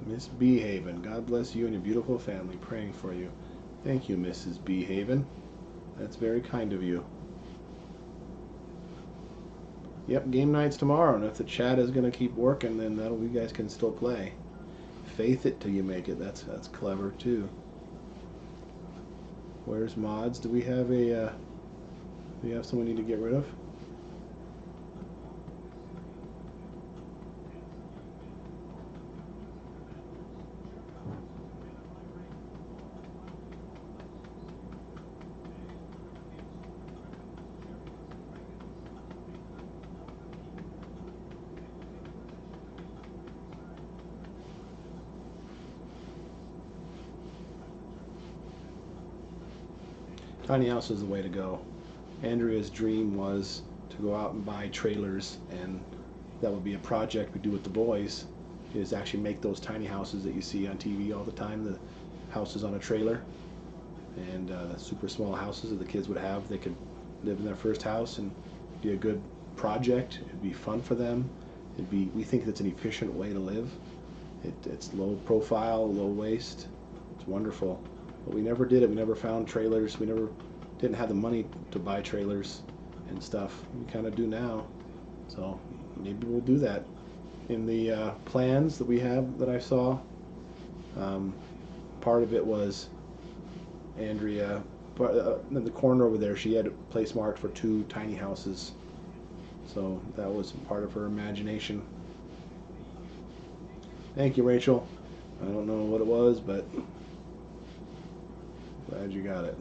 Miss Behaven, God bless you and your beautiful family. Praying for you. Thank you, Mrs. Behaven. That's very kind of you. Yep, game night's tomorrow, and if the chat is going to keep working, then you guys can still play. Faith it till you make it. That's clever too. Where's mods? Do we have someone we need to get rid of? Tiny house is the way to go. Andrea's dream was to go out and buy trailers, and that would be a project we do with the boys. is actually make those tiny houses that you see on TV all the time, the houses on a trailer, and the super small houses that the kids would have. They could live in their first house and be a good project. It'd be fun for them. We think it's an efficient way to live. It's low profile, low waste. It's wonderful. But we never did it. We never found trailers. We didn't have the money to buy trailers and stuff. We kind of do now. So maybe we'll do that. In the plans that we have that I saw, part of it was Andrea, but in the corner over there, she had a place marked for 2 tiny houses. So that was part of her imagination. Thank you, Rachel. I don't know what it was, but glad you got it.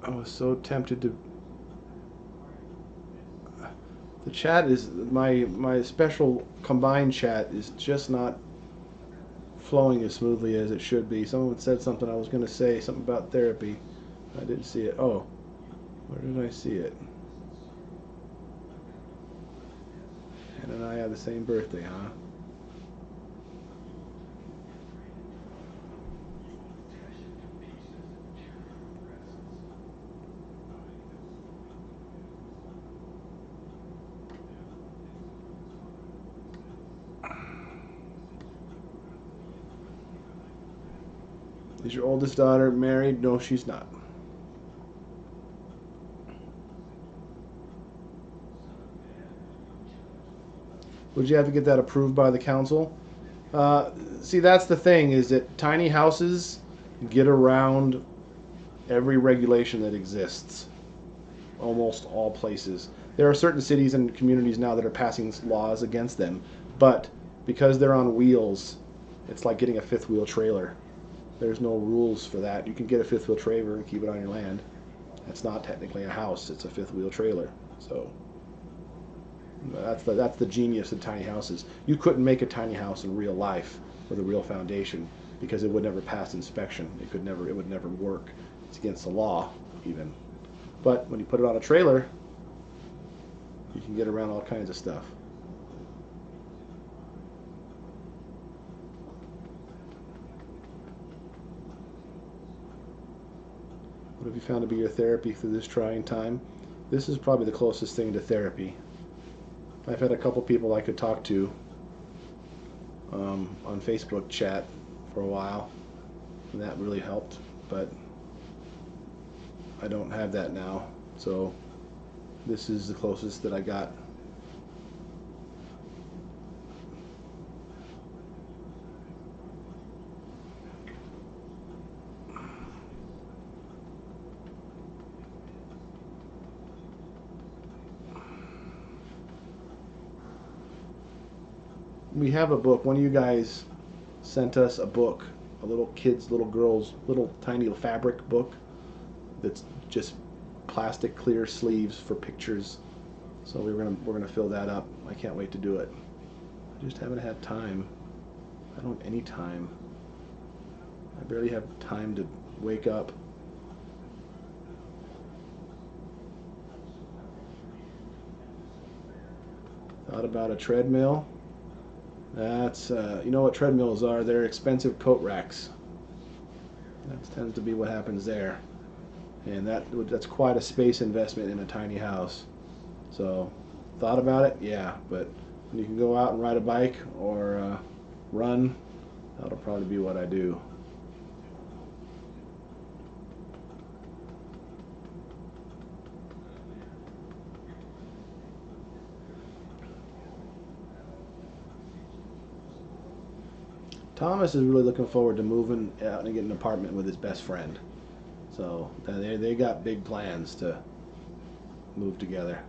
I was so tempted to. The chat is my special combined chat is just not flowing as smoothly as it should be. Someone said something I was going to say, something about therapy. I didn't see it. Oh, where did I see it? Anna and I have the same birthday, huh? Is your oldest daughter married? No, she's not. Would you have to get that approved by the council? See, that's the thing, is that tiny houses get around every regulation that exists. Almost all places. There are certain cities and communities now that are passing laws against them, but because they're on wheels, it's like getting a fifth wheel trailer. There's no rules for that. You can get a fifth wheel trailer and keep it on your land. That's not technically a house, it's a fifth wheel trailer. So that's the genius of tiny houses. You couldn't make a tiny house in real life with a real foundation because it would never pass inspection. It would never work. It's against the law even. But when you put it on a trailer, you can get around all kinds of stuff. What have you found to be your therapy through this trying time? This is probably the closest thing to therapy. I've had a couple people I could talk to on Facebook chat for a while, and that really helped, but I don't have that now, so this is the closest that I got. We have a book. One of you guys sent us a book, a little girl's little tiny fabric book that's just plastic clear sleeves for pictures. So we're gonna fill that up. I can't wait to do it. I just haven't had time. I don't have any time. I barely have time to wake up. Thought about a treadmill. That's, you know what treadmills are? They're expensive coat racks. That tends to be what happens there. And that's quite a space investment in a tiny house. So, thought about it? Yeah, but when you can go out and ride a bike or run, that'll probably be what I do. Thomas is really looking forward to moving out and getting an apartment with his best friend. So they got big plans to move together.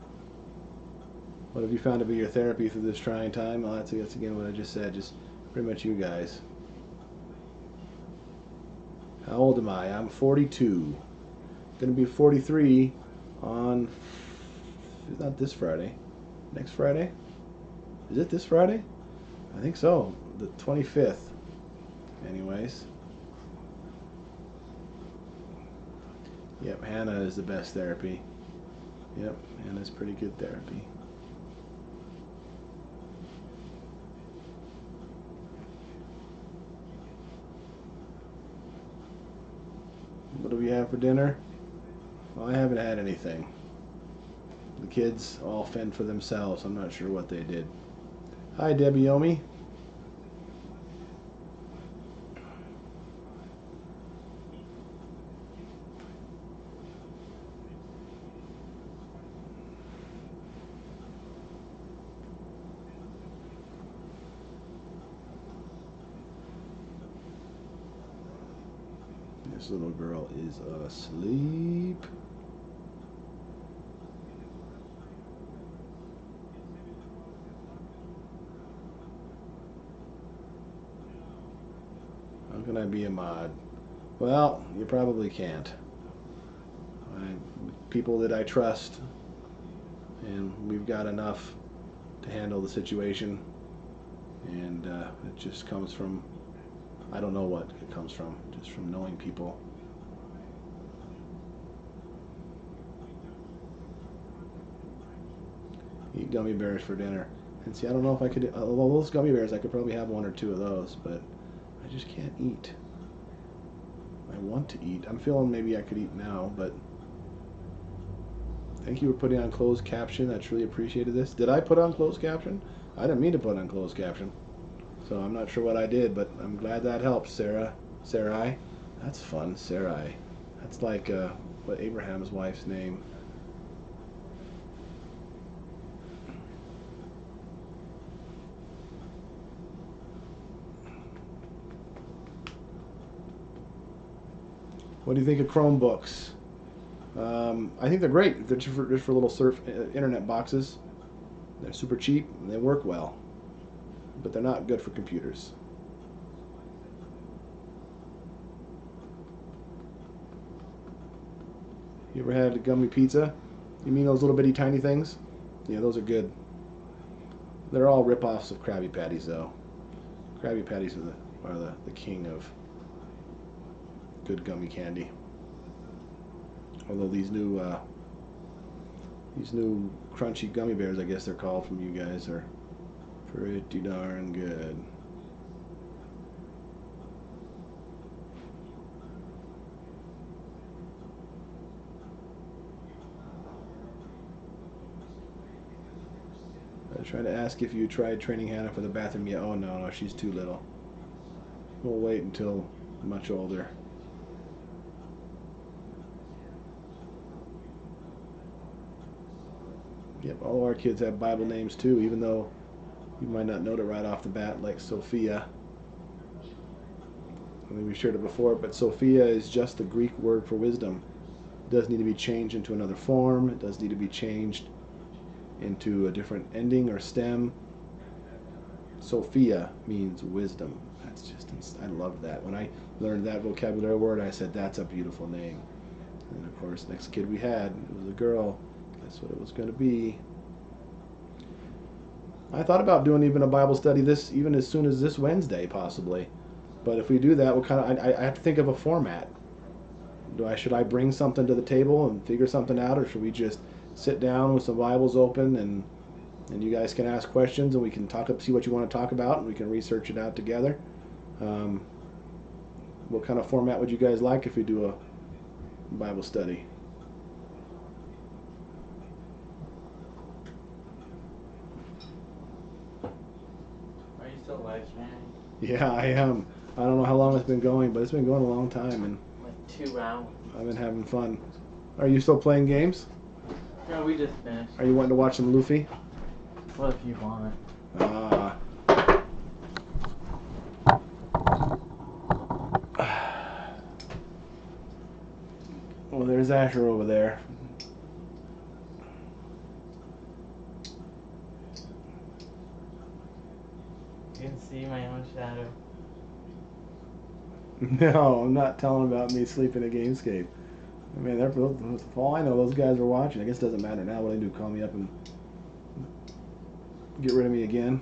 What have you found to be your therapy through this trying time? Well, that's again what I just said, just pretty much you guys. How old am I? I'm 42. Gonna be 43 on, not this Friday, next Friday? Is it this Friday? I think so, the 25th. Anyways, Yep, Hannah is the best therapy. Yep, Hannah's pretty good therapy. What do we have for dinner? Well, I haven't had anything. The kids all fend for themselves. I'm not sure what they did. Hi, Debbie Omi. This little girl is asleep. How can I be a mod? Well, you probably can't. People that I trust, and we've got enough to handle the situation, and it just comes from, I don't know what it comes from, just from knowing people. Eat gummy bears for dinner. And see, I don't know if I could, although those gummy bears, I could probably have 1 or 2 of those, but I just can't eat. I want to eat. I'm feeling maybe I could eat now, but thank you for putting on closed caption. I truly appreciated this. Did I put on closed caption? I didn't mean to put on closed caption. So I'm not sure what I did, but I'm glad that helped, Sarah. Sarai? That's fun, Sarai. That's like what Abraham's wife's name. What do you think of Chromebooks? I think they're great. They're just for little internet boxes. They're super cheap and they work well, but they're not good for computers. You ever had a gummy pizza? You mean those little bitty tiny things? Yeah, those are good. They're all rip-offs of Krabby Patties, though. Krabby Patties are the king of good gummy candy. Although these new crunchy gummy bears, I guess they're called from you guys, are pretty darn good. I tried to ask if you tried training Hannah for the bathroom yet. Oh no, she's too little. We'll wait until much older. Yep, all of our kids have Bible names too, even though you might not know it right off the bat, like Sophia. I think we shared it before, but Sophia is just the Greek word for wisdom. It does need to be changed into another form. It does need to be changed into a different ending or stem. Sophia means wisdom. That's just, I loved that. When I learned that vocabulary word, I said, that's a beautiful name. And of course, next kid we had, it was a girl. That's what it was going to be. I thought about doing even a Bible study even as soon as this Wednesday, possibly. But if we do that, we'll I have to think of a format. Should I bring something to the table and figure something out, or should we just sit down with some Bibles open and you guys can ask questions and we can see what you want to talk about and we can research it out together? What kind of format would you guys like if we do a Bible study? Are you still live streaming? Yeah, I am. I don't know how long it's been going, but it's been going a long time, and Like 2 rounds. I've been having fun. Are you still playing games? No, we just finished. Are you wanting to watch some Luffy? What if you want? Well, there's Asher over there. You can see my own shadow. No, I'm not telling about me sleeping at Gamescape. I mean, for all I know, those guys are watching. I guess it doesn't matter now. What they do, call me up and get rid of me again.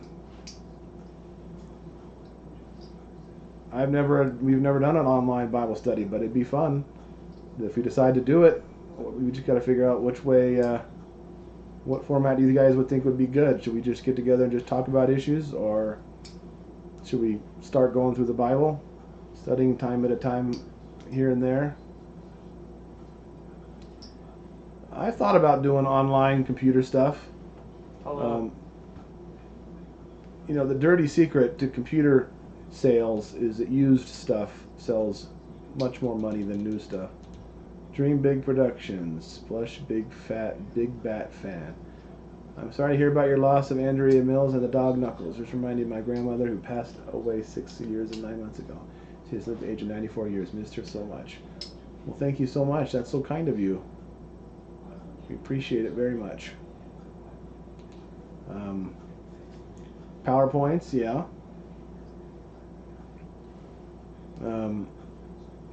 We've never done an online Bible study, but it'd be fun. if we decide to do it, we just got to figure out which way, what format you guys would think would be good. Should we just get together and just talk about issues, or should we start going through the Bible, studying time at a time here and there? I thought about doing online computer stuff. Hello. You know, the dirty secret to computer sales is that used stuff sells much more money than new stuff. Dream Big Productions, Plush Big Bat Fan. I'm sorry to hear about your loss of Andrea Mills and the dog Knuckles. This reminded me of my grandmother who passed away 6 years and 9 months ago. She has lived the age of 94 years. Missed her so much. Well, thank you so much. That's so kind of you. We appreciate it very much. PowerPoints, yeah.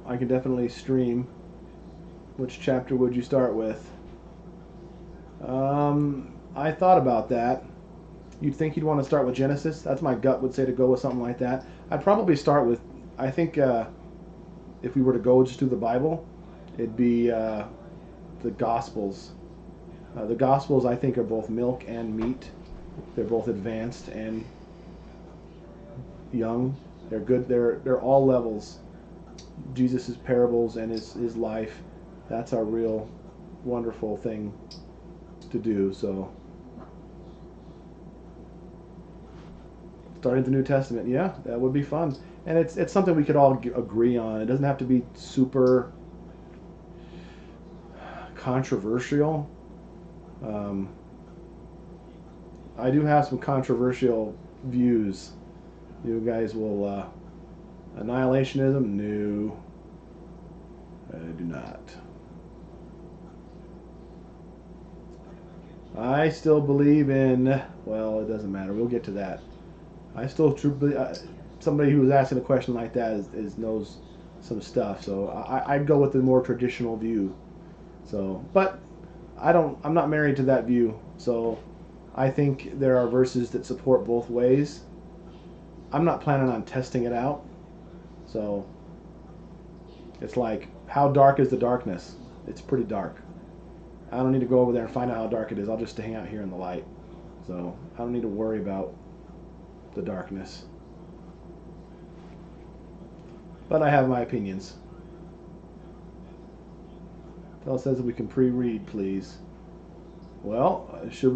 I can definitely stream. Which chapter would you start with? I thought about that. You'd think you'd want to start with Genesis. That's my gut would say, to go with something like that. I'd probably start with, I think if we were to go just through the Bible, it'd be the Gospels. The Gospels, I think, are both milk and meat. They're both advanced and young. They're good. They're all levels. Jesus' parables and his life. That's our real wonderful thing to do. So, starting the New Testament, yeah, that would be fun. And it's something we could all agree on. It doesn't have to be super controversial. I do have some controversial views. You guys will annihilationism? No, I do not. I still believe in, well, it doesn't matter. We'll get to that. I still truly, somebody who was asking a question like that knows some stuff. So I'd go with the more traditional view. So, but I'm not married to that view. So I think there are verses that support both ways. I'm not planning on testing it out. So it's like, how dark is the darkness? It's pretty dark. I don't need to go over there and find out how dark it is. I'll just hang out here in the light. So I don't need to worry about the darkness. But I have my opinions. Tell says that we can pre-read, please. Well, should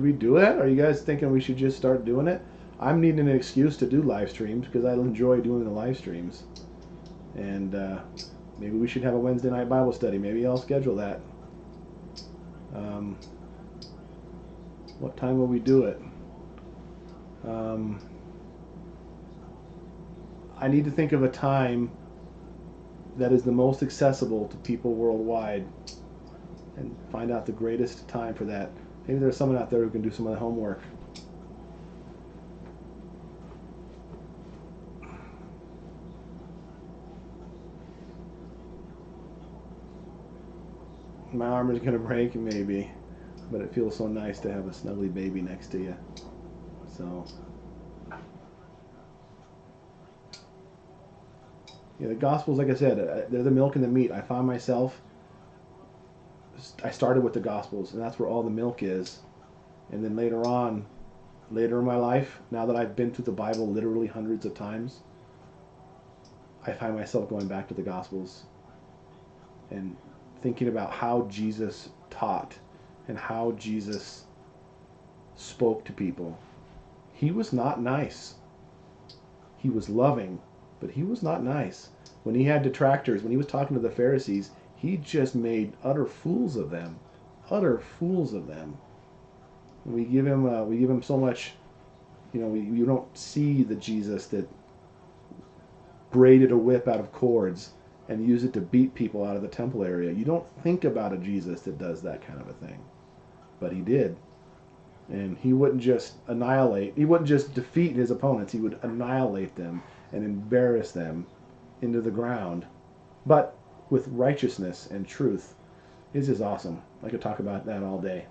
we do it? Are you guys thinking we should just start doing it? I'm needing an excuse to do live streams because I enjoy doing the live streams. And maybe we should have a Wednesday night Bible study. Maybe I'll schedule that. What time will we do it? I need to think of a time that is the most accessible to people worldwide and find out the greatest time for that. Maybe there's someone out there who can do some of the homework. My arm is going to break, maybe, but it feels so nice to have a snuggly baby next to you. So, yeah, the Gospels, like I said, they're the milk and the meat. I found myself, I started with the Gospels, and that's where all the milk is. And then later in my life, now that I've been through the Bible literally hundreds of times, I find myself going back to the Gospels and thinking about how Jesus taught and how Jesus spoke to people. He was not nice. He was loving, but he was not nice. When he had detractors, when he was talking to the Pharisees, he just made utter fools of them. Utter fools of them. And we give him so much, you don't see the Jesus that braided a whip out of cords and use it to beat people out of the temple area. You don't think about a Jesus that does that kind of a thing. But he did. And he wouldn't just he wouldn't just defeat his opponents, he would annihilate them and embarrass them into the ground. But with righteousness and truth. It's just awesome. I could talk about that all day.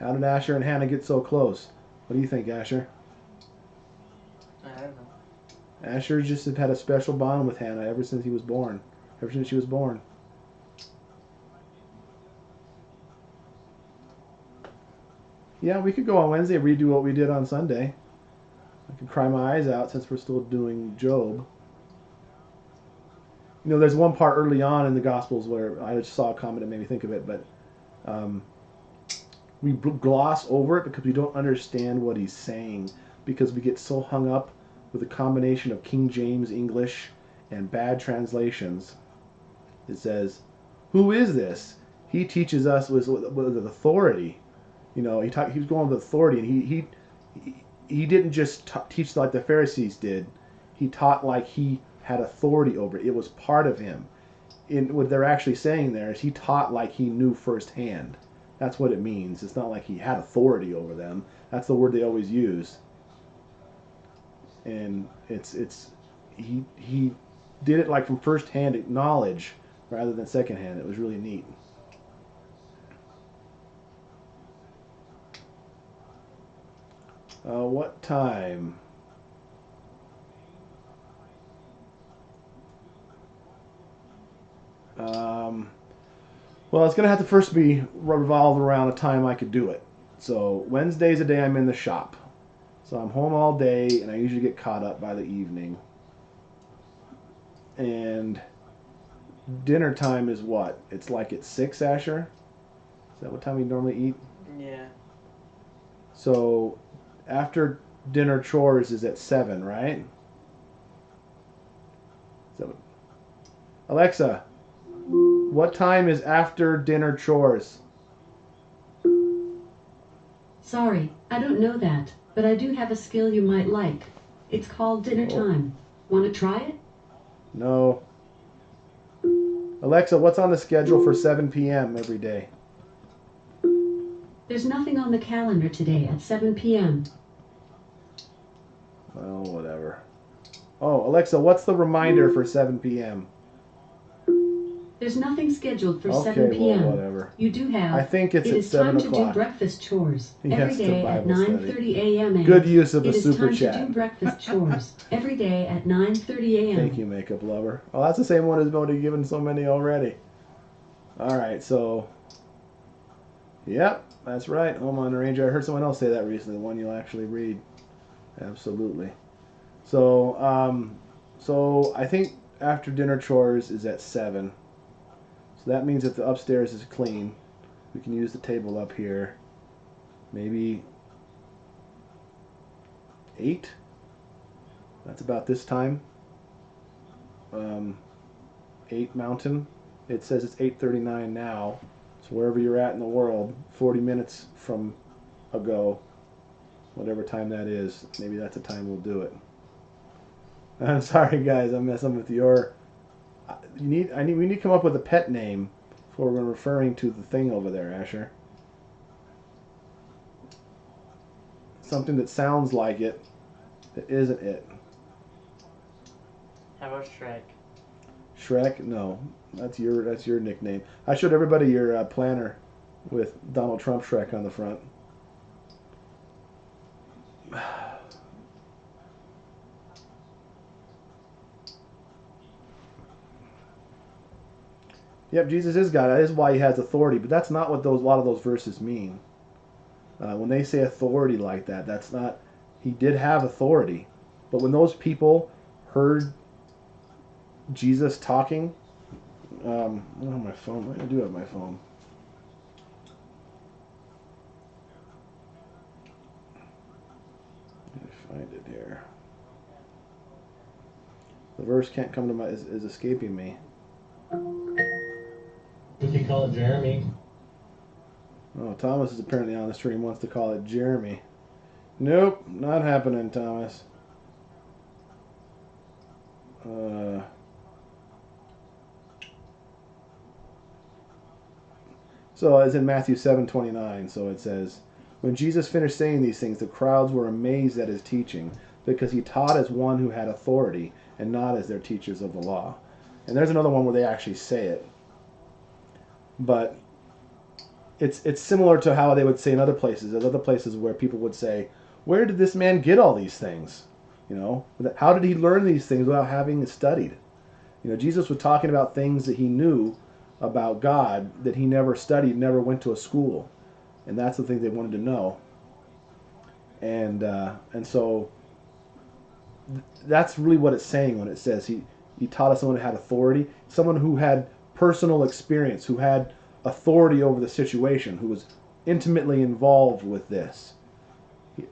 How did Asher and Hannah get so close? What do you think, Asher? I don't know. Asher just had a special bond with Hannah ever since he was born. Ever since she was born. Yeah, we could go on Wednesday, redo what we did on Sunday. I could cry my eyes out since we're still doing Job. You know, there's one part early on in the Gospels where I just saw a comment that made me think of it, but we gloss over it because we don't understand what he's saying, because we get so hung up with a combination of King James English and bad translations. It says, "Who is this? He teaches us with authority." You know, he was going with authority, and he didn't just teach like the Pharisees did. He taught like he had authority over it. It was part of him. What they're actually saying there is he taught like he knew firsthand. That's what it means. It's not like he had authority over them. That's the word they always use. And he did it like from first-hand knowledge rather than second-hand. It was really neat. What time? Well, it's going to have to first be revolved around a time I could do it. So Wednesday's a day I'm in the shop. So I'm home all day, and I usually get caught up by the evening. And dinner time is what? It's like at 6, Asher? Is that what time you normally eat? Yeah. So after dinner chores is at 7, right? Is that what? Alexa, what time is after dinner chores? Sorry, I don't know that, but I do have a skill you might like. It's called dinner time. Want to try it? No. Alexa, what's on the schedule for 7 p.m. every day? There's nothing on the calendar today at 7 p.m. Well, whatever. Oh, Alexa, what's the reminder for 7 p.m.? There's nothing scheduled for Okay, 7 p.m. well, whatever. You do have. I think it's It at is 7 time to do o'clock. breakfast chores Yes, every to day at Bible study. 9:30 a.m. and Good use of it the is super time chat. to do breakfast chores every day at 9:30 a.m. Thank you, Makeup Lover. Oh, that's the same one as Modi given so many already. All right, so. Yep, that's right. Home on the Ranger. I heard someone else say that recently. One you'll actually read. Absolutely. So, so I think after dinner chores is at 7. So that means that the upstairs is clean. We can use the table up here. Maybe 8. That's about this time. 8 Mountain. It says it's 8:39 now. So wherever you're at in the world, 40 minutes from ago, whatever time that is, maybe that's the time we'll do it. I'm sorry, guys. I'm messing with your. We need to come up with a pet name for when referring to the thing over there, Asher. Something that sounds like it, that isn't it. How about Shrek? Shrek? No, that's your nickname. I showed everybody your planner with Donald Trump Shrek on the front. Yep, Jesus is God. That is why he has authority. But that's not what a lot of those verses mean. When they say authority like that, that's not. He did have authority. But when those people heard Jesus talking, I don't have my phone. I do have my phone. Let me find it here. The verse can't come to my is escaping me. We could call it Jeremy. Oh, Thomas is apparently on the stream, wants to call it Jeremy. Nope, not happening, Thomas. So it's in Matthew 7:29, so it says, when Jesus finished saying these things, the crowds were amazed at his teaching, because he taught as one who had authority, and not as their teachers of the law. And there's another one where they actually say it. But it's similar to how they would say in other places. There's other places where people would say, where did this man get all these things? You know, how did he learn these things without having studied? You know, Jesus was talking about things that he knew about God that he never studied, never went to a school. And that's the thing they wanted to know. And so that's really what it's saying when it says he taught us someone who had authority, someone who had personal experience, who had authority over the situation, who was intimately involved with this.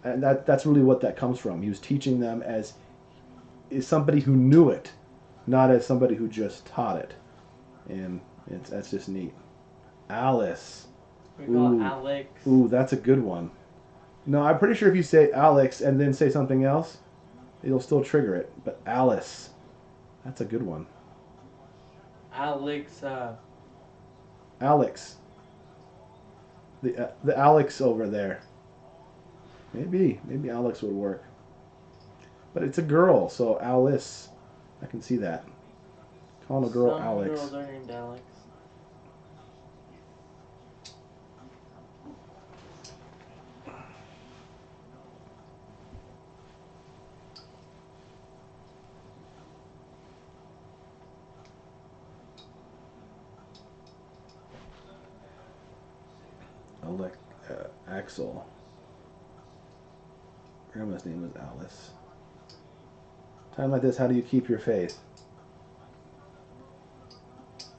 And that's really what that comes from. He was teaching them as somebody who knew it, not as somebody who just taught it. And that's just neat. Alice. We call it Alex. Ooh, that's a good one. No, I'm pretty sure if you say Alex and then say something else, it'll still trigger it. But Alice, that's a good one. Alex. Alex. The Alex over there. Maybe Alex would work. But it's a girl, so Alice. I can see that. Calling a girl Some Alex. girls are named Alex. Axel. Grandma's name was Alice. Time like this, how do you keep your faith?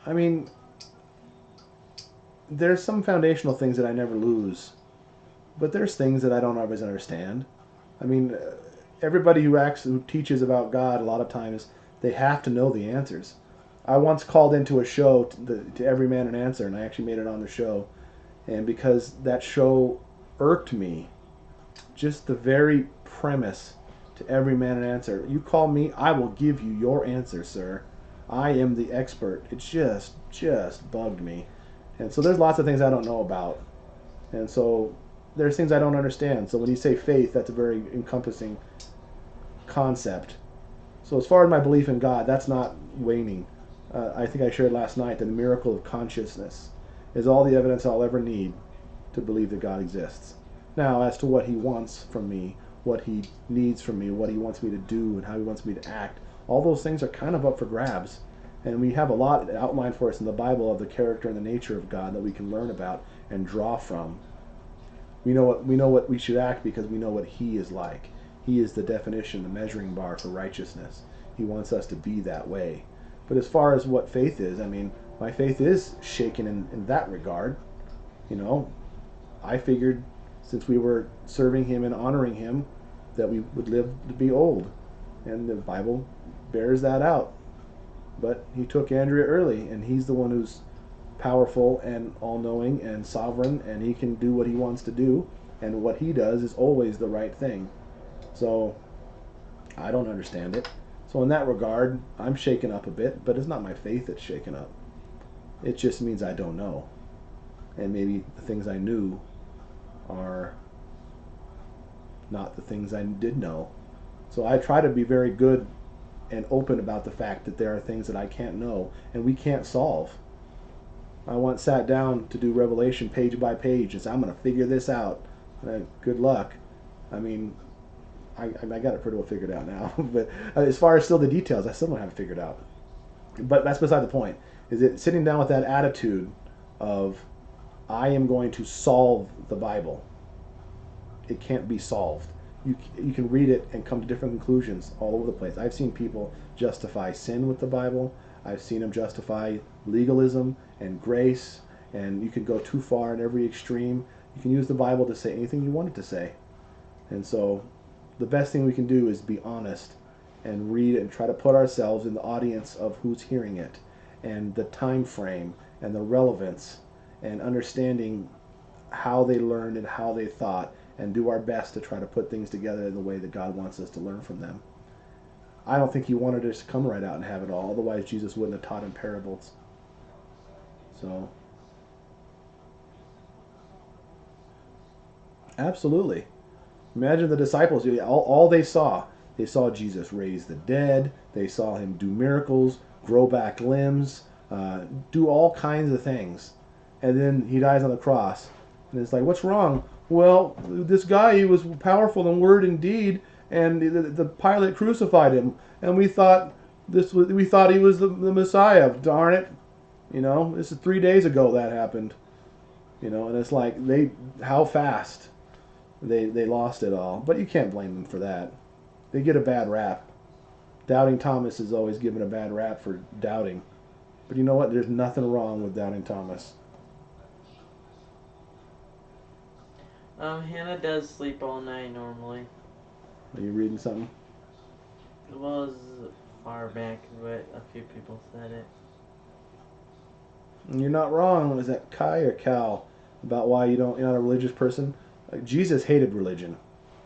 I mean, there's some foundational things that I never lose, but there's things that I don't always understand. I mean, everybody who teaches about God, a lot of times, they have to know the answers. I once called into a show, to Every Man an Answer, and I actually made it on the show. And because that show irked me, just the very premise to Every Man an Answer. You call me, I will give you your answer, sir. I am the expert. It just bugged me. And so there's lots of things I don't know about. And so there's things I don't understand. So when you say faith, that's a very encompassing concept. So as far as my belief in God, that's not waning. I think I shared last night that the miracle of consciousness is all the evidence I'll ever need to believe that God exists. Now, as to what he wants from me, what he needs from me, what he wants me to do, and how he wants me to act, all those things are kind of up for grabs. And we have a lot outlined for us in the Bible of the character and the nature of God that we can learn about and draw from. We know what we should act because we know what he is like. He is the definition, the measuring bar for righteousness. He wants us to be that way. But as far as what faith is, I mean, my faith is shaken in that regard. You know, I figured since we were serving him and honoring him that we would live to be old. And the Bible bears that out. But he took Andrea early, and he's the one who's powerful and all-knowing and sovereign, and he can do what he wants to do, and what he does is always the right thing. So I don't understand it. So in that regard, I'm shaken up a bit, but it's not my faith that's shaken up. It just means I don't know. And maybe the things I knew are not the things I did know. So I try to be very good and open about the fact that there are things that I can't know and we can't solve. I once sat down to do Revelation page by page and said, I'm going to figure this out. Good luck. I mean, I got it pretty well figured out now. But as far as still the details, I still don't have it figured out. But that's beside the point. Is it sitting down with that attitude of, I am going to solve the Bible. It can't be solved. You can read it and come to different conclusions all over the place. I've seen people justify sin with the Bible. I've seen them justify legalism and grace, and you can go too far in every extreme. You can use the Bible to say anything you want it to say. And so the best thing we can do is be honest and read it and try to put ourselves in the audience of who's hearing it and the time frame and the relevance and understanding how they learned and how they thought, and do our best to try to put things together in the way that God wants us to learn from them. I don't think he wanted us to come right out and have it all. Otherwise, Jesus wouldn't have taught in parables. So, absolutely. Imagine the disciples, all they saw Jesus raise the dead, they saw him do miracles, grow back limbs, do all kinds of things. and then he dies on the cross. And it's like, what's wrong? Well, this guy, he was powerful in word and deed, and the Pilate crucified him, and we thought he was the Messiah. Darn it! You know, this is 3 days ago that happened. You know, and it's like how fast they lost it all. But you can't blame them for that. They get a bad rap. Doubting Thomas is always given a bad rap for doubting. But you know what? There's nothing wrong with doubting Thomas. Hannah does sleep all night normally. Are you reading something? It was far back, but a few people said it. And you're not wrong. Was that Kai or Cal about why you're not a religious person? Like, Jesus hated religion.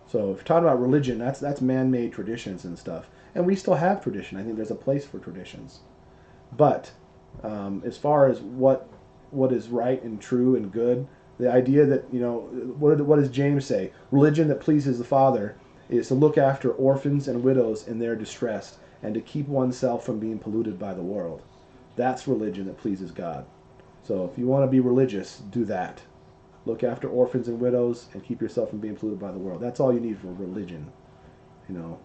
So if you're talking about religion, that's man-made traditions and stuff. And we still have tradition. I think there's a place for traditions. But as far as what is right and true and good, the idea that, you know, what does James say? Religion that pleases the Father is to look after orphans and widows in their distress and to keep oneself from being polluted by the world. That's religion that pleases God. So if you want to be religious, do that. Look after orphans and widows and keep yourself from being polluted by the world. That's all you need for religion, you know.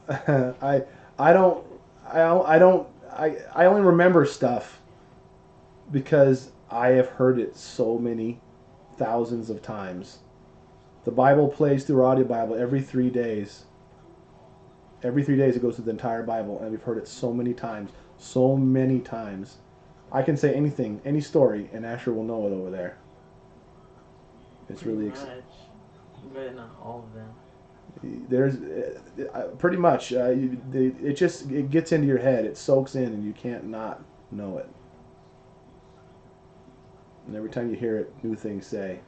I only remember stuff because I have heard it so many thousands of times. The Bible plays through audio Bible every 3 days. Every 3 days it goes through the entire Bible, and we've heard it so many times. So many times. I can say anything, any story, and Asher will know it over there. It's really exciting. But not all of them. There's pretty much it gets into your head. It soaks in, and you can't not know it. And every time you hear it, new things say.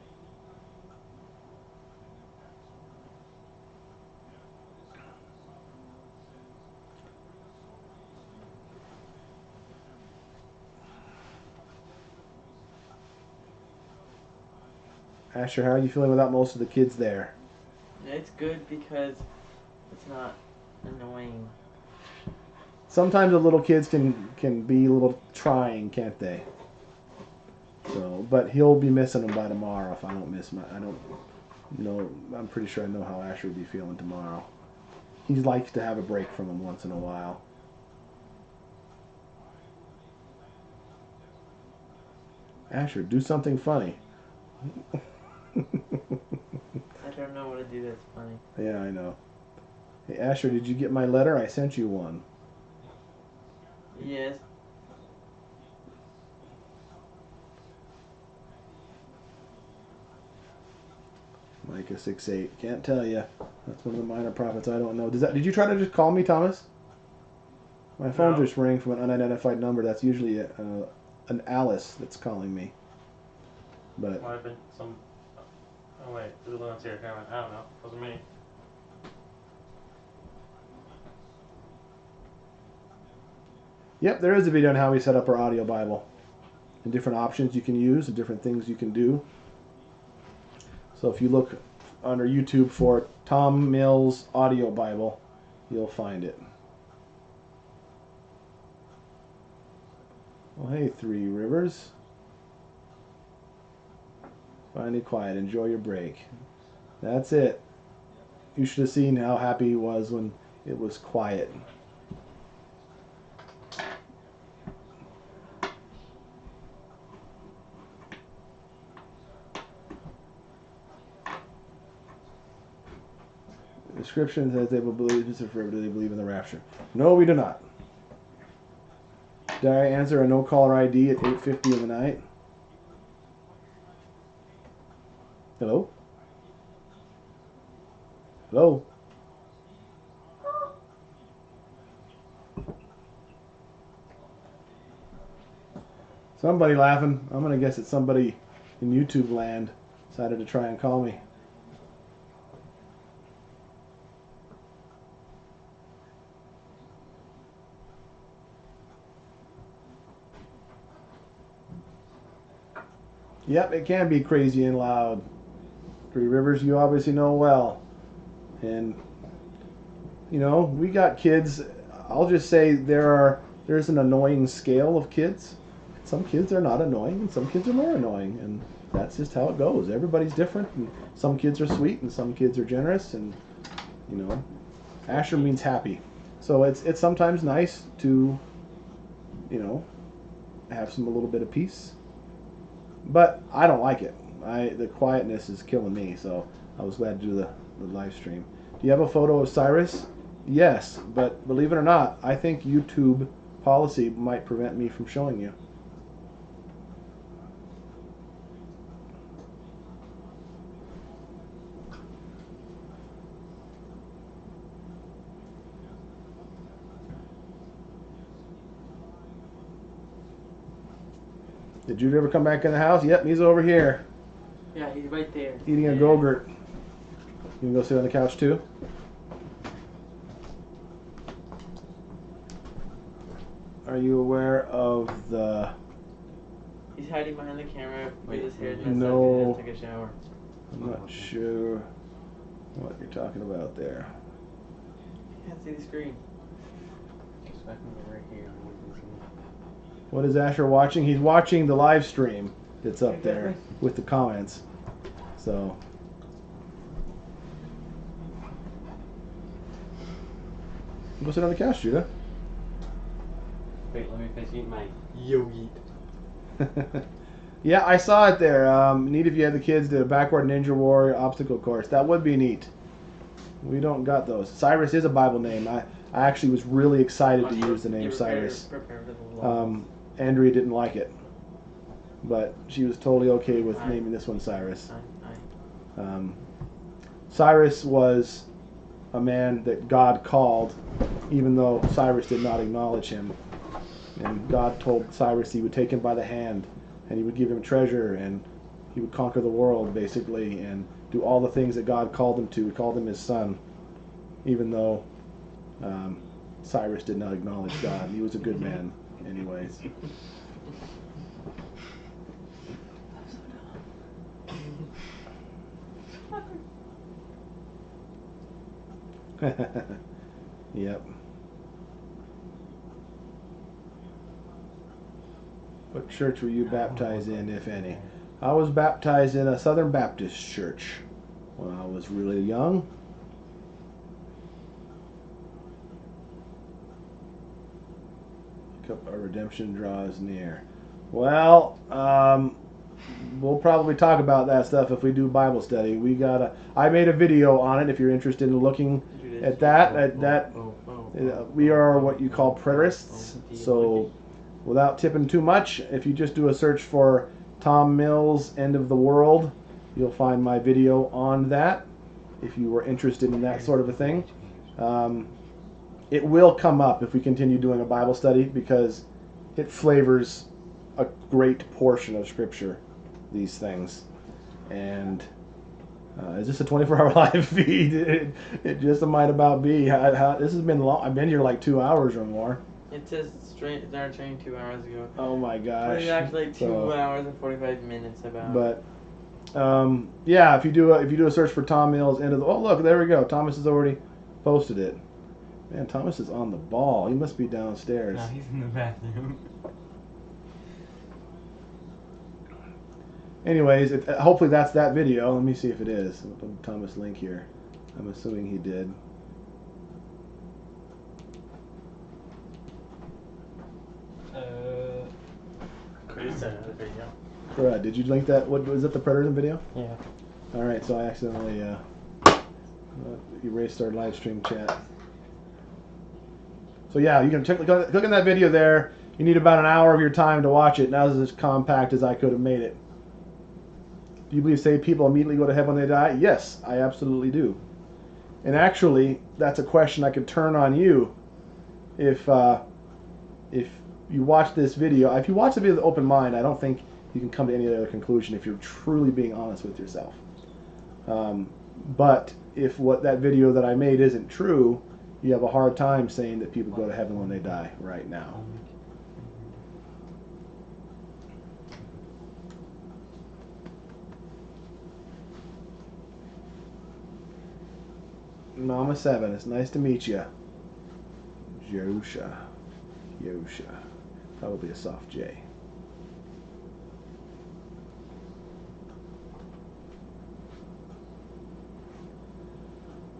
Asher, how are you feeling without most of the kids there? It's good because it's not annoying. Sometimes the little kids can be a little trying, can't they? So, but he'll be missing them by tomorrow if I don't miss my. I don't know. I'm pretty sure I know how Asher will be feeling tomorrow. He likes to have a break from them once in a while. Asher, do something funny. I don't know what to do that's funny. Yeah, I know. Hey, Asher, did you get my letter? I sent you one. Yes. Micah 6:8. Can't tell you. That's one of the minor prophets I don't know. Did you try to just call me, Thomas? My phone just rang from an unidentified number. That's usually an Alice that's calling me. But Might have been some. Oh wait, there's a one's here. I don't know. It wasn't me. yep, there is a video on how we set up our audio Bible. And different options you can use and different things you can do. So if you look under YouTube for Tom Mills Audio Bible, you'll find it. Well, hey, Three Rivers. Finally quiet. Enjoy your break. That's it. You should have seen how happy he was when it was quiet. The description says they will believe this is forever. Do they believe in the rapture? No, we do not. Did I answer a no caller ID at 8:50 in the night? Hello? Hello? Somebody laughing. I'm going to guess it's somebody in YouTube land decided to try and call me. Yep, it can be crazy and loud. Three Rivers, you obviously know well. And, you know, we got kids I'll just say there's an annoying scale of kids. Some kids are not annoying, and some kids are more annoying, and that's just how it goes. Everybody's different, and some kids are sweet, and some kids are generous, and you know, Asher means happy. So it's sometimes nice to, you know, have a little bit of peace. But I don't like it. The quietness is killing me, so I was glad to do the live stream. Do you have a photo of Cyrus? Yes, but believe it or not, I think YouTube policy might prevent me from showing you. Did Jude ever come back in the house? Yep, he's over here. Yeah, he's right there. Eating a Go-Gurt. You can go sit on the couch too? Are you aware of the... He's hiding behind the camera with his hair messed No. up. He just took a shower. I'm not sure what you're talking about there. Can't see the screen. Just back over right here. What is Asher watching? He's watching the live stream that's up there with the comments. So... Go sit on the couch, Judah. Wait, let me finish eating my Yogi. Yeah, I saw it there. Neat if you had the kids do a backward Ninja Warrior obstacle course. That would be neat. We don't got those. Cyrus is a Bible name. I actually was really excited to use the name Cyrus. Andrea didn't like it, but she was totally okay with naming this one Cyrus. Cyrus was a man that God called, even though Cyrus did not acknowledge him. And God told Cyrus he would take him by the hand, and he would give him treasure, and he would conquer the world, basically, and do all the things that God called him to. He called him his son, even though Cyrus did not acknowledge God. He was a good man, anyways. Yep. What church were you baptized in, if any? I was baptized in a Southern Baptist church when I was really young. Our redemption draws near. Well, we'll probably talk about that stuff if we do Bible study. I made a video on it if you're interested in looking at that. We are what you call preterists. So without tipping too much, if you just do a search for Tom Mills, End of the World, you'll find my video on that if you were interested in that sort of a thing. It will come up if we continue doing a Bible study because it flavors a great portion of Scripture, these things. And is this a 24-hour live feed? It just might about be. This has been long. I've been here like 2 hours or more. It says started training 2 hours ago. Oh my gosh. It's actually like 2 hours and 45 minutes about. But yeah, if you do a search for Tom Mills, End of the... Oh look, there we go. Thomas has already posted it. Man, Thomas is on the ball. He must be downstairs. No, he's in the bathroom. Anyways, hopefully that's that video. Let me see if it is. I'll put Thomas link here. I'm assuming he did. Chris sent another video. Correct. Did you link that? What was it? The Preterism video? Yeah. All right. So I accidentally erased our live stream chat. So yeah, you can click on that video there. You need about an hour of your time to watch it. Now this is as compact as I could have made it. Do you believe saved people immediately go to heaven when they die? Yes, I absolutely do. And actually, that's a question I could turn on you if you watch this video. If you watch the video with open mind, I don't think you can come to any other conclusion if you're truly being honest with yourself. But if what that video that I made isn't true, you have a hard time saying that people go to heaven when they die right now. Mama 7, it's nice to meet you. Jerusha. Yerusha. Probably a soft J.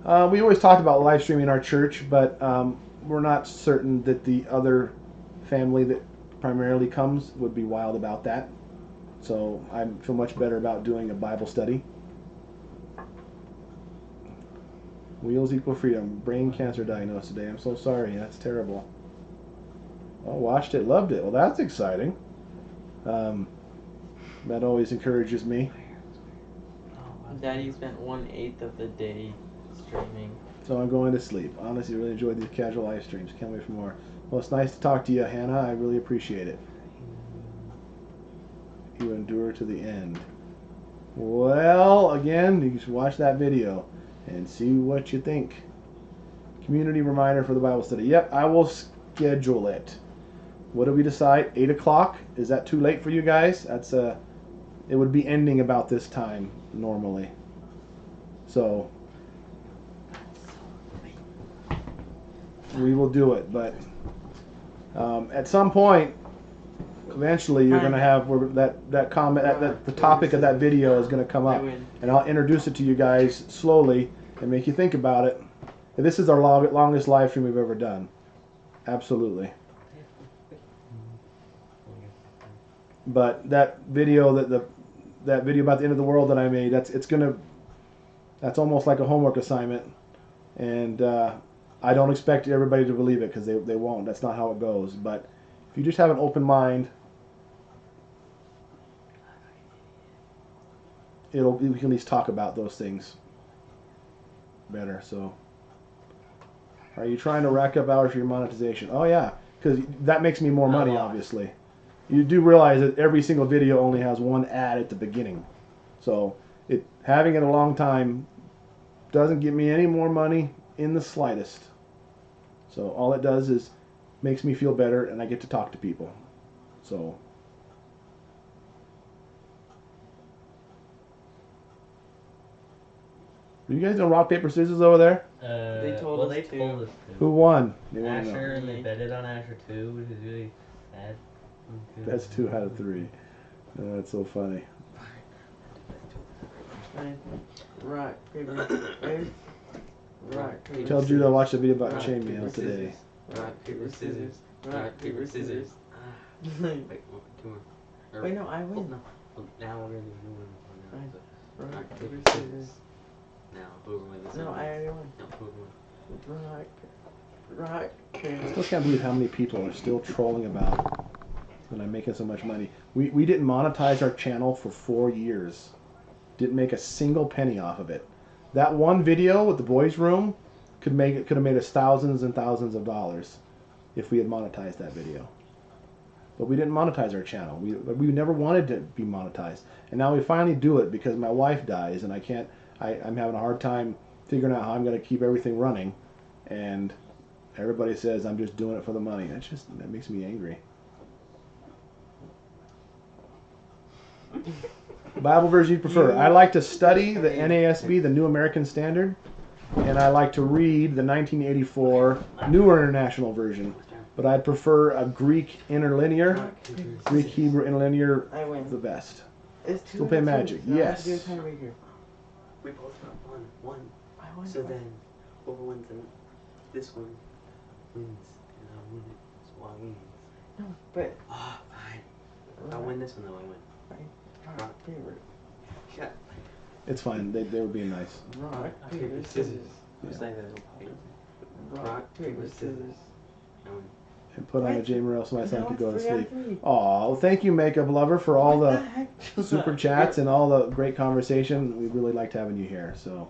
We always talked about live streaming in our church, but we're not certain that the other family that primarily comes would be wild about that. So I feel much better about doing a Bible study. Wheels equal freedom. Brain cancer diagnosed today. I'm so sorry. That's terrible. Oh, watched it, loved it. Well, that's exciting. That always encourages me. Daddy spent 1/8 of the day streaming. So I'm going to sleep. Honestly, really enjoyed these casual live streams. Can't wait for more. Well, it's nice to talk to you, Hannah. I really appreciate it. You endure to the end. Well, again, you should watch that video and see what you think. Community reminder for the Bible study. Yep, I will schedule it. What do we decide? 8 o'clock? Is that too late for you guys? That's it would be ending about this time normally. So we will do it, but at some point, eventually, you're going to have that comment, the topic of that video is going to come up, and I'll introduce it to you guys slowly and make you think about it. And this is our longest live stream we've ever done. Absolutely. But that video that video about the end of the world that I made, that's almost like a homework assignment, and I don't expect everybody to believe it because they won't. That's not how it goes. But if you just have an open mind, we can at least talk about those things better. So, are you trying to rack up hours for your monetization? Oh yeah, because that makes me more money, obviously. You do realize that every single video only has one ad at the beginning, so having it a long time doesn't get me any more money in the slightest. So all it does is makes me feel better, and I get to talk to people. So are you guys doing rock paper scissors over there? They told us they to. told us to. Who won? They wanna know. Asher, and they betted on Asher too, which is really sad. That's 2 out of 3. That's so funny. Rock, paper, rock, paper. Tell Judah I watched a video about chainmail today. Rock, paper, scissors. Rock, paper, scissors. Wait, two more. Wait, no, I win. No. Well, now we're gonna do new one. So, Rock, paper, scissors. Now, whoever wins this No, one I already wins. won. No, whoever wins. Rock, I paper. still can't believe how many people are still trolling about when I'm making so much money. We didn't monetize our channel for 4 years. Didn't make a single penny off of it. That one video with the boys' room could have made us thousands and thousands of dollars if we had monetized that video. But we didn't monetize our channel. We never wanted to be monetized, and now we finally do it because my wife dies, and I'm having a hard time figuring out how I'm going to keep everything running, and everybody says I'm just doing it for the money. That makes me angry. Bible version you prefer? I like to study the NASB, the New American Standard, and I like to read the 1984 Newer International Version. But I'd prefer a Greek interlinear, Greek Hebrew interlinear, I win. the best. It's Still play Magic, yes. Do a tiebreaker. We both got one. I won. So then, whoever wins this one wins, and I win it. So I win. No, but Ah, fine. If I win this one, then I win. rock, paper. Shut. It's fine. They were being nice. Rock, paper, scissors. Who's saying that? Rock, paper, scissors. I win. And put on a J. Morrell so my son No, could go to 3 out of sleep. 3. Aw, well, thank you, Makeup Lover, for all What the heck? super chats and all the great conversation. We really liked having you here. So.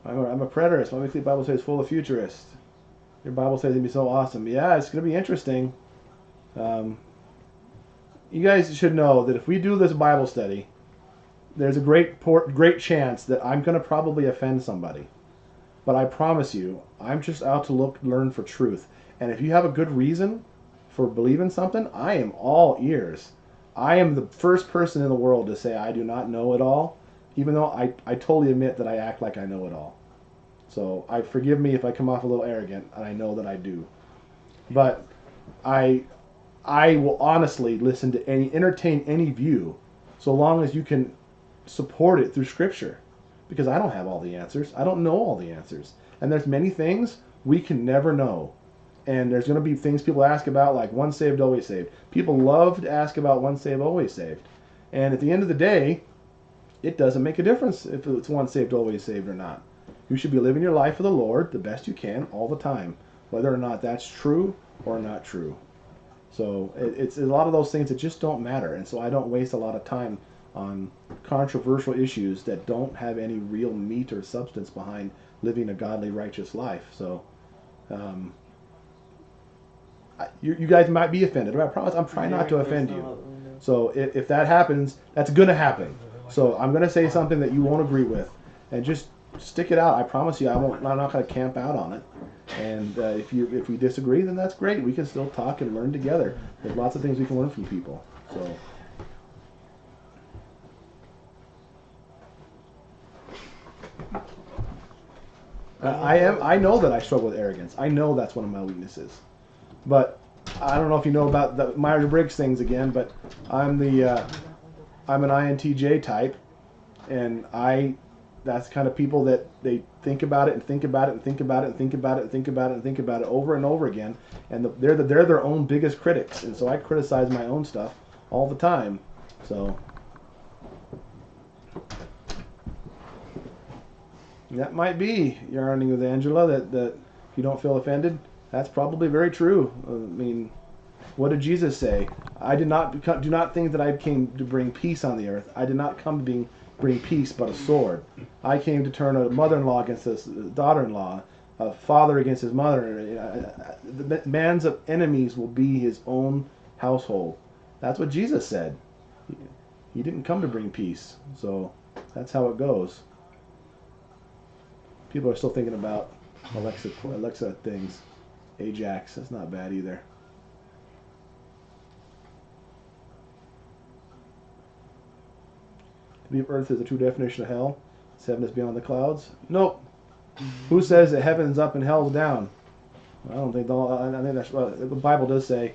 I'm a preterist. My weekly Bible study is full of futurists. Your Bible study is going to be so awesome. Yeah, it's going to be interesting. You guys should know that if we do this Bible study, there's a great chance that I'm going to probably offend somebody. But I promise you, I'm just out to learn for truth. And if you have a good reason for believing something, I am all ears. I am the first person in the world to say I do not know it all, even though I totally admit that I act like I know it all. So forgive me if I come off a little arrogant, and I know that I do. But I will honestly listen to entertain any view, so long as you can support it through Scripture, because I don't have all the answers. I don't know all the answers, and there's many things we can never know. And there's going to be things people ask about, like once saved, always saved. People love to ask about once saved, always saved. And at the end of the day, it doesn't make a difference if it's once saved, always saved or not. You should be living your life for the Lord the best you can all the time, whether or not that's true or not true. So it's a lot of those things that just don't matter. And so I don't waste a lot of time on controversial issues that don't have any real meat or substance behind living a godly, righteous life. So you guys might be offended. I promise I'm trying not to offend you. So if that happens, that's going to happen. So I'm going to say something that you won't agree with, and just stick it out. I promise you, I'm not going to camp out on it. And if we disagree, then that's great. We can still talk and learn together. There's lots of things we can learn from people. So. I know that I struggle with arrogance. I know that's one of my weaknesses. But I don't know if you know about the Myers-Briggs things again, but I'm an INTJ type, and that's the kind of people that they think about it and think about it and think about it and think about it and think about it and think about it over and over again, and they're their own biggest critics, and so I criticize my own stuff all the time. So that might be your arguing with Angela that if you don't feel offended. That's probably very true. I mean, what did Jesus say? Do not think that I came to bring peace on the earth. I did not come to bring peace, but a sword. I came to turn a mother-in-law against a daughter-in-law, a father against his mother. The man's enemies will be his own household. That's what Jesus said. He didn't come to bring peace. So that's how it goes. People are still thinking about Alexa things. Ajax, that's not bad either. To believe Earth is the true definition of hell. Heaven is beyond the clouds. Nope. Who says that heaven's up and hell's down? I don't think. I think that's well, the Bible does say,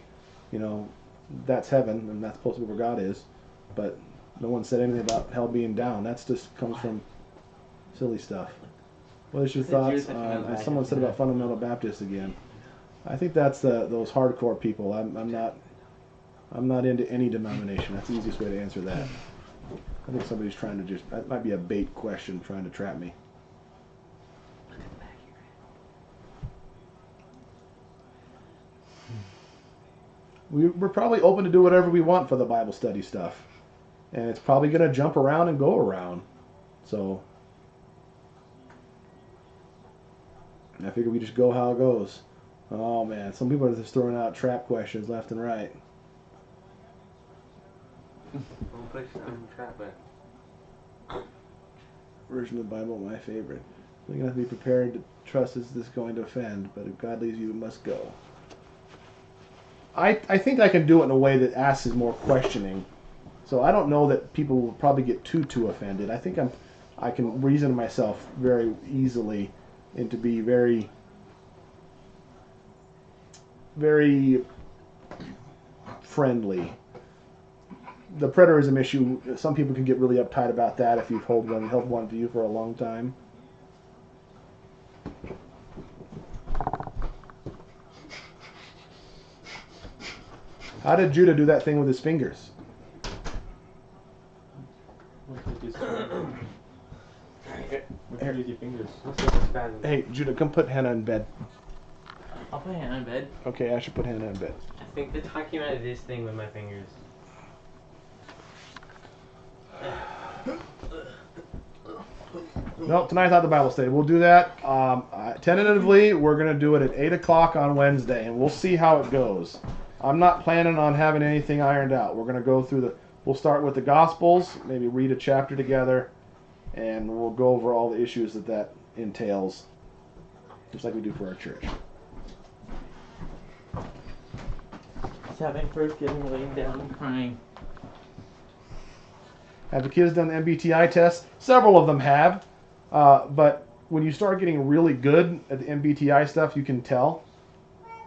that's heaven and that's supposed to be where God is, but no one said anything about hell being down. That's just comes from silly stuff. What is your thoughts on? Someone said about fundamental Baptists again. I think that's those hardcore people. I'm not into any denomination. That's the easiest way to answer that. I think somebody's trying to that might be a bait question, trying to trap me. We're probably open to do whatever we want for the Bible study stuff, and it's probably going to jump around and go around. So I figure we just go how it goes. Oh man, some people are just throwing out trap questions left and right. Don't push on the trap button. Version of the Bible, my favorite. You're going to have to be prepared to trust this is going to offend, but if God leads you, you must go. I think I can do it in a way that asks is more questioning. So I don't know that people will probably get too offended. I think I can reason myself very easily into be very friendly. The preterism issue, some people can get really uptight about that if you've held one view for a long time. How did Judah do that thing with his fingers? What did you do with your fingers? Hey, Judah, come put Hannah in bed. I'll put Hannah in bed. Okay, I should put Hannah in bed. I think they're talking about this thing with my fingers. No, tonight's not the Bible study. We'll do that. Tentatively, we're going to do it at 8 o'clock on Wednesday, and we'll see how it goes. I'm not planning on having anything ironed out. We're going to go through we'll start with the Gospels, maybe read a chapter together, and we'll go over all the issues that entails, just like we do for our church. He's having first getting laying down and crying. Have the kids done the MBTI test? Several of them have. But when you start getting really good at the MBTI stuff, you can tell.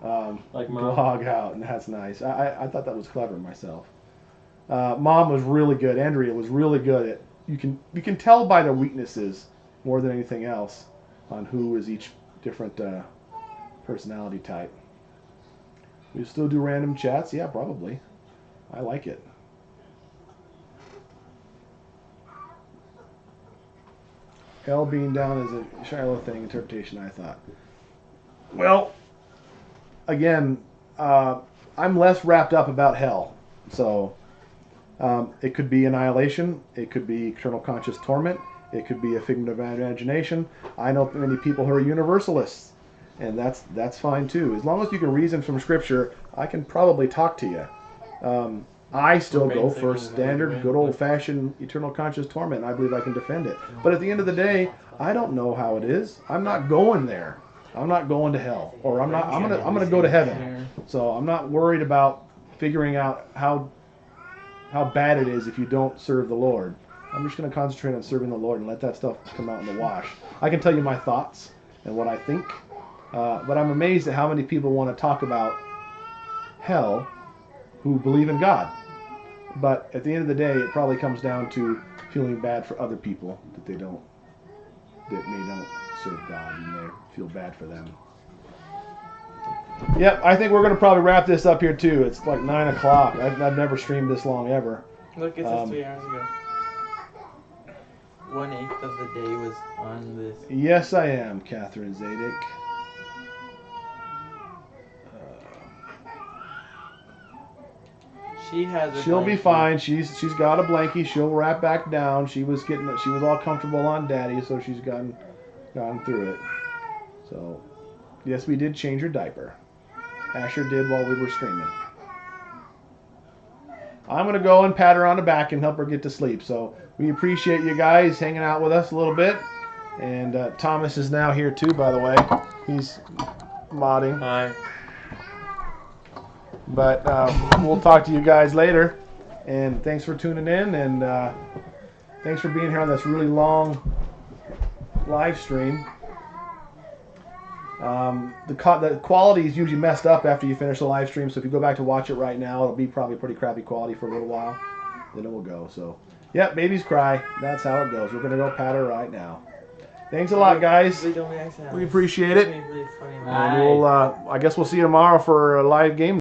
Like Mom? Glog out, and that's nice. I thought that was clever myself. Mom was really good. Andrea was really good at. You can tell by their weaknesses more than anything else on who is each different personality type. We still do random chats? Yeah, probably. I like it. Hell being down is a Shiloh thing interpretation, I thought. Well, again, I'm less wrapped up about hell. So it could be annihilation. It could be eternal conscious torment. It could be a figment of imagination. I know many people who are universalists, and that's fine too. As long as you can reason from Scripture, I can probably talk to you. I still go for standard, good old-fashioned eternal conscious torment, and I believe I can defend it. But at the end of the day, I don't know how it is. I'm not going there. I'm not going to hell, or I'm gonna go to heaven. So I'm not worried about figuring out how bad it is if you don't serve the Lord. I'm just going to concentrate on serving the Lord and let that stuff come out in the wash. I can tell you my thoughts and what I think, but I'm amazed at how many people want to talk about hell who believe in God. But at the end of the day, it probably comes down to feeling bad for other people that they don't serve God, and they feel bad for them. Yep, I think we're going to probably wrap this up here too. It's like 9 o'clock. I've never streamed this long ever. Look, it says 3 hours ago. 1/8 of the day was on this. Yes, I am, Catherine Zadek. She has a She'll be blankie. fine. She's got a blankie. She'll wrap back down. She was all comfortable on Daddy, so she's gone through it. So, yes, we did change her diaper. Asher did while we were streaming. I'm going to go and pat her on the back and help her get to sleep. So we appreciate you guys hanging out with us a little bit. And Thomas is now here too, by the way. He's modding. Hi. But we'll talk to you guys later. And thanks for tuning in. And thanks for being here on this really long live stream. The quality is usually messed up after you finish the live stream, so if you go back to watch it right now, it'll be probably pretty crappy quality for a little while. Then it will go. So, yeah, babies cry. That's how it goes. We're going to go pat her right now. Thanks a lot, guys. We appreciate it. And I guess we'll see you tomorrow for a live game.